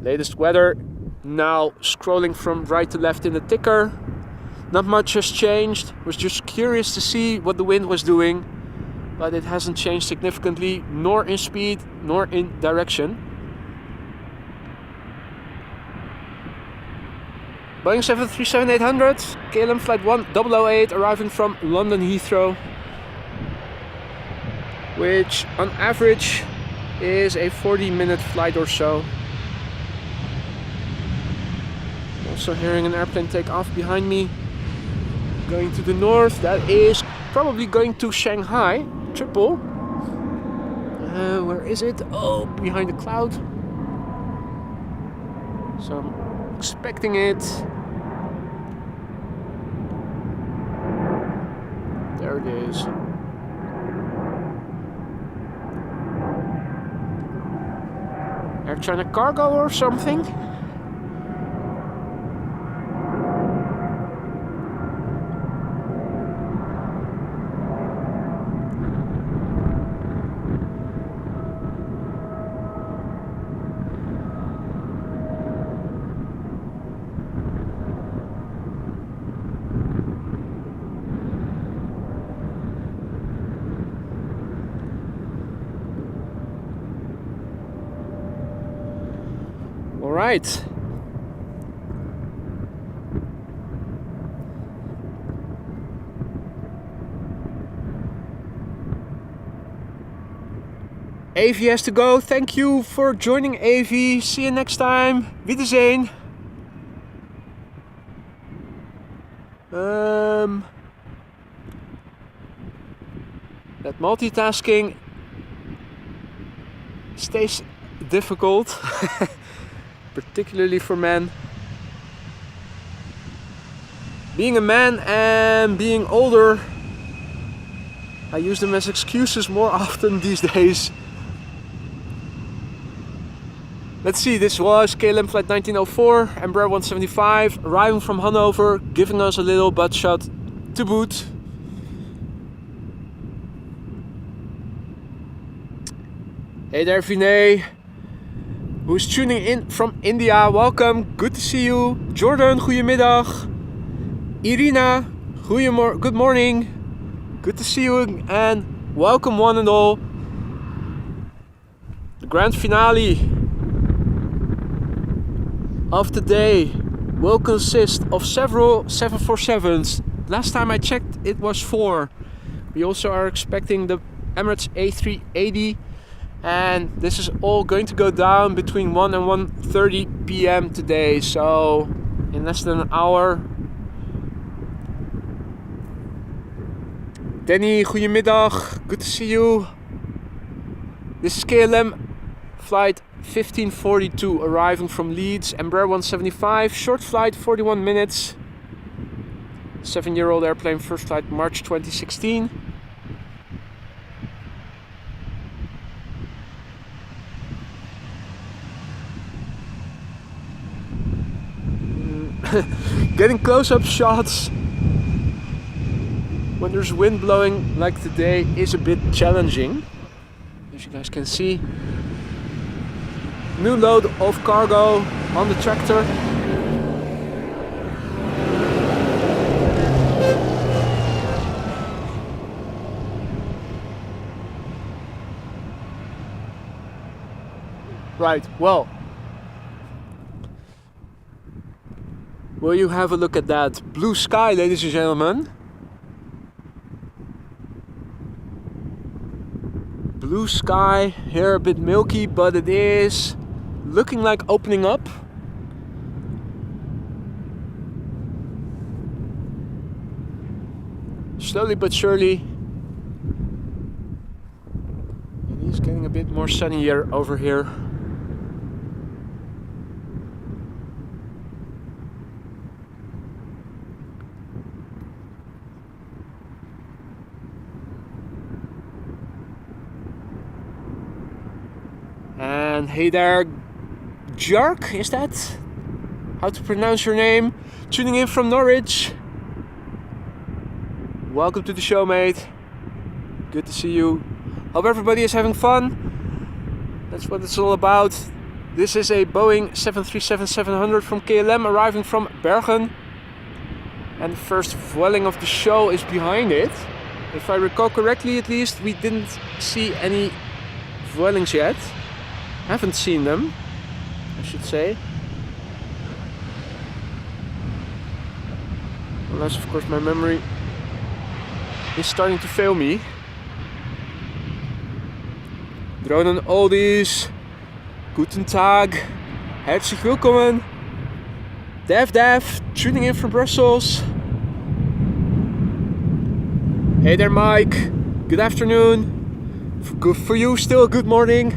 latest weather now scrolling from right to left in the ticker. Not much has changed. Was just curious to see what the wind was doing, but it hasn't changed significantly, nor in speed nor in direction. Boeing 737-800, KLM flight 1008 arriving from London Heathrow, which on average is a 40-minute flight or so. Also hearing an airplane take off behind me, going to the north. That is probably going to Shanghai, triple. Where is it? Oh, behind the cloud. So I'm expecting it. There it is. Air China Cargo or something? All right. Avi has to go. Thank you for joining, Avi. See you next time. Wiedersehen. That multitasking stays difficult. Particularly for men. Being a man and being older, I use them as excuses more often these days. Let's see, this was KLM flight 1904, Embraer 175, arriving from Hanover, giving us a little butt shot to boot. Hey there, Vinay. Who's tuning in from India? Welcome, good to see you. Jordan, goedemiddag. Irina, good morning. Good to see you and welcome one and all. The grand finale of the day will consist of several 747s. Last time I checked it was 4. We also are expecting the Emirates A388. And this is all going to go down between 1 and 1:30 p.m. today, so in less than an hour. Danny, goedemiddag, good to see you. This is KLM flight 1542 arriving from Leeds, Embraer 175, short flight 41 minutes. 7-year-old airplane, first flight March 2016. Getting close-up shots when there's wind blowing like today is a bit challenging. As you guys can see, new load of cargo on the tractor. Right, well, will you have a look at that blue sky, ladies and gentlemen? Blue sky, here a bit milky, but it is looking like opening up. Slowly but surely. It is getting a bit more sunnier over here. And hey there, Jark, is that how to pronounce your name? Tuning in from Norwich. Welcome to the show, mate. Good to see you. Hope everybody is having fun. That's what it's all about. This is a Boeing 737-700 from KLM arriving from Bergen. And the first voiling of the show is behind it. If I recall correctly, at least, we didn't see any voilings yet. Haven't seen them, I should say. Unless, of course, my memory is starting to fail me. Dronen Oldies. Guten Tag. Herzlich willkommen. Dev, tuning in from Brussels. Hey there, Mike. Good afternoon. Good for you, still good morning.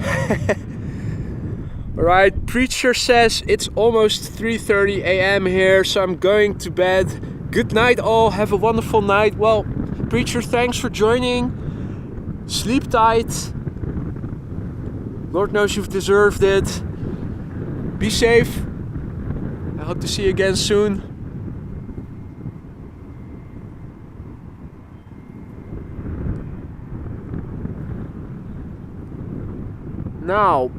Alright, Preacher says it's almost 3:30 a.m. here, so I'm going to bed. Good night all, have a wonderful night. Well, Preacher, thanks for joining. Sleep tight. Lord knows you've deserved it. Be safe. I hope to see you again soon. Now,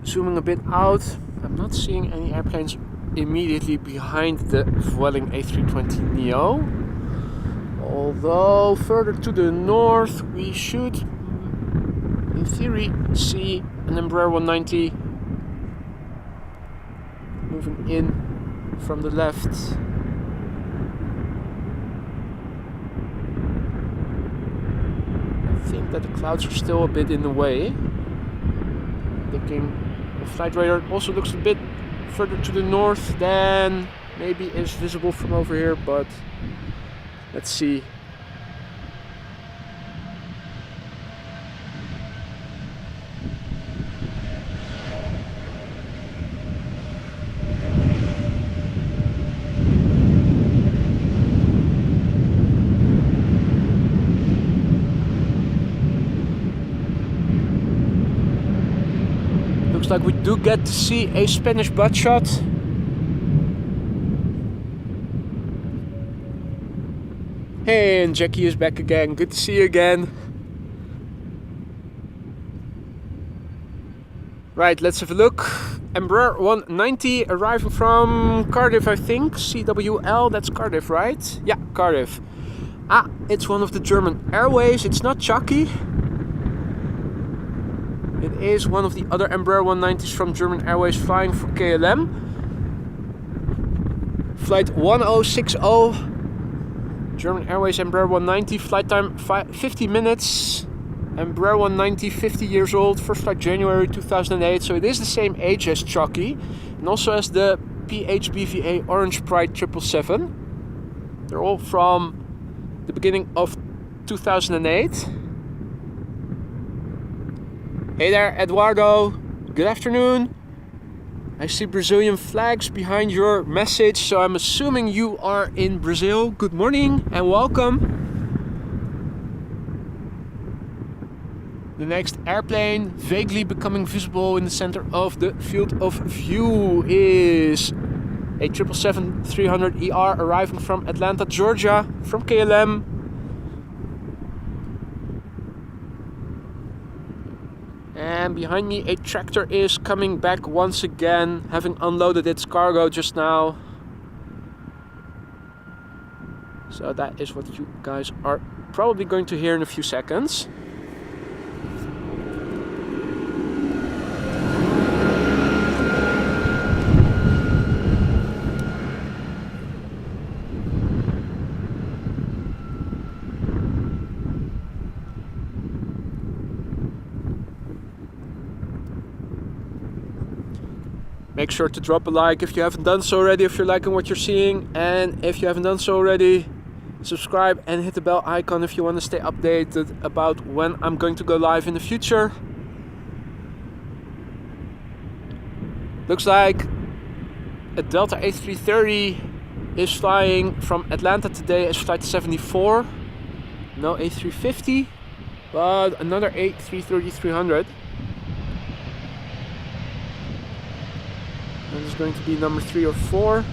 zooming a bit out, I'm not seeing any airplanes immediately behind the Vueling A320neo. Although further to the north, we should, in theory, see an Embraer 190 moving in from the left. I think that the clouds are still a bit in the way. Looking, the flight radar also looks a bit further to the north than maybe is visible from over here, but let's see. Looks like we do get to see a Spanish butt shot. Hey, and Jackie is back again. Good to see you again. Right, let's have a look. Embraer 190 arriving from Cardiff, I think. CWL, that's Cardiff, right? Yeah, Cardiff. Ah, it's one of the German Airways. It's not Choc-ky. It is one of the other Embraer 190s from German Airways flying for KLM. Flight 1060. German Airways Embraer 190. Flight time 50 minutes. Embraer 190, 50 years old. First flight January 2008. So it is the same age as Choc-ky. And also as the PHBVA Orange Pride 777. They're all from the beginning of 2008. Hey there, Eduardo. Good afternoon. I see Brazilian flags behind your message, so I'm assuming you are in Brazil. Good morning and welcome. The next airplane, vaguely becoming visible in the center of the field of view, is a 777-300ER arriving from Atlanta, Georgia, from KLM. And behind me, a tractor is coming back once again, having unloaded its cargo just now. So that is what you guys are probably going to hear in a few seconds. Make sure to drop a like if you haven't done so already, if you're liking what you're seeing. And if you haven't done so already, subscribe and hit the bell icon if you want to stay updated about when I'm going to go live in the future. Looks like a Delta A330 is flying from Atlanta today as flight 74. No A350, but another A330-300. going to be number 3 or 4.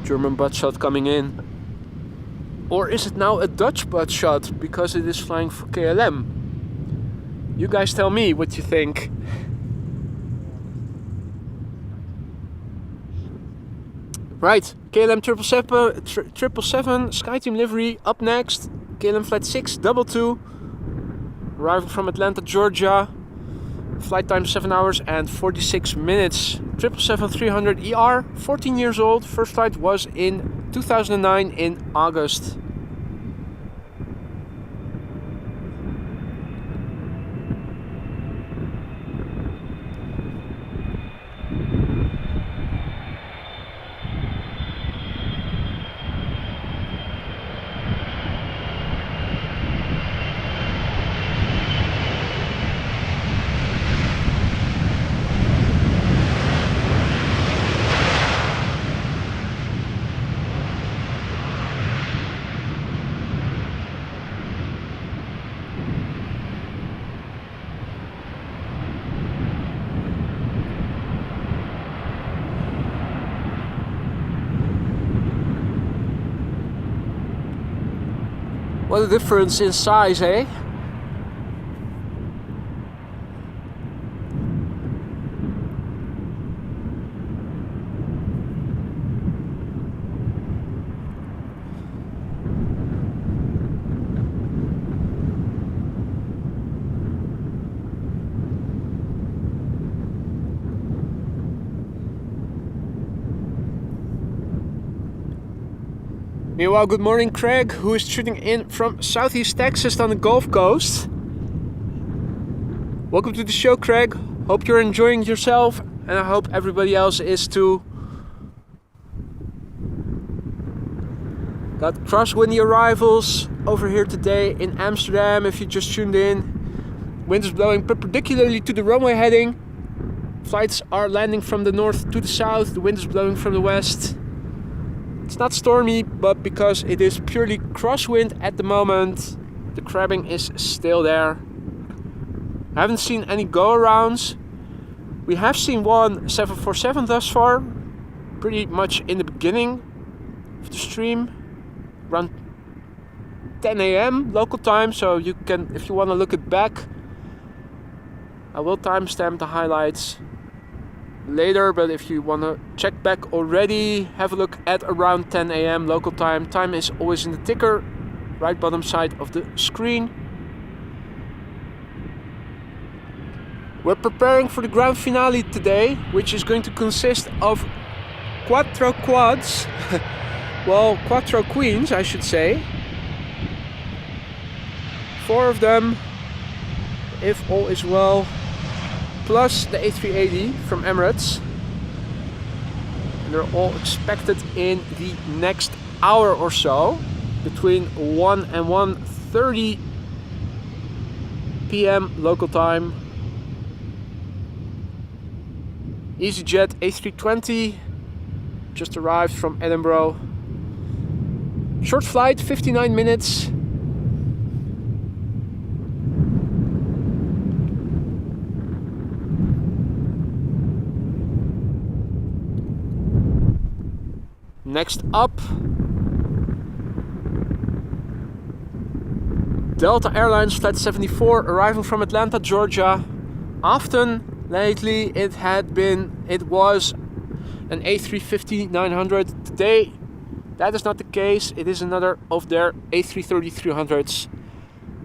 German butt shot coming in. Or is it now a Dutch butt shot because it is flying for KLM? You guys tell me what you think. Right, KLM 777 SkyTeam livery up next. KLM flight 622, arriving from Atlanta, Georgia. Flight time 7 hours and 46 minutes. 777-300 ER, 14 years old. First flight was in 2009 in August. What a difference in size, eh? Meanwhile, good morning Craig, who is tuning in from Southeast Texas on the Gulf Coast. Welcome to the show, Craig. Hope you're enjoying yourself, and I hope everybody else is too. Got crosswindy arrivals over here today in Amsterdam, if you just tuned in. Wind is blowing perpendicularly to the runway heading. Flights are landing from the north to the south, the wind is blowing from the west. It's not stormy, but because it is purely crosswind at the moment, the crabbing is still there. I haven't seen any go-arounds. We have seen one 747 thus far, pretty much in the beginning of the stream, around 10 a.m. local time, so you can, if you want to look it back, I will timestamp the highlights later, but if you want to check back already, have a look at around 10 a.m. local time. Time is always in the ticker, right bottom side of the screen. We're preparing for the grand finale today, which is going to consist of quattro quads, well, quattro queens I should say. 4 of them, if all is well, plus the A380 from Emirates. And they're all expected in the next hour or so, between 1 and 1:30 p.m. local time. EasyJet A320 just arrived from Edinburgh. Short flight, 59 minutes. Next up, Delta Airlines Flight 74 arriving from Atlanta, Georgia. Often lately it was an A350-900. Today that is not the case. It is another of their A330-300s.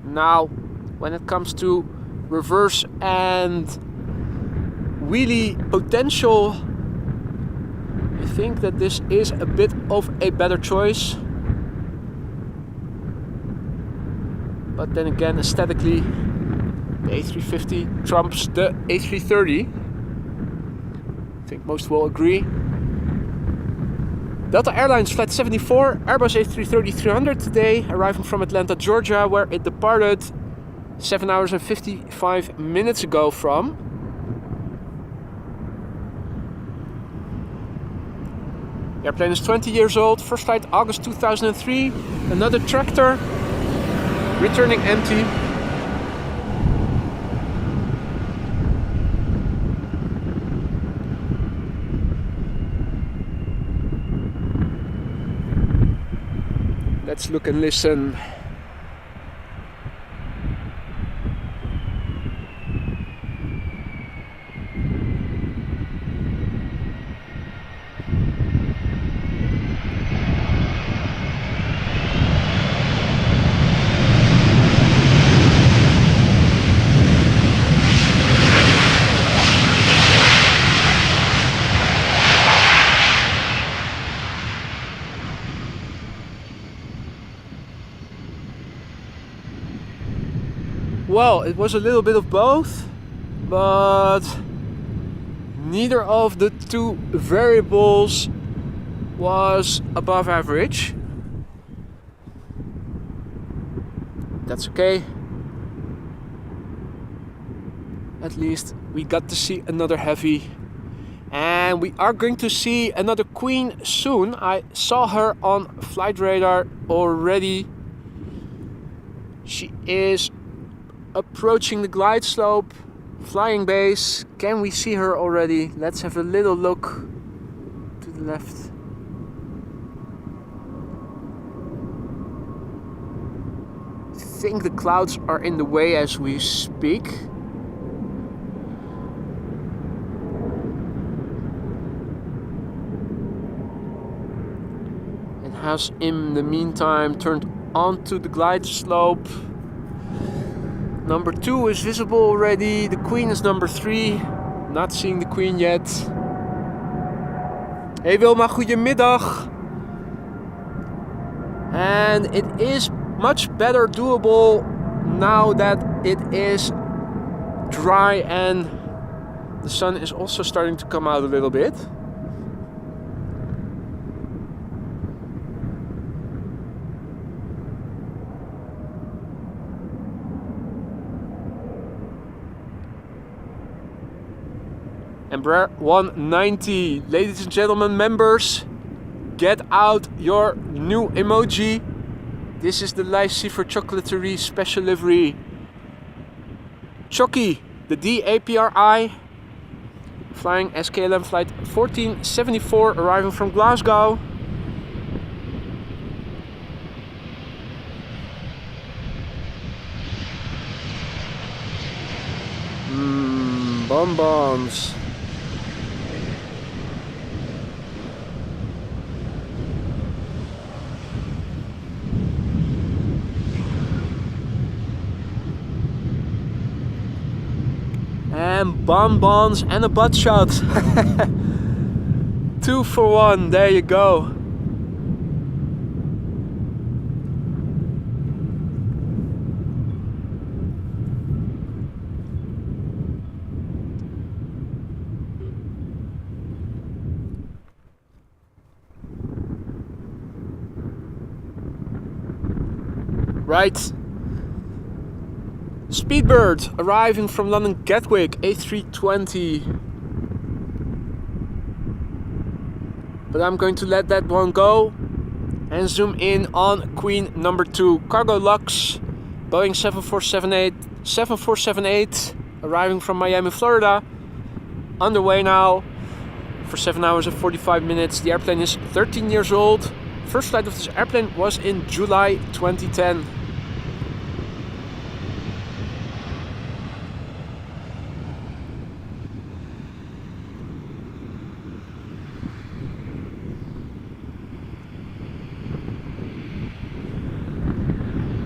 Now, when it comes to reverse and wheelie potential, I think that this is a bit of a better choice. But then again, aesthetically, the A350 trumps the A330. I think most will agree. Delta Airlines Flight 74, Airbus A330-300 today, arriving from Atlanta, Georgia, where it departed 7 hours and 55 minutes ago from. The airplane is 20 years old, first flight August 2003. Another tractor, returning empty. Let's look and listen. Well, it was a little bit of both, but neither of the two variables was above average. That's okay. At least we got to see another heavy. And we are going to see another Queen soon. I saw her on flight radar already. She is approaching the glide slope, flying base. Can we see her already? Let's have a little look to the left. I think the clouds are in the way as we speak. It has in the meantime turned onto the glide slope. Number 2 is visible already. The Queen is number 3. Not seeing the Queen yet. Hey Wilma, goedemiddag. And it is much better doable now that it is dry and the sun is also starting to come out a little bit. Embraer 190, ladies and gentlemen, members, get out your new emoji. This is the Lycifer Chocolaterie special livery. Choc-ky, the DAPRI, flying as KLM flight 1474, arriving from Glasgow. Bonbons. And bonbons and a butt shot. 2 for 1, there you go. Right. Speedbird arriving from London Gatwick A320. But I'm going to let that one go and zoom in on Queen number 2, Cargolux Boeing 747-8 arriving from Miami, Florida. Underway now for 7 hours and 45 minutes. The airplane is 13 years old. First flight of this airplane was in July 2010.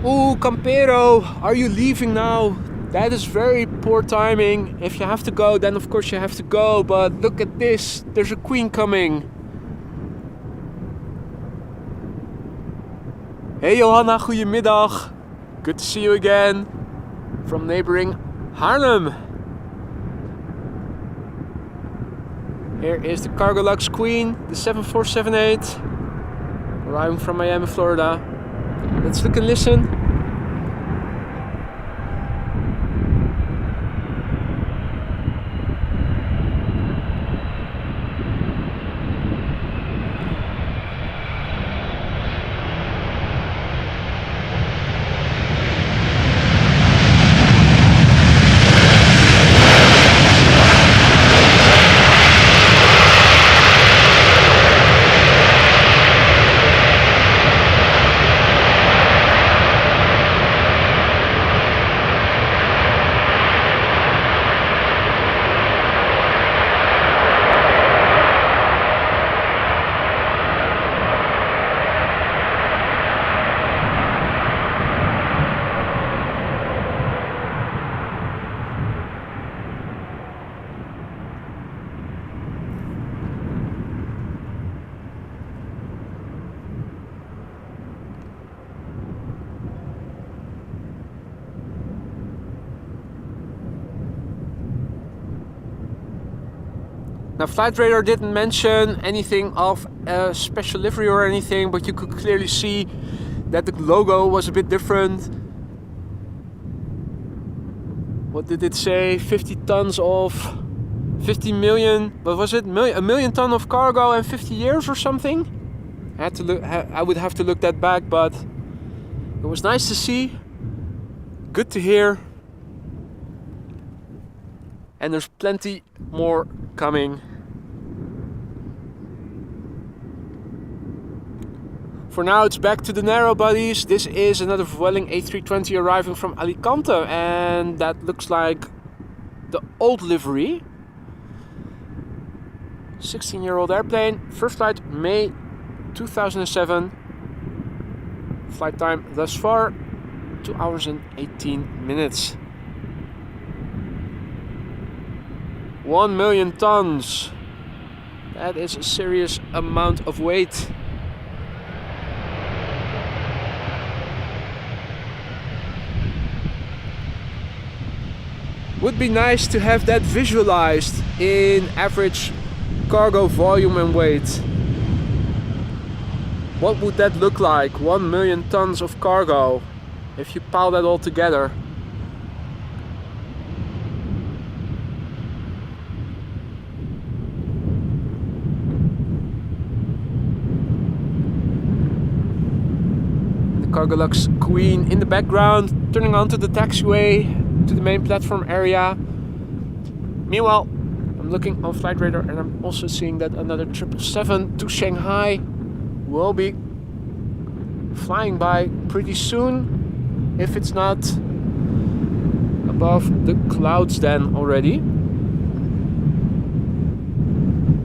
Ooh, Campero, are you leaving now? That is very poor timing. If you have to go, then of course you have to go. But look at this, there's a Queen coming. Hey Johanna, goedemiddag. Good to see you again from neighboring Haarlem. Here is the Cargolux Queen, the 7478, arriving from Miami, Florida. Let's look and listen. Now, Flight Radar didn't mention anything of a special livery or anything, but you could clearly see that the logo was a bit different. What did it say? 50 tons of 50 million, what was it? A million ton of cargo in 50 years or something? I had to look, I would have to look that back, but it was nice to see. Good to hear. And there's plenty more coming. For now, it's back to the narrow bodies. This is another Vueling A320 arriving from Alicante, and that looks like the old livery. 16-year-old airplane. First flight May 2007. Flight time thus far 2 hours and 18 minutes. 1 million tons. That is a serious amount of weight. Would be nice to have that visualized in average cargo volume and weight. What would that look like? 1 million tons of cargo if you pile that all together. The Cargolux Queen in the background, turning onto the taxiway to the main platform area. Meanwhile, I'm looking on Flight Radar and I'm also seeing that another 777 to Shanghai will be flying by pretty soon, if it's not above the clouds then already.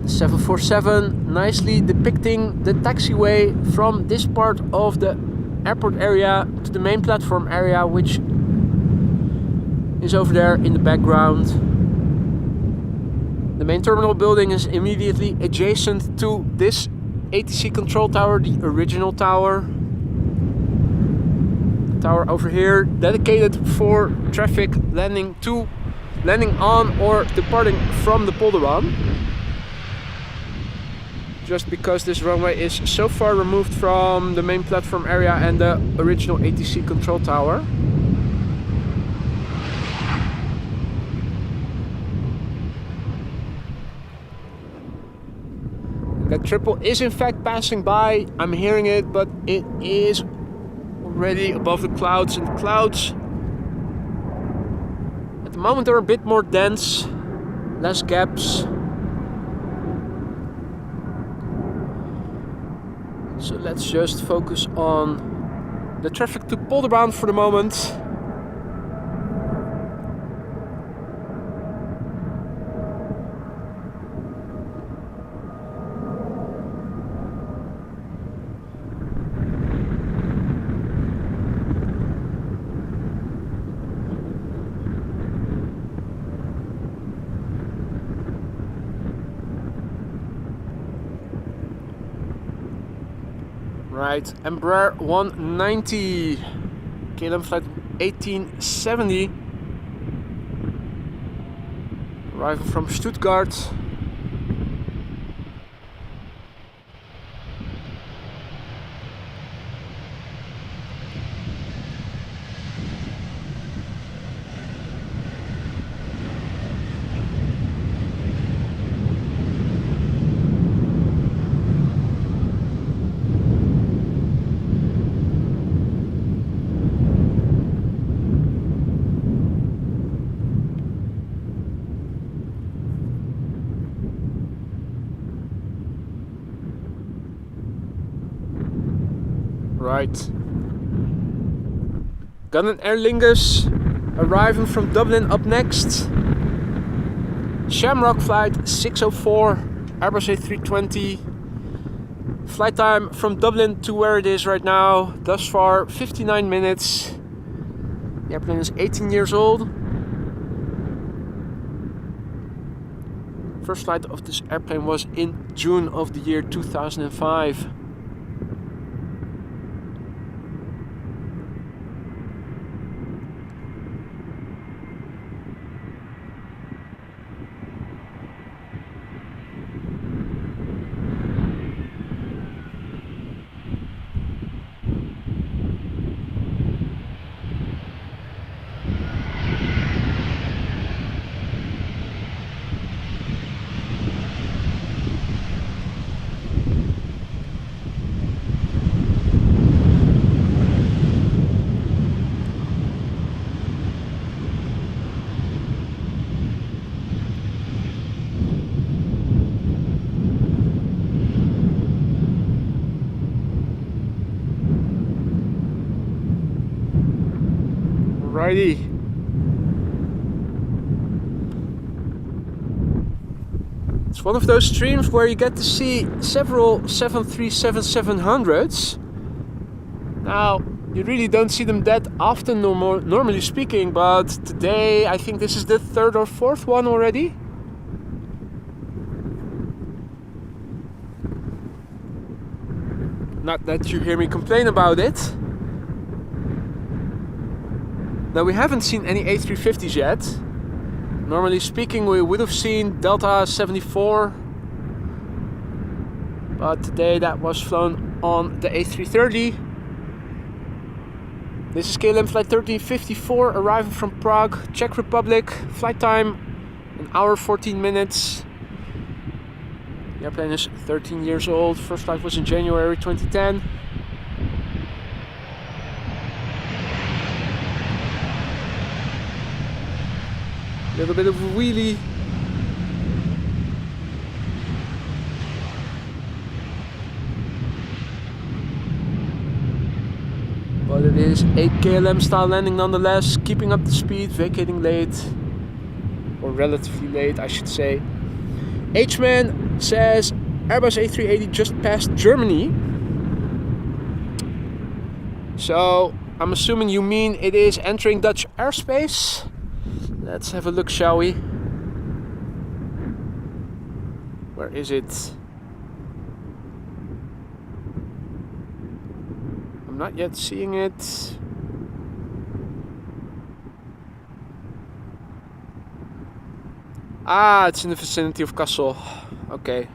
The 747 nicely depicting the taxiway from this part of the airport area to the main platform area, which is over there in the background. The main terminal building is immediately adjacent to this ATC control tower, the original tower. The tower over here, dedicated for traffic landing on or departing from the Polderban. Just because this runway is so far removed from the main platform area and the original ATC control tower. That triple is in fact passing by. I'm hearing it, but it is already above the clouds, and the clouds at the moment are a bit more dense, less gaps. So let's just focus on the traffic to Polderban for the moment. Right, Embraer 190, KLM flight 1870, arriving from Stuttgart. Right. Gun & Aer Lingus arriving from Dublin up next. Shamrock flight 604, Airbus A320. Flight time from Dublin to where it is right now, thus far 59 minutes. The airplane is 18 years old. First flight of this airplane was in June of the year 2005. Alrighty. It's one of those streams where you get to see several 737-700s. Now, you really don't see them that often normally speaking, but today I think this is the third or fourth one already. Not that you hear me complain about it. Now, we haven't seen any A350s yet. Normally speaking, we would have seen Delta 74, but today that was flown on the A330. This is KLM flight 1354, arriving from Prague, Czech Republic. Flight time, 1 hour 14 minutes. The airplane is 13 years old. First flight was in January 2010. A little bit of a wheelie. But it is a KLM style landing nonetheless, keeping up the speed, vacating late, or relatively late I should say. H-Man says Airbus A380 just passed Germany. So I'm assuming you mean it is entering Dutch airspace. Let's have a look, shall we? Where is it? I'm not yet seeing it. Ah, it's in the vicinity of Kassel. Okay.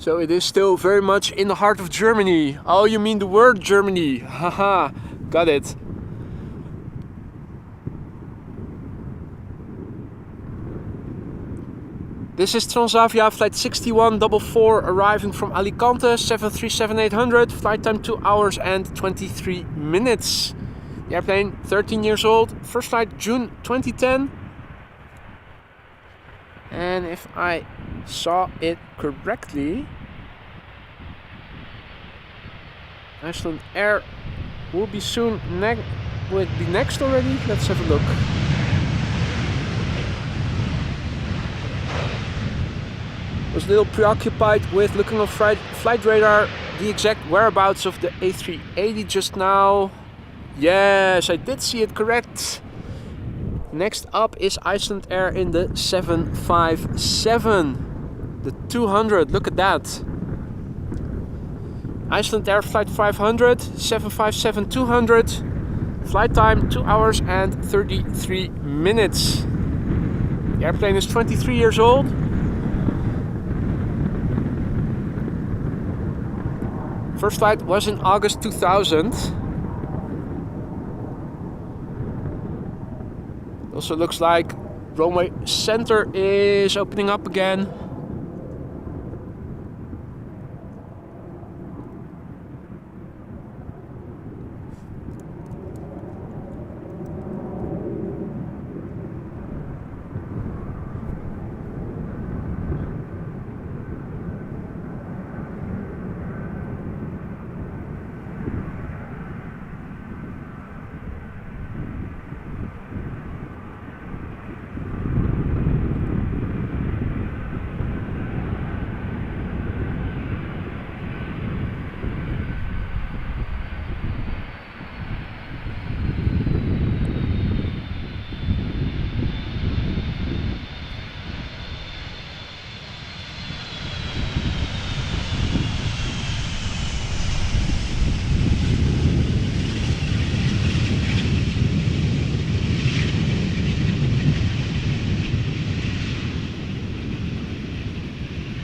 So it is still very much in the heart of Germany. Oh, you mean the word Germany? Haha, got it. This is Transavia flight 6144 arriving from Alicante, 737-800, flight time 2 hours and 23 minutes. The airplane 13 years old, first flight June 2010. And if I saw it correctly, Icelandair will be soon will it be next already? Let's have a look. Was a little preoccupied with looking on flight radar the exact whereabouts of the A380 just now. Yes, I did see it correct. Next up is Icelandair in the 757. The 200, look at that. Icelandair flight 500, 757-200. Flight time 2 hours and 33 minutes. The airplane is 23 years old. First flight was in August 2000. Also looks like runway center is opening up again.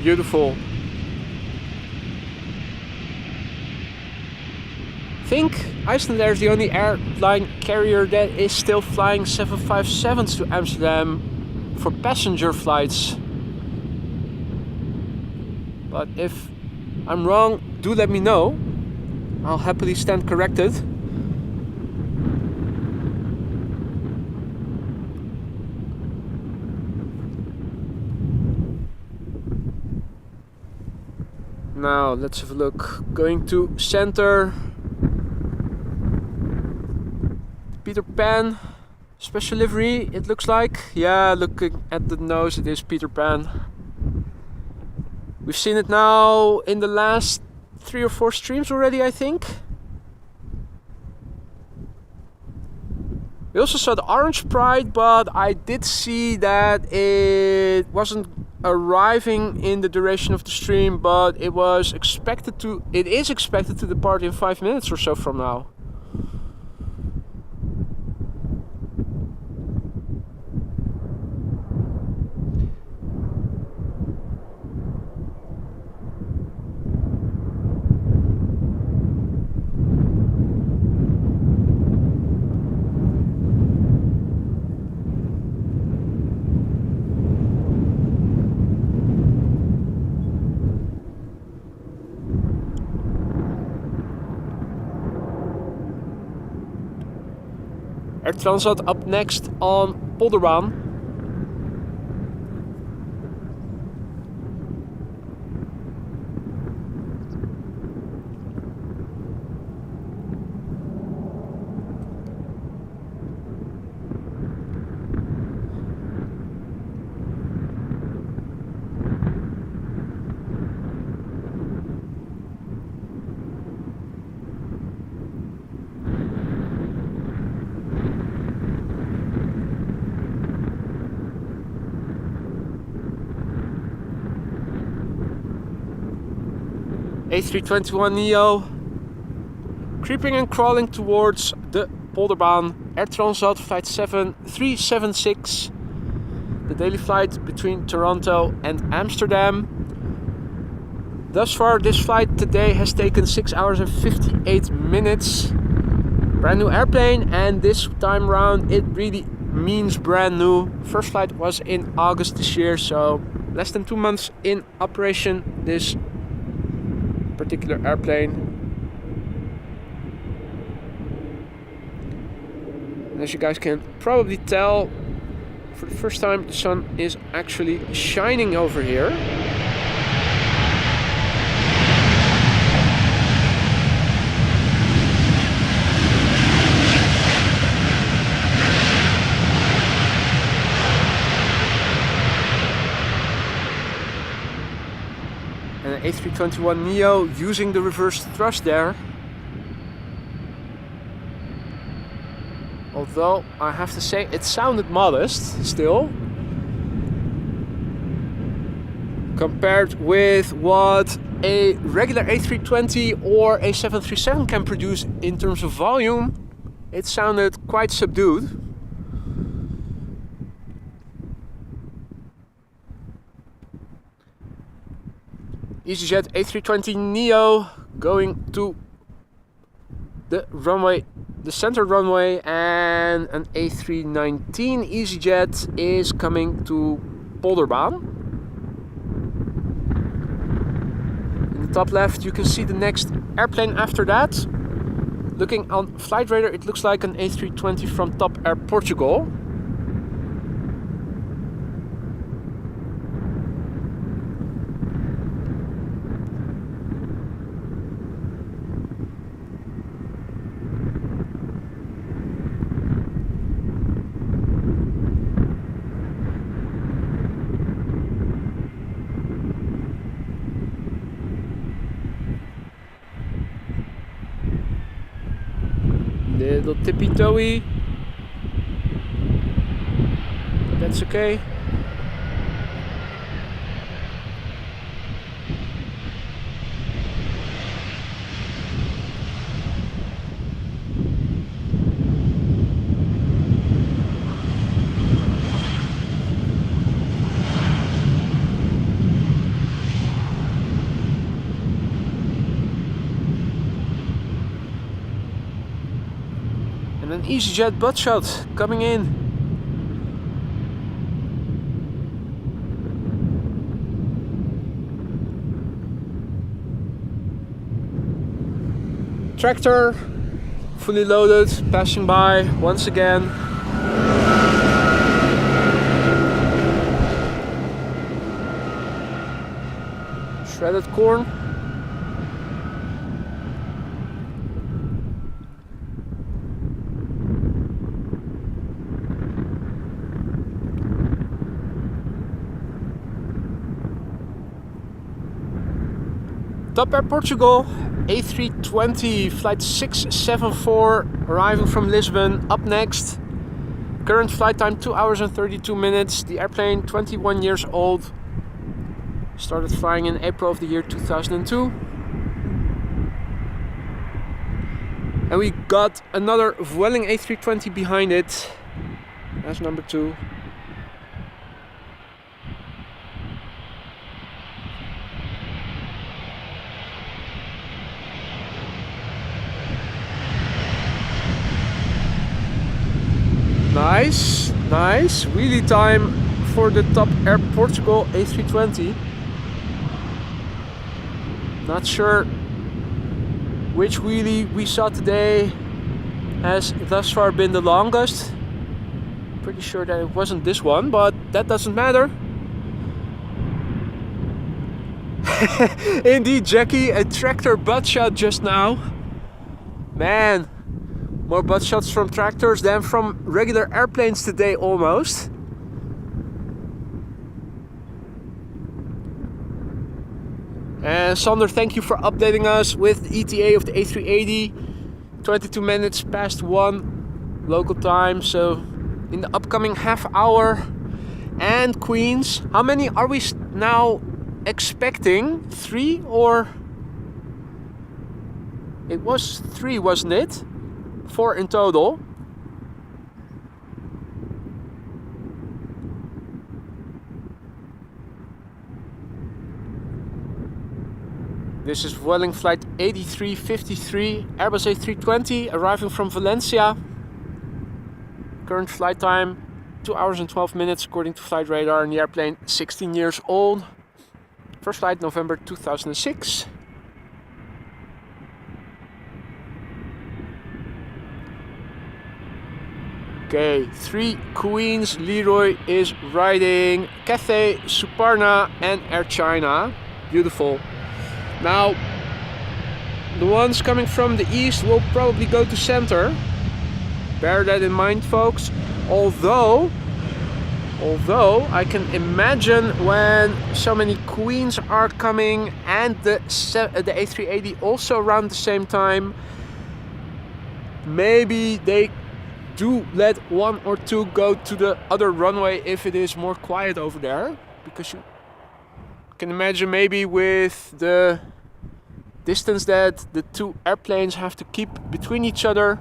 Beautiful. I think Icelandair is the only airline carrier that is still flying 757s to Amsterdam for passenger flights. But if I'm wrong, do let me know. I'll happily stand corrected. now let's have a look. Going to center. Peter Pan special livery, it looks like. Yeah, looking at the nose, it is Peter Pan. We've seen it now in the last 3 or 4 streams already, I think. We also saw the orange Pride, but I did see that it wasn't arriving in the duration of the stream, but it is expected to depart in 5 minutes or so from now. Air Transat up next on Polderbaan. A321neo creeping and crawling towards the Polderbaan. Air Transat flight 376, the daily flight between Toronto and Amsterdam. Thus far this flight today has taken 6 hours and 58 minutes. Brand new airplane, and this time round it really means brand new. First flight was in August this year, so less than 2 months in operation, this particular airplane. And as you guys can probably tell, for the first time the sun is actually shining over here. A321neo using the reverse thrust there. Although I have to say it sounded modest still, compared with what a regular A320 or a 737 can produce in terms of volume. It sounded quite subdued. EasyJet A320neo going to the runway, the center runway, and an A319 EasyJet is coming to Polderbaan. In the top left you can see the next airplane after that. Looking on flight radar, it looks like an A320 from Top Air Portugal. Little tippy-toey, but that's okay. And an EasyJet butt shot coming in. Tractor, fully loaded, passing by once again. Shredded corn. Top Air Portugal A320 flight 674 arriving from Lisbon. Up next. Current flight time 2 hours and 32 minutes. The airplane 21 years old. Started flying in April of the year 2002. And we got another Vueling A320 behind it. That's number 2. Nice, nice. Wheelie time for the Top Air Portugal A320. Not sure which wheelie we saw today has thus far been the longest. Pretty sure that it wasn't this one, but that doesn't matter. Indeed, Jackie, a tractor butt shot just now. Man, more butt shots from tractors than from regular airplanes today almost. And Sander, thank you for updating us with the ETA of the A380. 22 minutes past 1 local time, so in the upcoming half hour. And Queens, how many are we now expecting? 3 or? It was 3, wasn't it? 4 in total. This is Vueling flight 8353, Airbus A320, arriving from Valencia. Current flight time 2 hours and 12 minutes according to flight radar, and the airplane 16 years old. First flight November 2006. Okay, 3 Queens. Leroy is riding Cathay, Suparna and Air China. Beautiful. Now, the ones coming from the east will probably go to center. Bear that in mind, folks. Although I can imagine when so many Queens are coming and the A380 also around the same time, maybe they do let 1 or 2 go to the other runway if it is more quiet over there, because you can imagine maybe with the distance that the 2 airplanes have to keep between each other,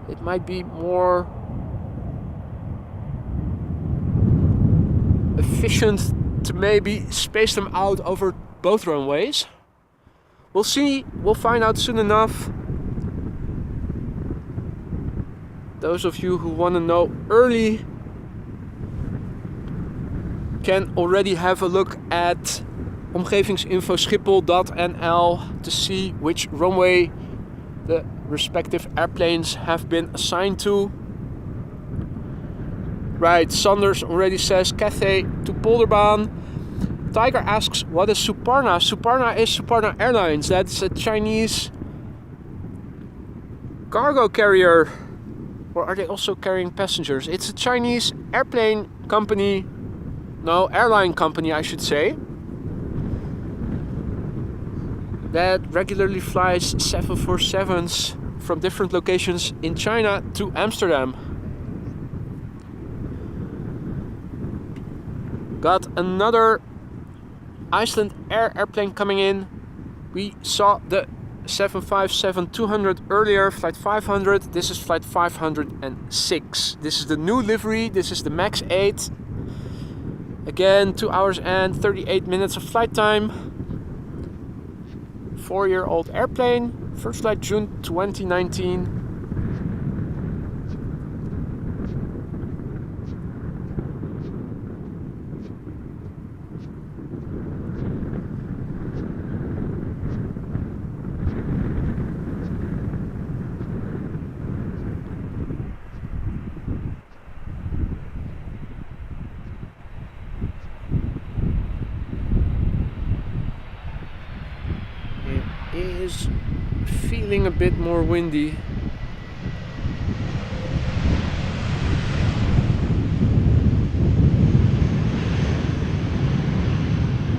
it might be more efficient to maybe space them out over both runways. We'll see, we'll find out soon enough. Those of you who want to know early can already have a look at omgevingsinfo Schiphol.nl to see which runway the respective airplanes have been assigned to. Right, Sanders already says Cathay to Polderbaan. Tiger asks, what is Suparna? Suparna is Suparna Airlines. That's a Chinese cargo carrier. Or are they also carrying passengers? It's a Chinese airplane company. No, airline company, I should say. That regularly flies 747s from different locations in China to Amsterdam. Got another Icelandair airplane coming in. We saw the 757-200 earlier, flight 500. This is flight 506. This is the new livery. This is the MAX 8. Again, 2 hours and 38 minutes of flight time. 4-year-old airplane. First flight June 2019. Is feeling a bit more windy.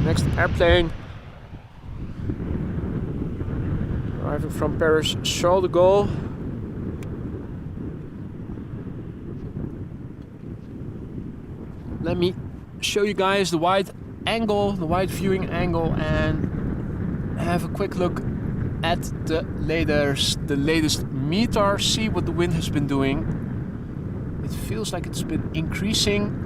Next airplane arriving from Paris Charles de Gaulle. Let me show you guys the wide viewing angle, and have a quick look at the latest METAR. See what the wind has been doing. It feels like it's been increasing.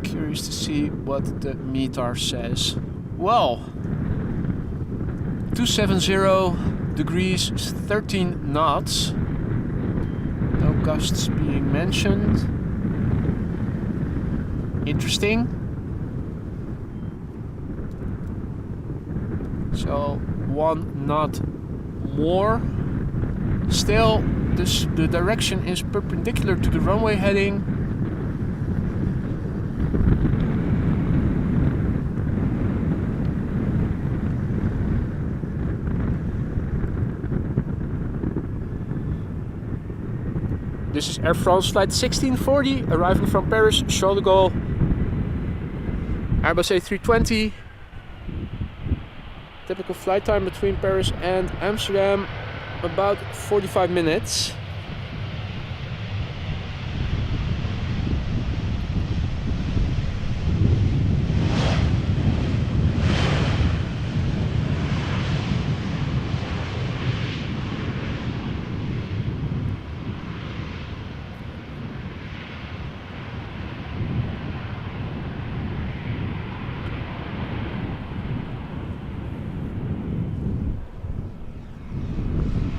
Curious to see what the METAR says. Well, 270 degrees, 13 knots. No gusts being mentioned. Interesting. So 1 knot more. Still, the direction is perpendicular to the runway heading. This is Air France flight 1640, arriving from Paris Charles de Gaulle. Airbus A320. Typical flight time between Paris and Amsterdam, about 45 minutes.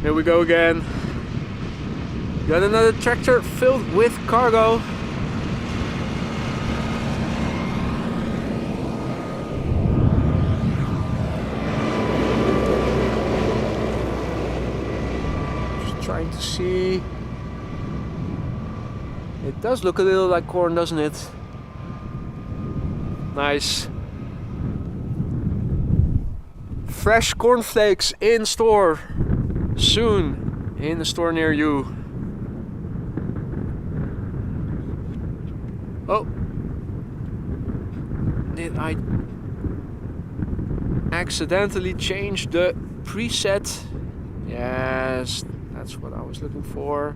Here we go again. Got another tractor filled with cargo. Just trying to see. It does look a little like corn, doesn't it? Nice. Fresh cornflakes in store. Soon in a store near you. Oh, did I accidentally change the preset? Yes, that's what I was looking for.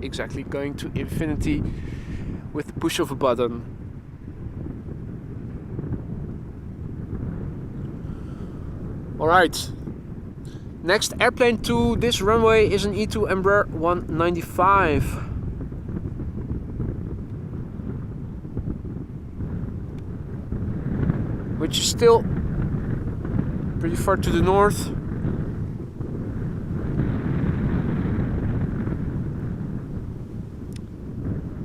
Exactly, going to infinity with the push of a button. All right. Next airplane to this runway is an E2 Embraer 195. Which is still pretty far to the north.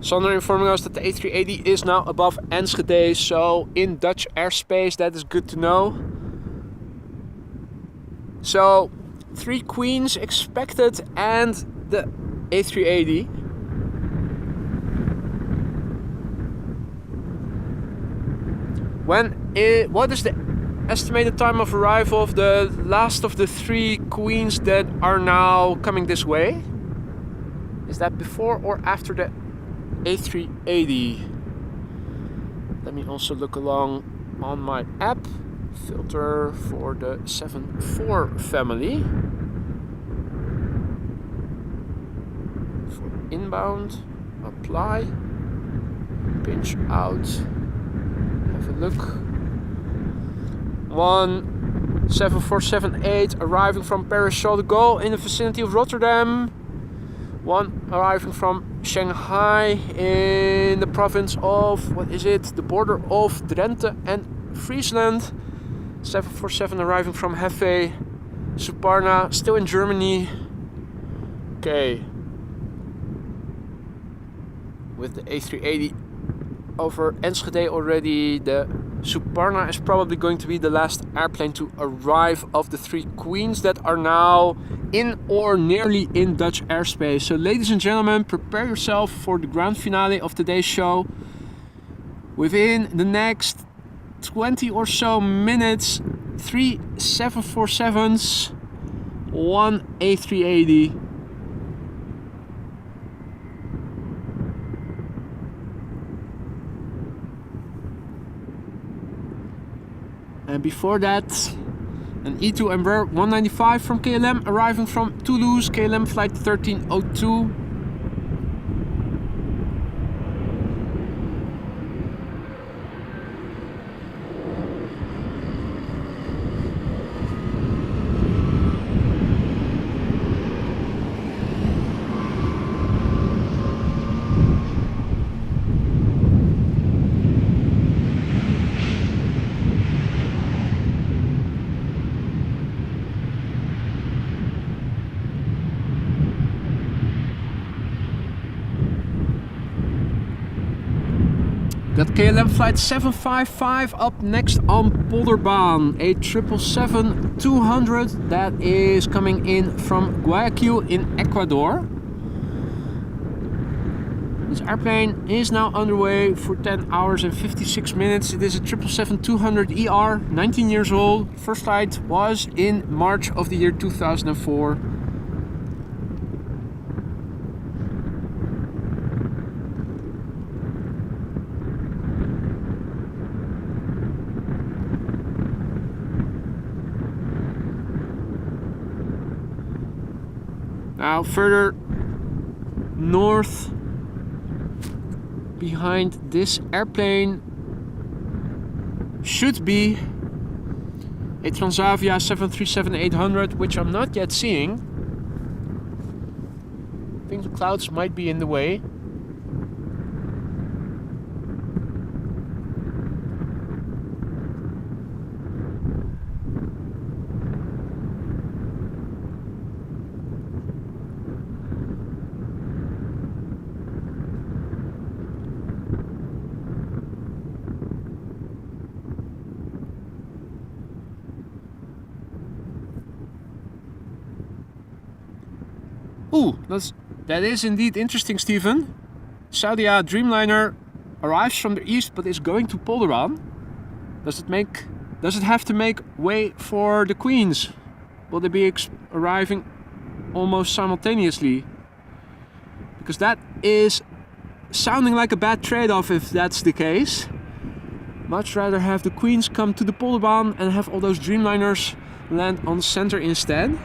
Sander informing us that the A380 is now above Enschede, so in Dutch airspace. That is good to know. So 3 queens expected and the A380. What is the estimated time of arrival of the last of the 3 queens that are now coming this way? Is that before or after the A380? Let me also look along on my app. Filter for the 7.4 family. For inbound, apply, pinch out, have a look. 17478 arriving from Paris Charles de Gaulle in the vicinity of Rotterdam. 1 arriving from Shanghai in the province of, what is it? The border of Drenthe and Friesland. 747 arriving from Cathay, Suparna, still in Germany. Okay. With the A380 over Enschede already, the Suparna is probably going to be the last airplane to arrive of the 3 queens that are now in or nearly in Dutch airspace. So ladies and gentlemen, prepare yourself for the grand finale of today's show. Within the next 20 or so minutes, 3 747s, 1 A380. And before that, An E2 Embraer 195 from KLM arriving from Toulouse, KLM flight 1302. Got KLM flight 755 up next on Polderbaan, a 777-200 that is coming in from Guayaquil in Ecuador. This airplane is now underway for 10 hours and 56 minutes. It is a 777-200 ER, 19 years old. First flight was in March of the year 2004. Now further north behind this airplane should be a Transavia 737-800, which I'm not yet seeing. I think the clouds might be in the way. Ooh, that is indeed interesting, Stephen. Saudia Dreamliner arrives from the east but is going to Polderbaan. Does it have to make way for the Queens? Will they be arriving almost simultaneously? Because that is sounding like a bad trade-off if that's the case. Much rather have the Queens come to the Polderbaan and have all those Dreamliners land on the center instead.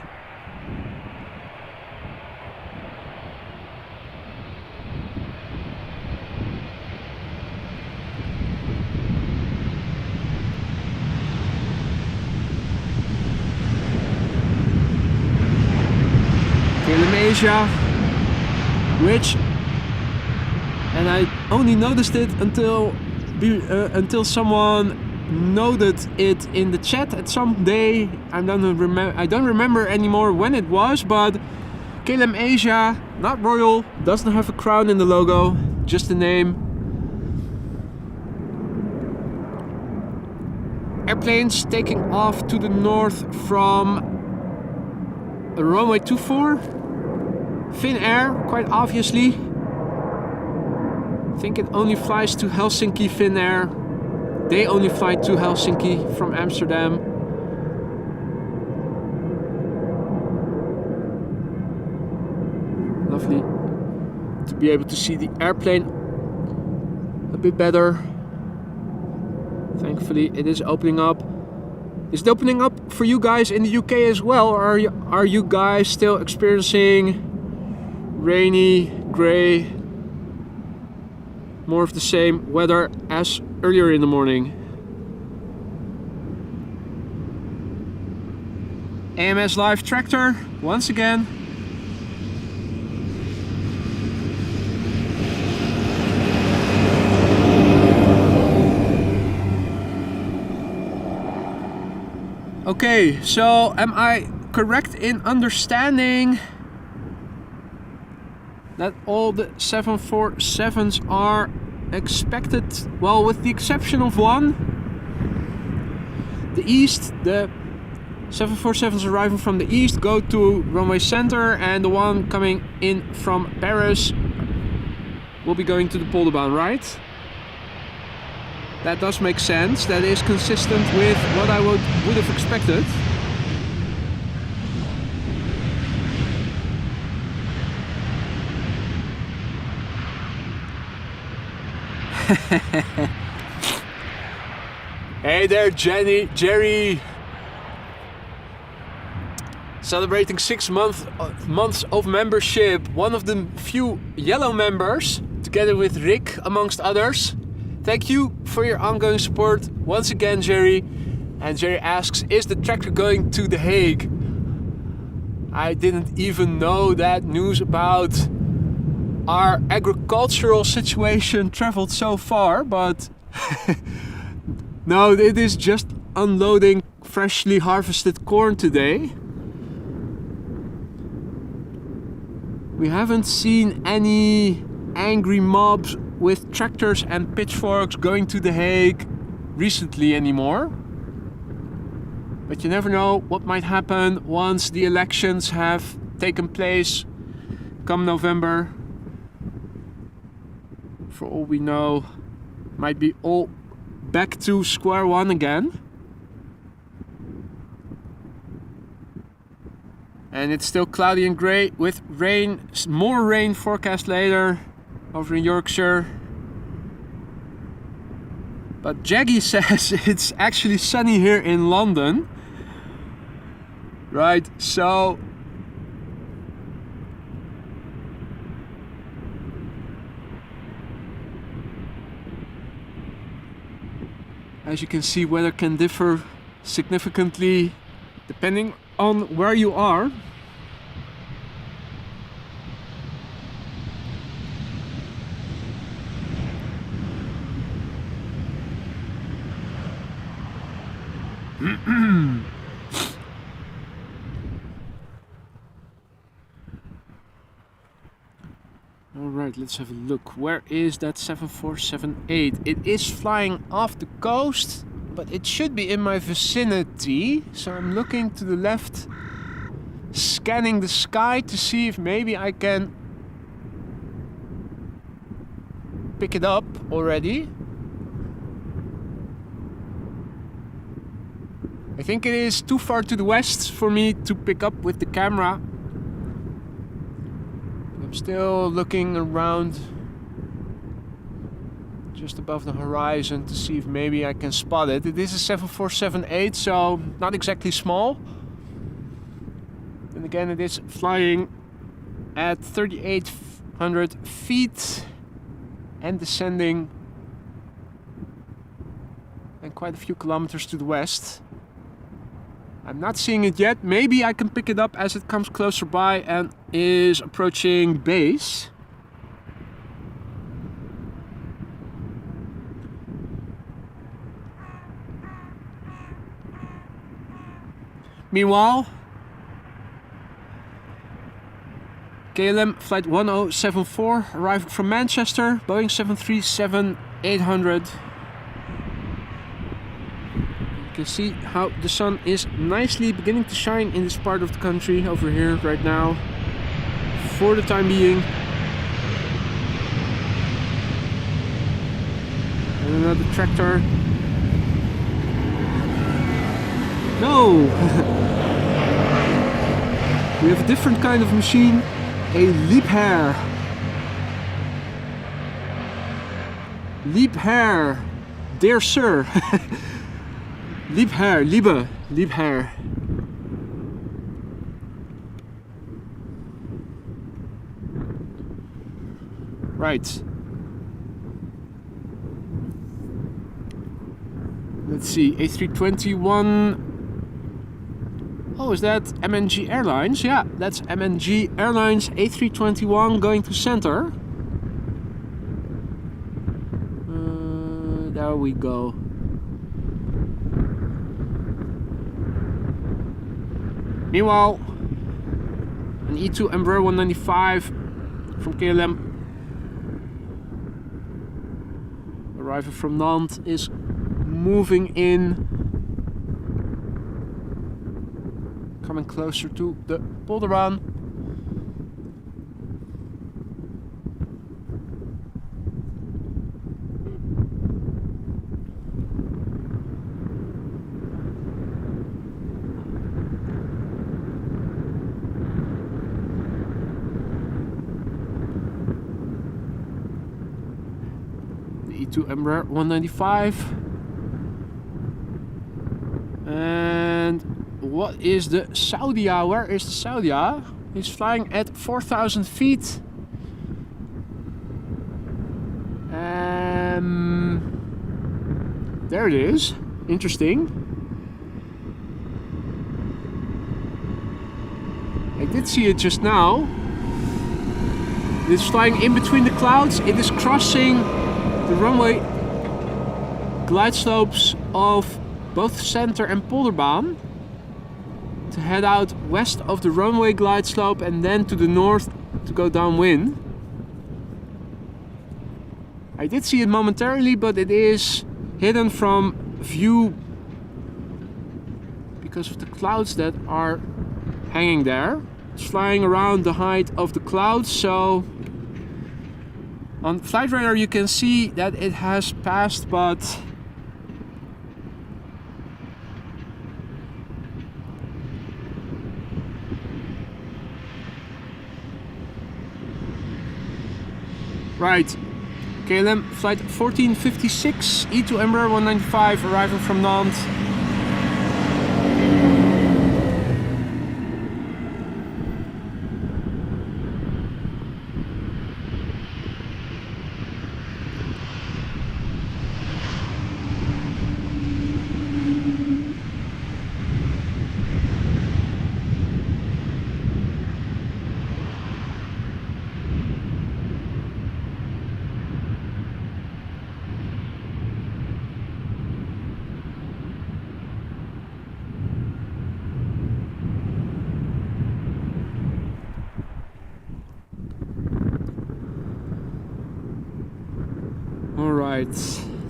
KLM Asia, which, and I only noticed it until someone noted it in the chat at some day. I don't remember anymore when it was, but KLM Asia, not royal, doesn't have a crown in the logo, just the name. Airplanes taking off to the north from runway 24, Finnair, quite obviously. I think it only flies to Helsinki, Finnair. They only fly to Helsinki from Amsterdam. Lovely to be able to see the airplane a bit better. Thankfully it is opening up. Is it opening up for you guys in the UK as well? Or are you guys still experiencing rainy, grey, more of the same weather as earlier in the morning? AMS Live Tractor, once again. Okay, so am I correct in understanding that all the 747s are expected, well, with the exception of one, the east, the 747s arriving from the east go to runway center, and the one coming in from Paris will be going to the Polderbaan, right? That does make sense. That is consistent with what I would have expected. Hey there, Jerry. Celebrating 6 months of membership. One of the few yellow members, together with Rick amongst others. Thank you for your ongoing support once again, Jerry. And Jerry asks, is the tractor going to The Hague? I didn't even know that news about our agricultural situation traveled so far, but no, it is just unloading freshly harvested corn today. We haven't seen any angry mobs with tractors and pitchforks going to The Hague recently anymore. But you never know what might happen once the elections have taken place come November. For all we know, might be all back to square one again. And it's still cloudy and grey with rain, more rain forecast later over in Yorkshire. But Jaggy says it's actually sunny here in London. Right, so as you can see, weather can differ significantly depending on where you are. Alright, let's have a look. Where is that 7478? It is flying off the coast, but it should be in my vicinity. So I'm looking to the left, scanning the sky to see if maybe I can pick it up already. I think it is too far to the west for me to pick up with the camera. I'm still looking around just above the horizon to see if maybe I can spot it. It is a 7478, so not exactly small. Then again, it is flying at 3,800 feet and descending and quite a few kilometers to the west. I'm not seeing it yet. Maybe I can pick it up as it comes closer by and is approaching base. Meanwhile, KLM flight 1074 arriving from Manchester, Boeing 737-800. You can see how the sun is nicely beginning to shine in this part of the country over here right now, for the time being. And another tractor. No! We have a different kind of machine, a liebherr. Liebherr, dear sir. Liebherr, Liebherr. Right. Let's see, A321. Oh, is that MNG Airlines? Yeah, that's MNG Airlines A321 going to center. There we go. Meanwhile, an E2 Embraer 195 from KLM, arriving from Nantes, is moving in, coming closer to the Polderaan. To Embraer 195 and what is the Saudia? Where is the Saudia? He's flying at 4,000 feet. There it is. Interesting. I did see it just now. It's flying in between the clouds. It is crossing the runway glide slopes of both center and Polderbaan to head out west of the runway glide slope and then to the north to go downwind. I did see it momentarily, but it is hidden from view because of the clouds that are hanging there. It's flying around the height of the clouds, so on flight radar you can see that it has passed, but right. KLM flight 1456 E2 Embraer 195 arriving from Nantes. Alright,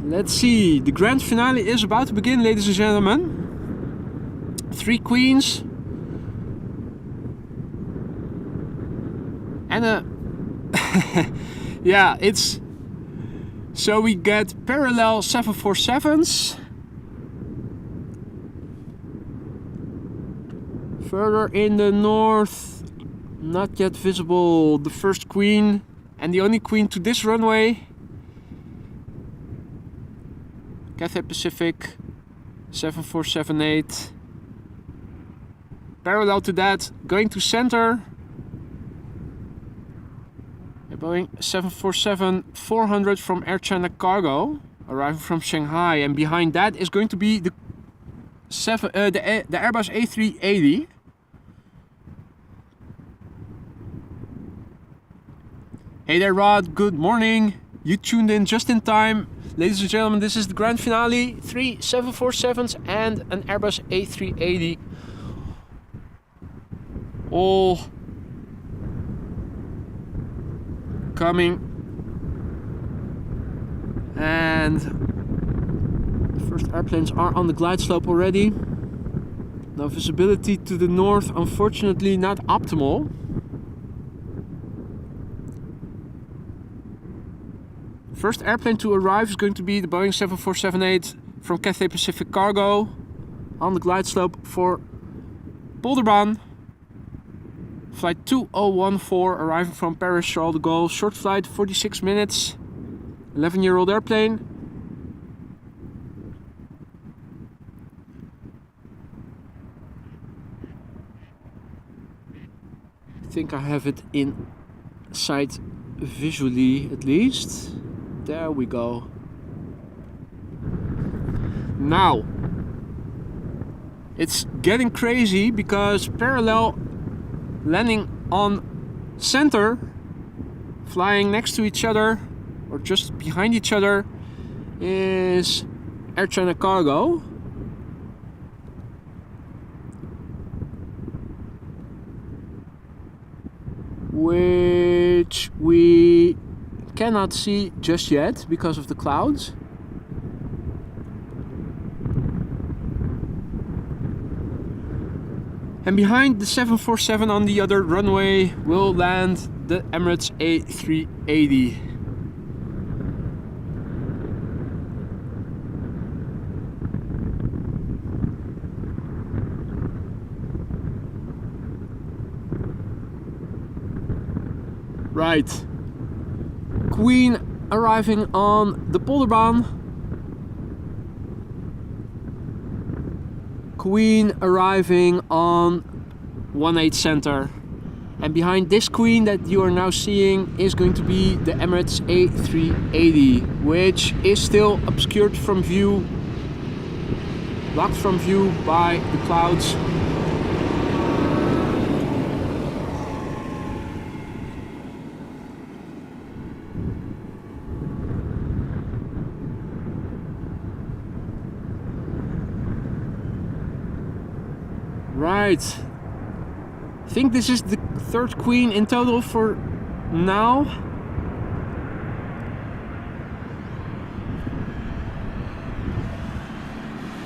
let's see. The grand finale is about to begin, ladies and gentlemen. 3 queens. And yeah, it's... So we get parallel 747s. Further in the north, not yet visible, the first queen. And the only queen to this runway. Cathay Pacific 7478. Parallel to that, going to center, a Boeing 747-400 from Air China Cargo, arriving from Shanghai, and behind that is going to be the Airbus A380. Hey there, Rod. Good morning. You tuned in just in time. Ladies and gentlemen, this is the grand finale. 3 747s and an Airbus A380. All coming. And the first airplanes are on the glide slope already. Now visibility to the north, unfortunately not optimal. First airplane to arrive is going to be the Boeing 7478 from Cathay Pacific Cargo on the glide slope for Polderbaan. Flight 2014 arriving from Paris Charles de Gaulle. Short flight, 46 minutes. 11-year-old airplane. I think I have it in sight visually at least. There we go. Now, it's getting crazy because parallel landing on center, flying next to each other or just behind each other, is Air China Cargo. Which we cannot see just yet because of the clouds. And behind the 747 on the other runway will land the Emirates A380. Right. Queen arriving on the Polderbaan. Queen arriving on 18 center. And behind this Queen that you are now seeing is going to be the Emirates A380, which is still obscured from view, blocked from view by the clouds. Right. I think this is the third Queen in total for now.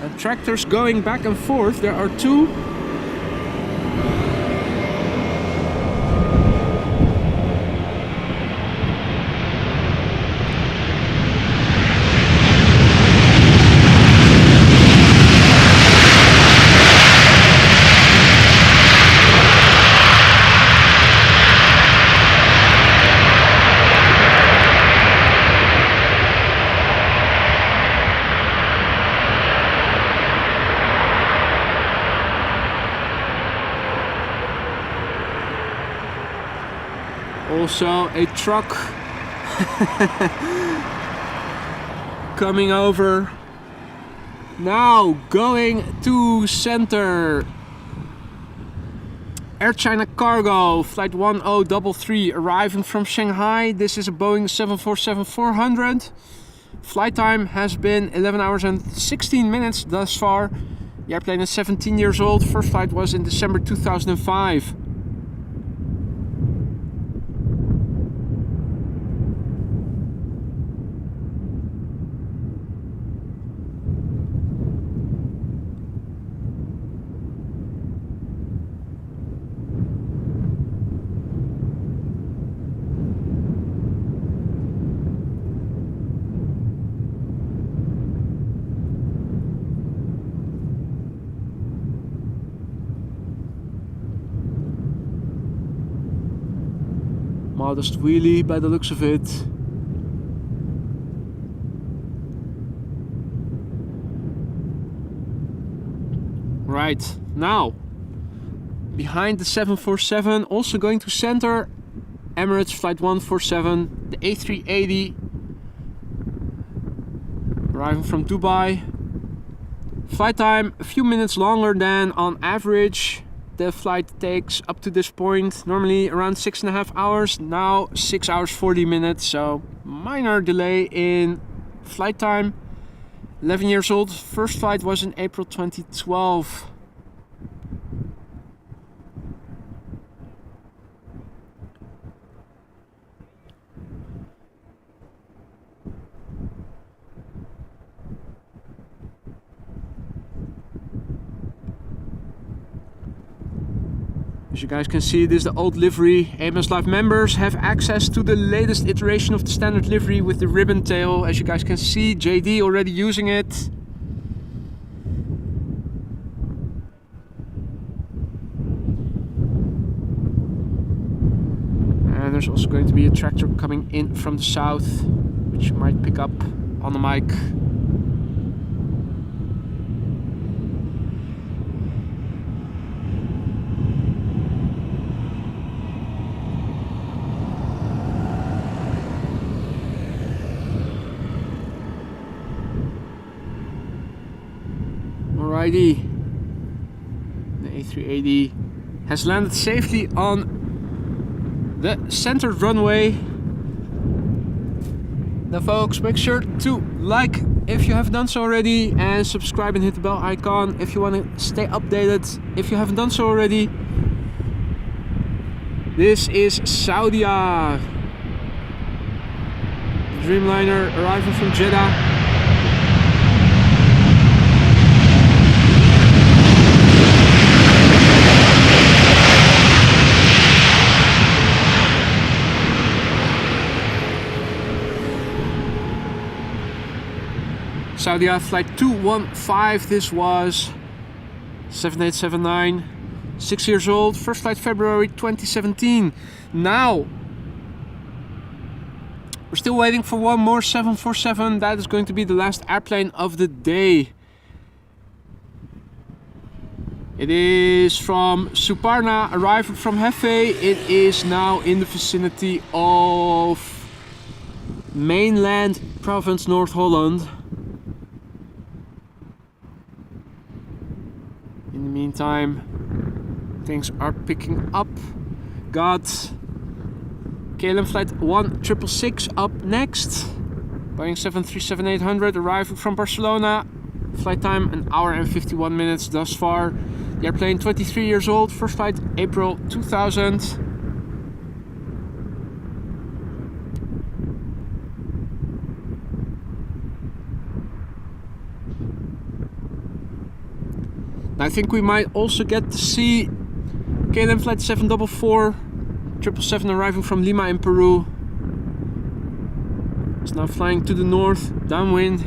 And tractors going back and forth. There are two. Also a truck coming over. Now going to center. Air China Cargo Flight 1033 arriving from Shanghai. This is a Boeing 747-400. Flight time has been 11 hours and 16 minutes thus far. The airplane is 17 years old. First flight was in December 2005. Modest wheelie by the looks of it. Right, now behind the 747, also going to center, Emirates Flight 147, the A380 arriving from Dubai. Flight time a few minutes longer than on average. The flight takes up to this point normally around 6.5 hours, now 6 hours 40 minutes, so minor delay in flight time. 11 years old, first flight was in April 2012. As you guys can see, this is the old livery. AMS Live members have access to the latest iteration of the standard livery with the ribbon tail. As you guys can see, JD already using it. And there's also going to be a tractor coming in from the south, which you might pick up on the mic. Alrighty, the A380 has landed safely on the centered runway. Now folks, make sure to like if you haven't done so already, and subscribe and hit the bell icon if you want to stay updated if you haven't done so already. This is Saudia, Dreamliner arriving from Jeddah. Saudia flight 215, this was 7879, 6 years old, first flight February 2017. Now we're still waiting for one more 747. That is going to be the last airplane of the day. It is from Suparna, arriving from Cathay. It is now in the vicinity of mainland province North Holland. In the meantime, things are picking up. Got KLM flight 1666 up next. Boeing 737-800 arriving from Barcelona. Flight time 1 hour and 51 minutes thus far. The airplane 23 years old, first flight April 2000. I think we might also get to see KLM flight 744, 777 arriving from Lima in Peru. It's now flying to the north, downwind.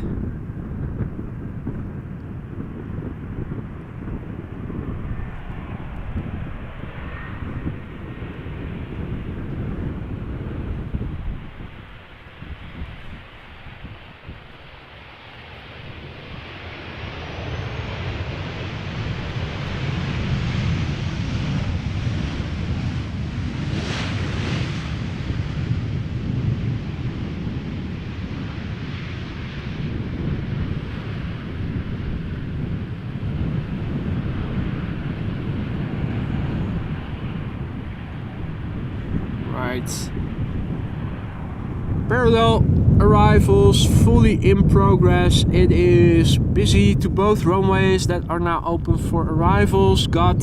Parallel arrivals fully in progress. It is busy to both runways that are now open for arrivals. Got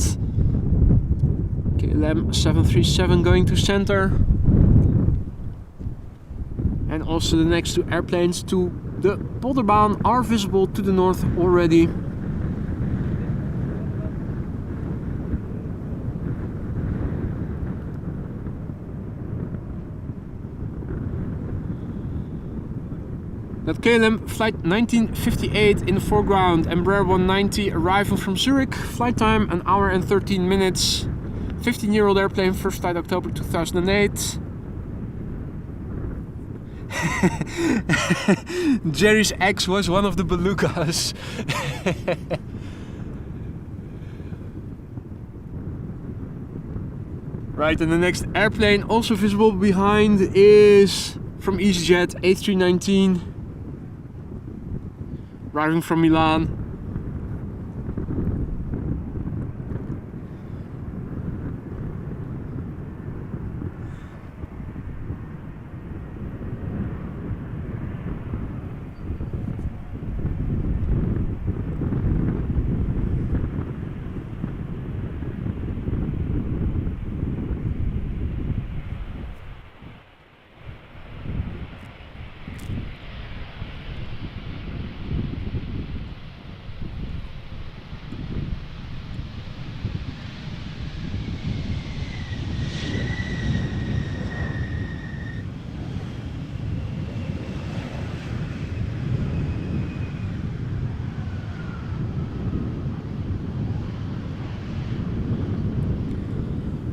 KLM 737 going to center, and also the next two airplanes to the Polderbaan are visible to the north already. That KLM flight 1958 in the foreground, Embraer 190 arriving from Zurich, flight time 1 hour and 13 minutes, 15-year-old airplane, first flight October 2008. Jerry's ex was one of the belugas. Right, and the next airplane also visible behind is from EasyJet A319. Arriving from Milan.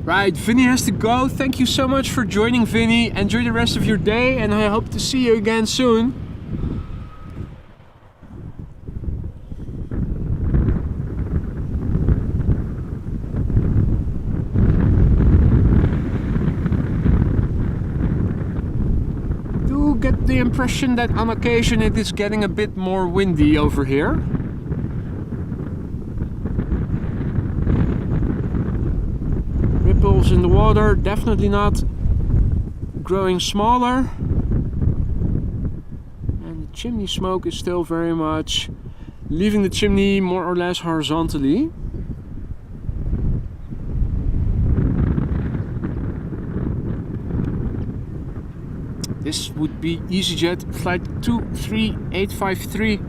Right, Vinny has to go. Thank you so much for joining, Vinny. Enjoy the rest of your day, and I hope to see you again soon. Do get the impression that on occasion it is getting a bit more windy over here. Ripples in the water, definitely not growing smaller, and the chimney smoke is still very much leaving the chimney more or less horizontally. This would be EasyJet flight 23853.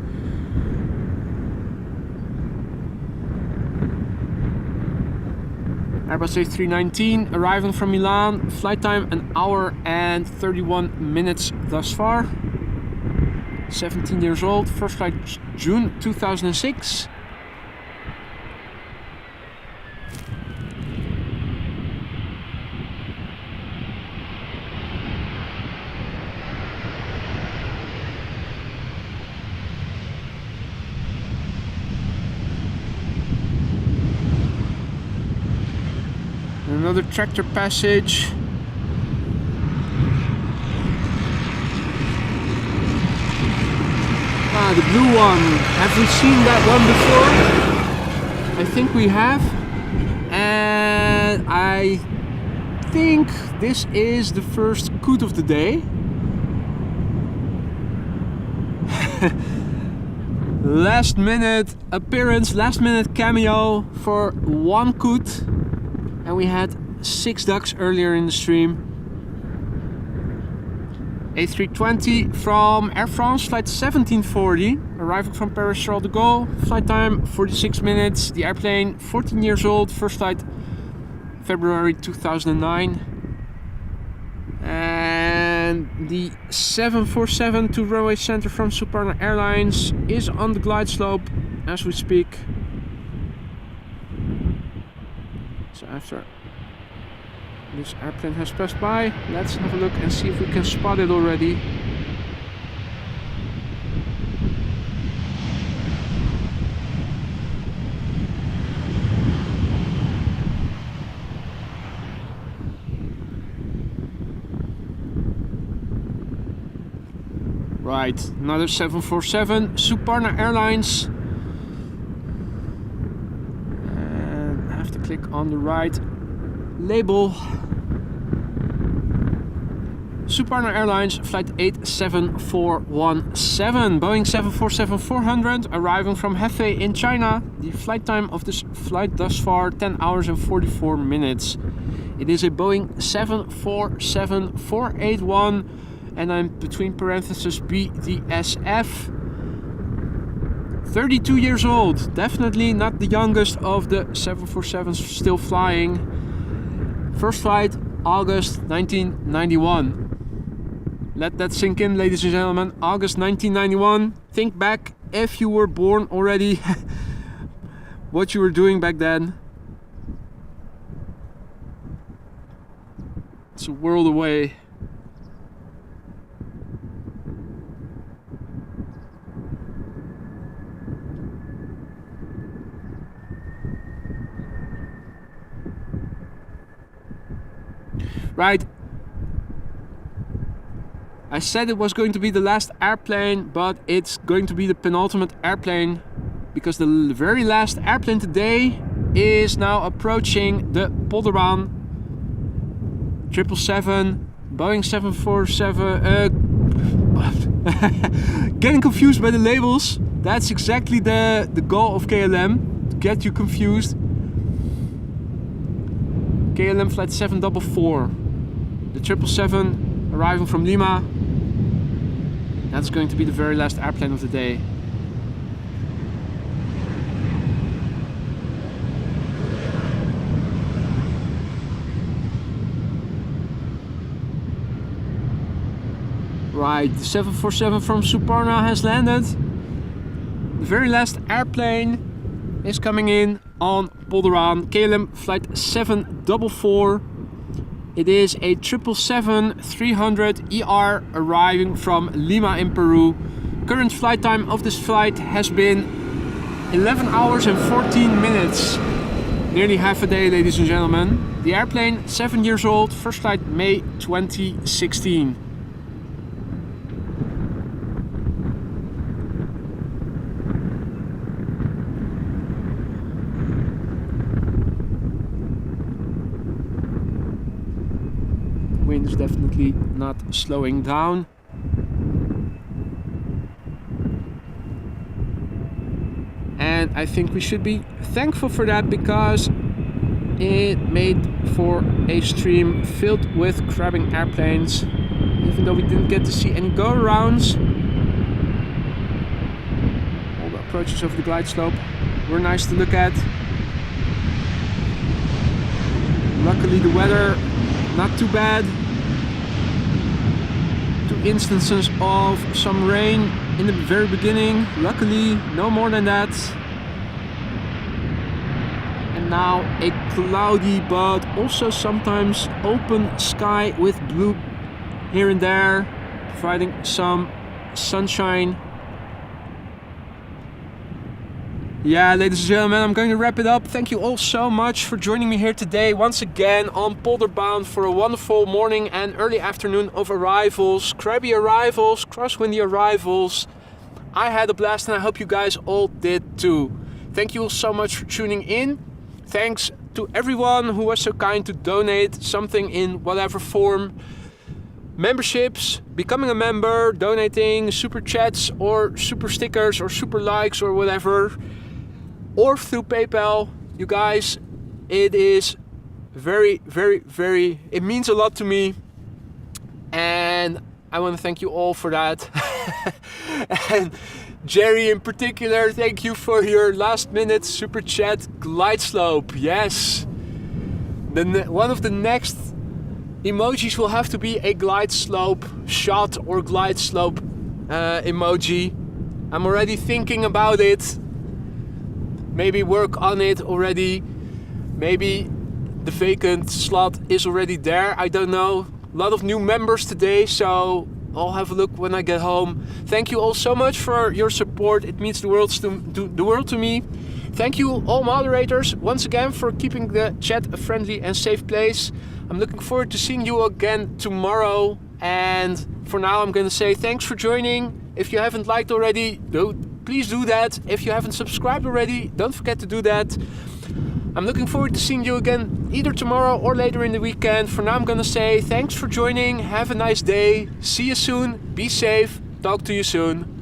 Airbus A319 arriving from Milan, flight time 1 hour and 31 minutes thus far. 17 years old, first flight June 2006. Another tractor passage. Ah, the blue one. Have we seen that one before? I think we have. And I think this is the first coot of the day. Last minute appearance, last minute cameo for one coot. And we had 6 ducks earlier in the stream. A320 from Air France, flight 1740, arriving from Paris Charles de Gaulle, flight time 46 minutes, the airplane 14 years old, first flight February 2009. And the 747 to runway center from Suparna Airlines is on the glide slope as we speak. So after this airplane has passed by, let's have a look and see if we can spot it already. Right, another 747, Suparna Airlines. And I have to click on the right label. Suparna Airlines, flight 87417, Boeing 747-400, arriving from Cathay in China. The flight time of this flight thus far, 10 hours and 44 minutes. It is a Boeing 747-481, and I'm between parentheses BDSF. 32 years old, definitely not the youngest of the 747s still flying. First flight, August 1991. Let that sink in, ladies and gentlemen. August 1991. Think back, if you were born already, what you were doing back then. It's a world away. Right, I said it was going to be the last airplane, but it's going to be the penultimate airplane, because the very last airplane today is now approaching the Polderaan 777, Boeing 747, getting confused by the labels. That's exactly the goal of KLM, to get you confused. KLM flight 744. The 777 arriving from Lima. That's going to be the very last airplane of the day. Right, the 747 from Suparna has landed. The very last airplane is coming in on Polderaan. KLM flight 744. It is a 777-300ER arriving from Lima in Peru. Current flight time of this flight has been 11 hours and 14 minutes. Nearly half a day, ladies and gentlemen. The airplane, 7 years old, first flight May 2016. Wind is definitely not slowing down. And I think we should be thankful for that, because it made for a stream filled with crabbing airplanes, even though we didn't get to see any go-arounds. All the approaches of the glide slope were nice to look at. Luckily the weather not too bad. 2 instances of some rain in the very beginning. Luckily, no more than that. And now a cloudy but also sometimes open sky with blue here and there, providing some sunshine. Yeah, ladies and gentlemen, I'm going to wrap it up. Thank you all so much for joining me here today once again on Polderbound for a wonderful morning and early afternoon of arrivals, crabby arrivals, crosswindy arrivals. I had a blast and I hope you guys all did too. Thank you all so much for tuning in. Thanks to everyone who was so kind to donate something in whatever form. Memberships, becoming a member, donating super chats or super stickers or super likes or whatever. Or through PayPal. You guys, it is very, very, very, it means a lot to me. And I want to thank you all for that. And Jerry in particular, thank you for your last minute super chat glide slope. Yes. One of the next emojis will have to be a glide slope shot or glide slope emoji. I'm already thinking about it. Maybe work on it already. Maybe the vacant slot is already there. I don't know. A lot of new members today, so I'll have a look when I get home. Thank you all so much for your support. It means the world to me. Thank you all moderators once again for keeping the chat a friendly and safe place. I'm looking forward to seeing you again tomorrow. And for now, I'm going to say thanks for joining. If you haven't liked already, please do that. If you haven't subscribed already, don't forget to do that. I'm looking forward to seeing you again either tomorrow or later in the weekend. For now, I'm going to say thanks for joining. Have a nice day. See you soon. Be safe. Talk to you soon.